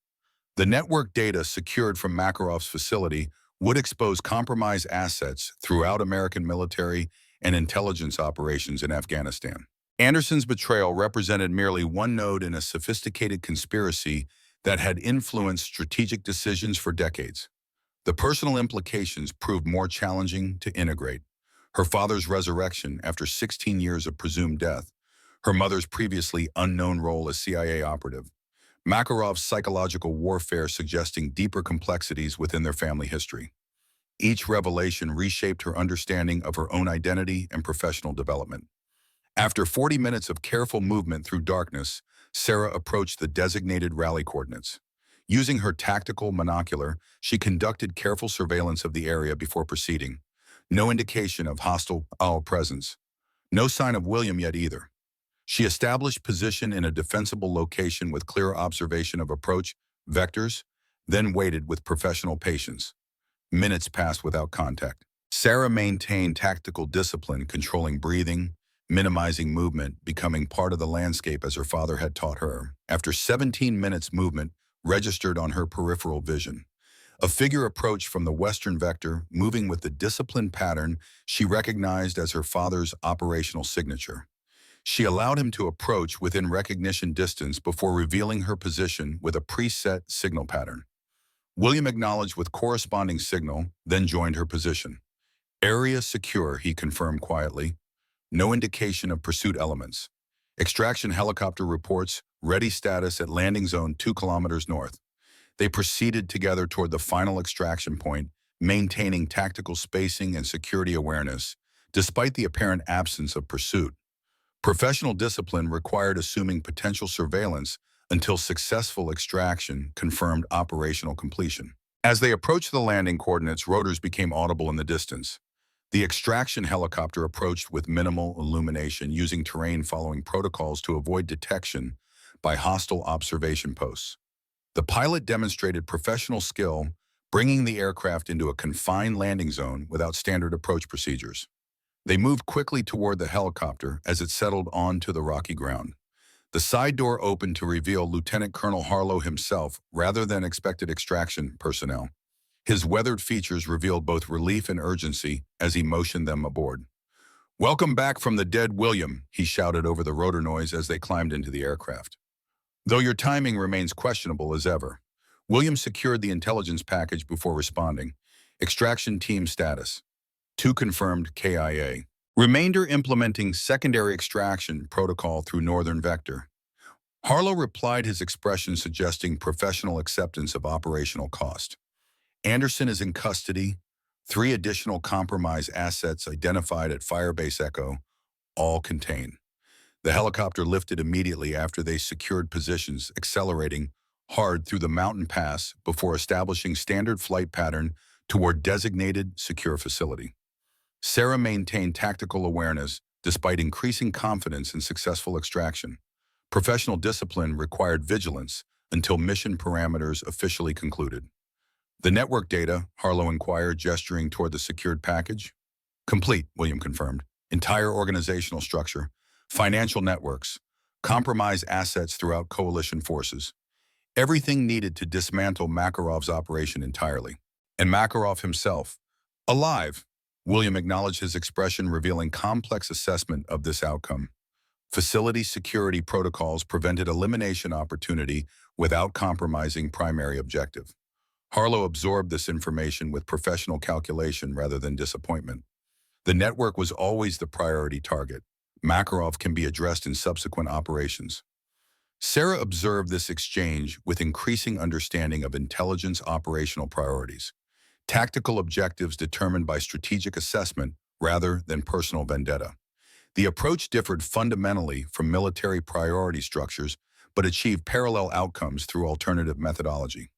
The network data secured from Makarov's facility would expose compromised assets throughout American military and intelligence operations in Afghanistan. Anderson's betrayal represented merely one node in a sophisticated conspiracy that had influenced strategic decisions for decades. The personal implications proved more challenging to integrate. Her father's resurrection after 16 years of presumed death, her mother's previously unknown role as CIA operative, Makarov's psychological warfare suggesting deeper complexities within their family history. Each revelation reshaped her understanding of her own identity and professional development. After 40 minutes of careful movement through darkness, Sarah approached the designated rally coordinates. Using her tactical monocular, she conducted careful surveillance of the area before proceeding. No indication of hostile presence. No sign of William yet either. She established position in a defensible location with clear observation of approach vectors, then waited with professional patience. Minutes passed without contact. Sarah maintained tactical discipline, controlling breathing, minimizing movement, becoming part of the landscape as her father had taught her. After 17 minutes, movement registered on her peripheral vision. A figure approached from the western vector, moving with the disciplined pattern she recognized as her father's operational signature. She allowed him to approach within recognition distance before revealing her position with a preset signal pattern. William acknowledged with corresponding signal, then joined her position. Area secure, he confirmed quietly. No indication of pursuit elements. Extraction helicopter reports ready status at landing zone 2 kilometers north. They proceeded together toward the final extraction point, maintaining tactical spacing and security awareness, despite the apparent absence of pursuit. Professional discipline required assuming potential surveillance until successful extraction confirmed operational completion. As they approached the landing coordinates, rotors became audible in the distance. The extraction helicopter approached with minimal illumination, using terrain following protocols to avoid detection by hostile observation posts. The pilot demonstrated professional skill, bringing the aircraft into a confined landing zone without standard approach procedures. They moved quickly toward the helicopter as it settled onto the rocky ground. The side door opened to reveal Lieutenant Colonel Harlow himself rather than expected extraction personnel. His weathered features revealed both relief and urgency as he motioned them aboard. "Welcome back from the dead, William," he shouted over the rotor noise as they climbed into the aircraft. "Though your timing remains questionable as ever." William secured the intelligence package before responding. Extraction team status. 2 confirmed KIA. Remainder implementing secondary extraction protocol through Northern Vector. Harlow replied, his expression suggesting professional acceptance of operational cost. Anderson is in custody. 3 additional compromised assets identified at Firebase Echo, all contained. The helicopter lifted immediately after they secured positions, accelerating hard through the mountain pass before establishing standard flight pattern toward designated secure facility. Sarah maintained tactical awareness despite increasing confidence in successful extraction. Professional discipline required vigilance until mission parameters officially concluded. The network data, Harlow inquired, gesturing toward the secured package. Complete, William confirmed. Entire organizational structure, financial networks, compromised assets throughout coalition forces. Everything needed to dismantle Makarov's operation entirely. And Makarov himself, alive. William acknowledged, his expression revealing complex assessment of this outcome. Facility security protocols prevented elimination opportunity without compromising primary objective. Harlow absorbed this information with professional calculation rather than disappointment. The network was always the priority target. Makarov can be addressed in subsequent operations. Sarah observed this exchange with increasing understanding of intelligence operational priorities. Tactical objectives determined by strategic assessment rather than personal vendetta. The approach differed fundamentally from military priority structures, but achieved parallel outcomes through alternative methodology.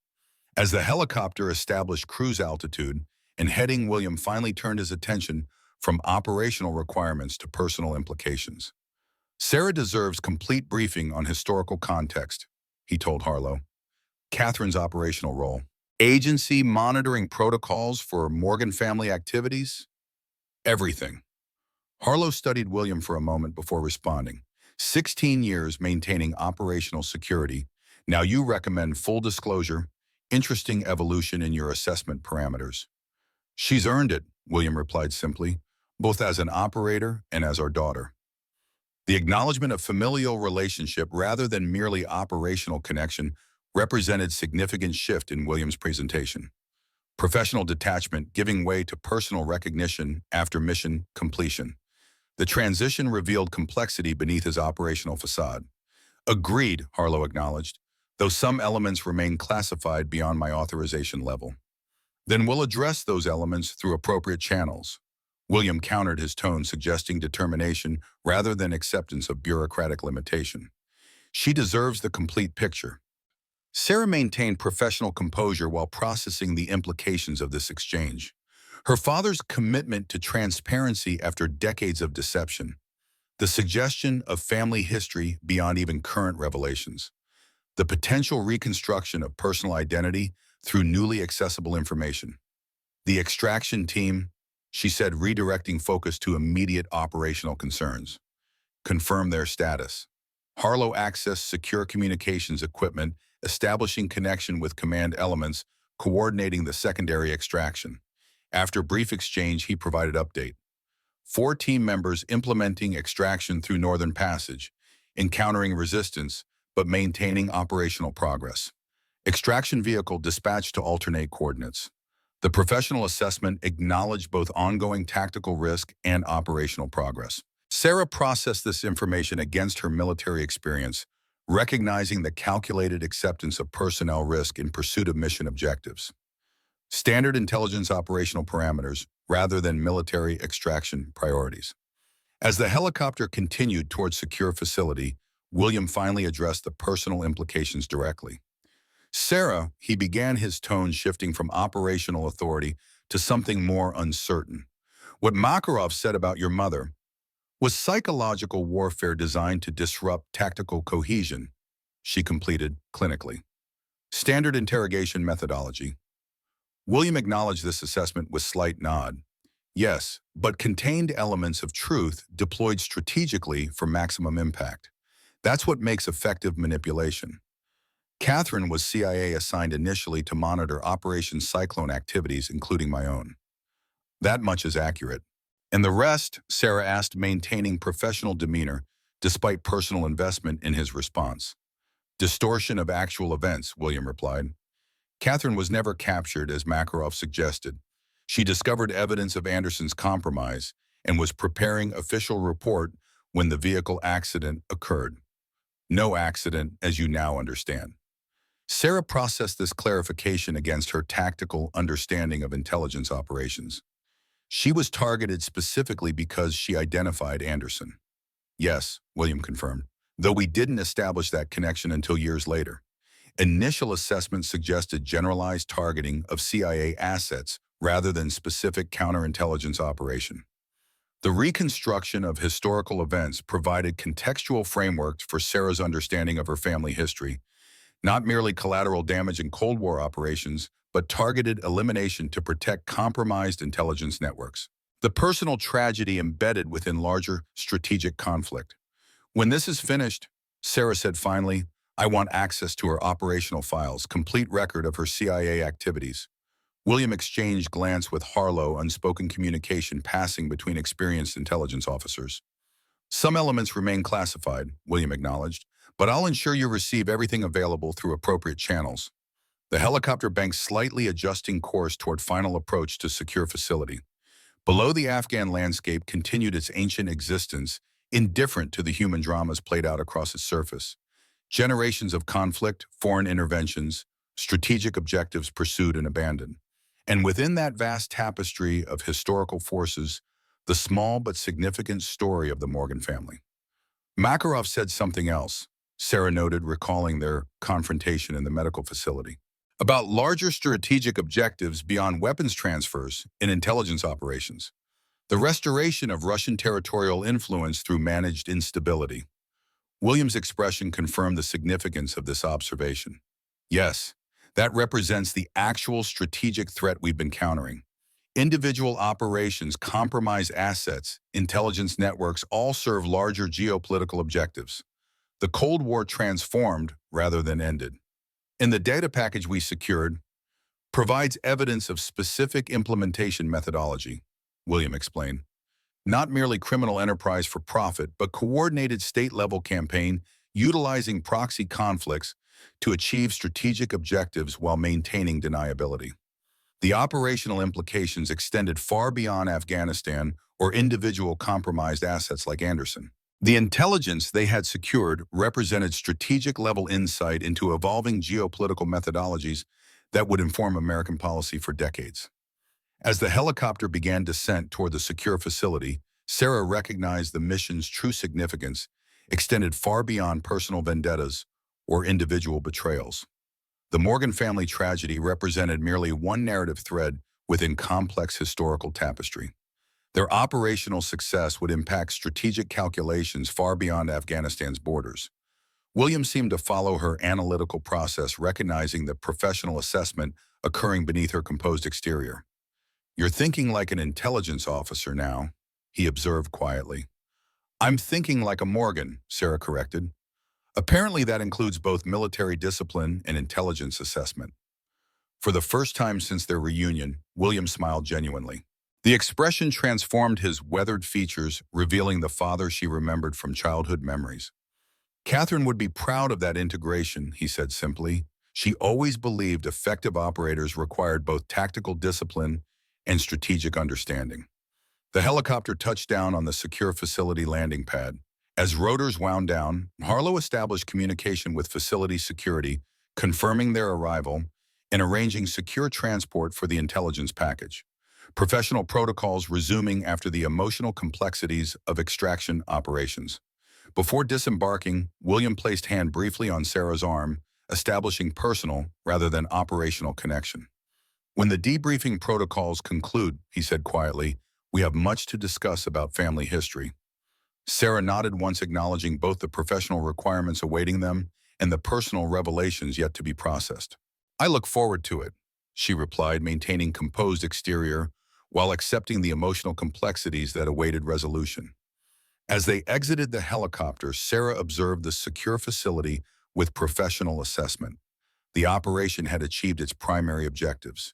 As the helicopter established cruise altitude and heading, William finally turned his attention from operational requirements to personal implications. Sarah deserves complete briefing on historical context, he told Harlow. Catherine's operational role. Agency monitoring protocols for Morgan family activities? Everything. Harlow studied William for a moment before responding. 16 years maintaining operational security. Now you recommend full disclosure, interesting evolution in your assessment parameters. She's earned it, William replied simply, both as an operator and as our daughter. The acknowledgement of familial relationship rather than merely operational connection represented significant shift in William's presentation. Professional detachment giving way to personal recognition after mission completion. The transition revealed complexity beneath his operational facade. Agreed, Harlow acknowledged, though some elements remain classified beyond my authorization level. Then we'll address those elements through appropriate channels. William countered his tone, suggesting determination rather than acceptance of bureaucratic limitation. She deserves the complete picture. Sarah maintained professional composure while processing the implications of this exchange. Her father's commitment to transparency after decades of deception, the suggestion of family history beyond even current revelations, the potential reconstruction of personal identity through newly accessible information. The extraction team, she said, redirecting focus to immediate operational concerns. Confirm their status. Harlow accessed secure communications equipment, establishing connection with command elements, coordinating the secondary extraction. After brief exchange, he provided update. 4 team members implementing extraction through Northern Passage, encountering resistance, but maintaining operational progress. Extraction vehicle dispatched to alternate coordinates. The professional assessment acknowledged both ongoing tactical risk and operational progress. Sarah processed this information against her military experience, recognizing the calculated acceptance of personnel risk in pursuit of mission objectives. Standard intelligence operational parameters rather than military extraction priorities. As the helicopter continued towards secure facility, William finally addressed the personal implications directly. Sarah, he began, his tone shifting from operational authority to something more uncertain. What Makarov said about your mother was psychological warfare designed to disrupt tactical cohesion, she completed clinically. Standard interrogation methodology. William acknowledged this assessment with slight nod. Yes, but contained elements of truth deployed strategically for maximum impact. That's what makes effective manipulation. Catherine was CIA assigned initially to monitor Operation Cyclone activities, including my own. That much is accurate. And the rest, Sarah asked, maintaining professional demeanor despite personal investment in his response. Distortion of actual events, William replied. Catherine was never captured, as Makarov suggested. She discovered evidence of Anderson's compromise and was preparing official report when the vehicle accident occurred. No accident, as you now understand. Sarah processed this clarification against her tactical understanding of intelligence operations. She was targeted specifically because she identified Anderson. Yes, William confirmed, though we didn't establish that connection until years later. Initial assessments suggested generalized targeting of CIA assets rather than specific counterintelligence operation. The reconstruction of historical events provided contextual frameworks for Sarah's understanding of her family history, not merely collateral damage in Cold War operations, but targeted elimination to protect compromised intelligence networks. The personal tragedy embedded within larger strategic conflict. When this is finished, Sarah said finally, I want access to her operational files, complete record of her CIA activities. William exchanged glance with Harlow, unspoken communication passing between experienced intelligence officers. Some elements remain classified, William acknowledged, but I'll ensure you receive everything available through appropriate channels. The helicopter banked slightly adjusting course toward final approach to secure facility. Below the Afghan landscape continued its ancient existence, indifferent to the human dramas played out across its surface. Generations of conflict, foreign interventions, strategic objectives pursued and abandoned. And within that vast tapestry of historical forces, the small but significant story of the Morgan family. Makarov said something else, Sarah noted, recalling their confrontation in the medical facility, about larger strategic objectives beyond weapons transfers in intelligence operations. The restoration of Russian territorial influence through managed instability. William's expression confirmed the significance of this observation. Yes, that represents the actual strategic threat we've been countering. Individual operations compromise assets, intelligence networks all serve larger geopolitical objectives. The Cold War transformed rather than ended. In the data package we secured, provides evidence of specific implementation methodology, William explained. Not merely criminal enterprise for profit, but coordinated state-level campaign utilizing proxy conflicts to achieve strategic objectives while maintaining deniability. The operational implications extended far beyond Afghanistan or individual compromised assets like Anderson. The intelligence they had secured represented strategic-level insight into evolving geopolitical methodologies that would inform American policy for decades. As the helicopter began descent toward the secure facility, Sarah recognized the mission's true significance extended far beyond personal vendettas or individual betrayals. The Morgan family tragedy represented merely one narrative thread within complex historical tapestry. Their operational success would impact strategic calculations far beyond Afghanistan's borders. William seemed to follow her analytical process, recognizing the professional assessment occurring beneath her composed exterior. "You're thinking like an intelligence officer now," he observed quietly. "I'm thinking like a Morgan," Sarah corrected. Apparently that includes both military discipline and intelligence assessment. For the first time since their reunion, William smiled genuinely. The expression transformed his weathered features, revealing the father she remembered from childhood memories. "Catherine would be proud of that integration," he said simply. "She always believed effective operators required both tactical discipline and strategic understanding." The helicopter touched down on the secure facility landing pad. As rotors wound down, Harlow established communication with facility security, confirming their arrival and arranging secure transport for the intelligence package. Professional protocols resuming after the emotional complexities of extraction operations. Before disembarking, William placed hand briefly on Sarah's arm, establishing personal rather than operational connection. "When the debriefing protocols conclude," he said quietly, "we have much to discuss about family history." Sarah nodded, once acknowledging both the professional requirements awaiting them and the personal revelations yet to be processed. "I look forward to it," she replied, maintaining composed exterior while accepting the emotional complexities that awaited resolution. As they exited the helicopter, Sarah observed the secure facility with professional assessment. The operation had achieved its primary objectives.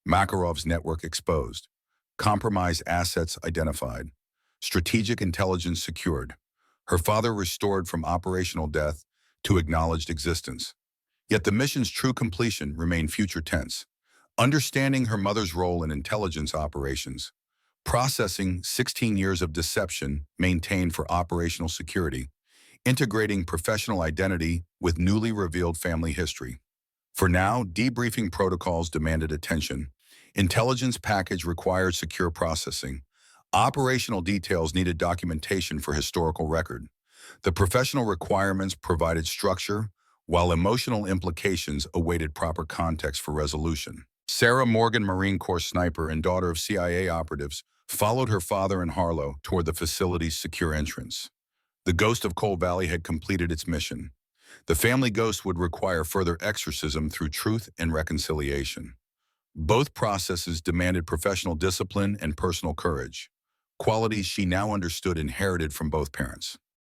Makarov's network exposed. Compromised assets identified. Strategic intelligence secured. Her father restored from operational death to acknowledged existence. Yet the mission's true completion remained future tense. Understanding her mother's role in intelligence operations. Processing 16 years of deception maintained for operational security. Integrating professional identity with newly revealed family history. For now, debriefing protocols demanded attention. Intelligence package required secure processing. Operational details needed documentation for historical record. The professional requirements provided structure, while emotional implications awaited proper context for resolution. Sarah Morgan, Marine Corps sniper and daughter of CIA operatives, followed her father and Harlow toward the facility's secure entrance. The ghost of Coal Valley had completed its mission. The family ghost would require further exorcism through truth and reconciliation. Both processes demanded professional discipline and personal courage, qualities she now understood inherited from both parents.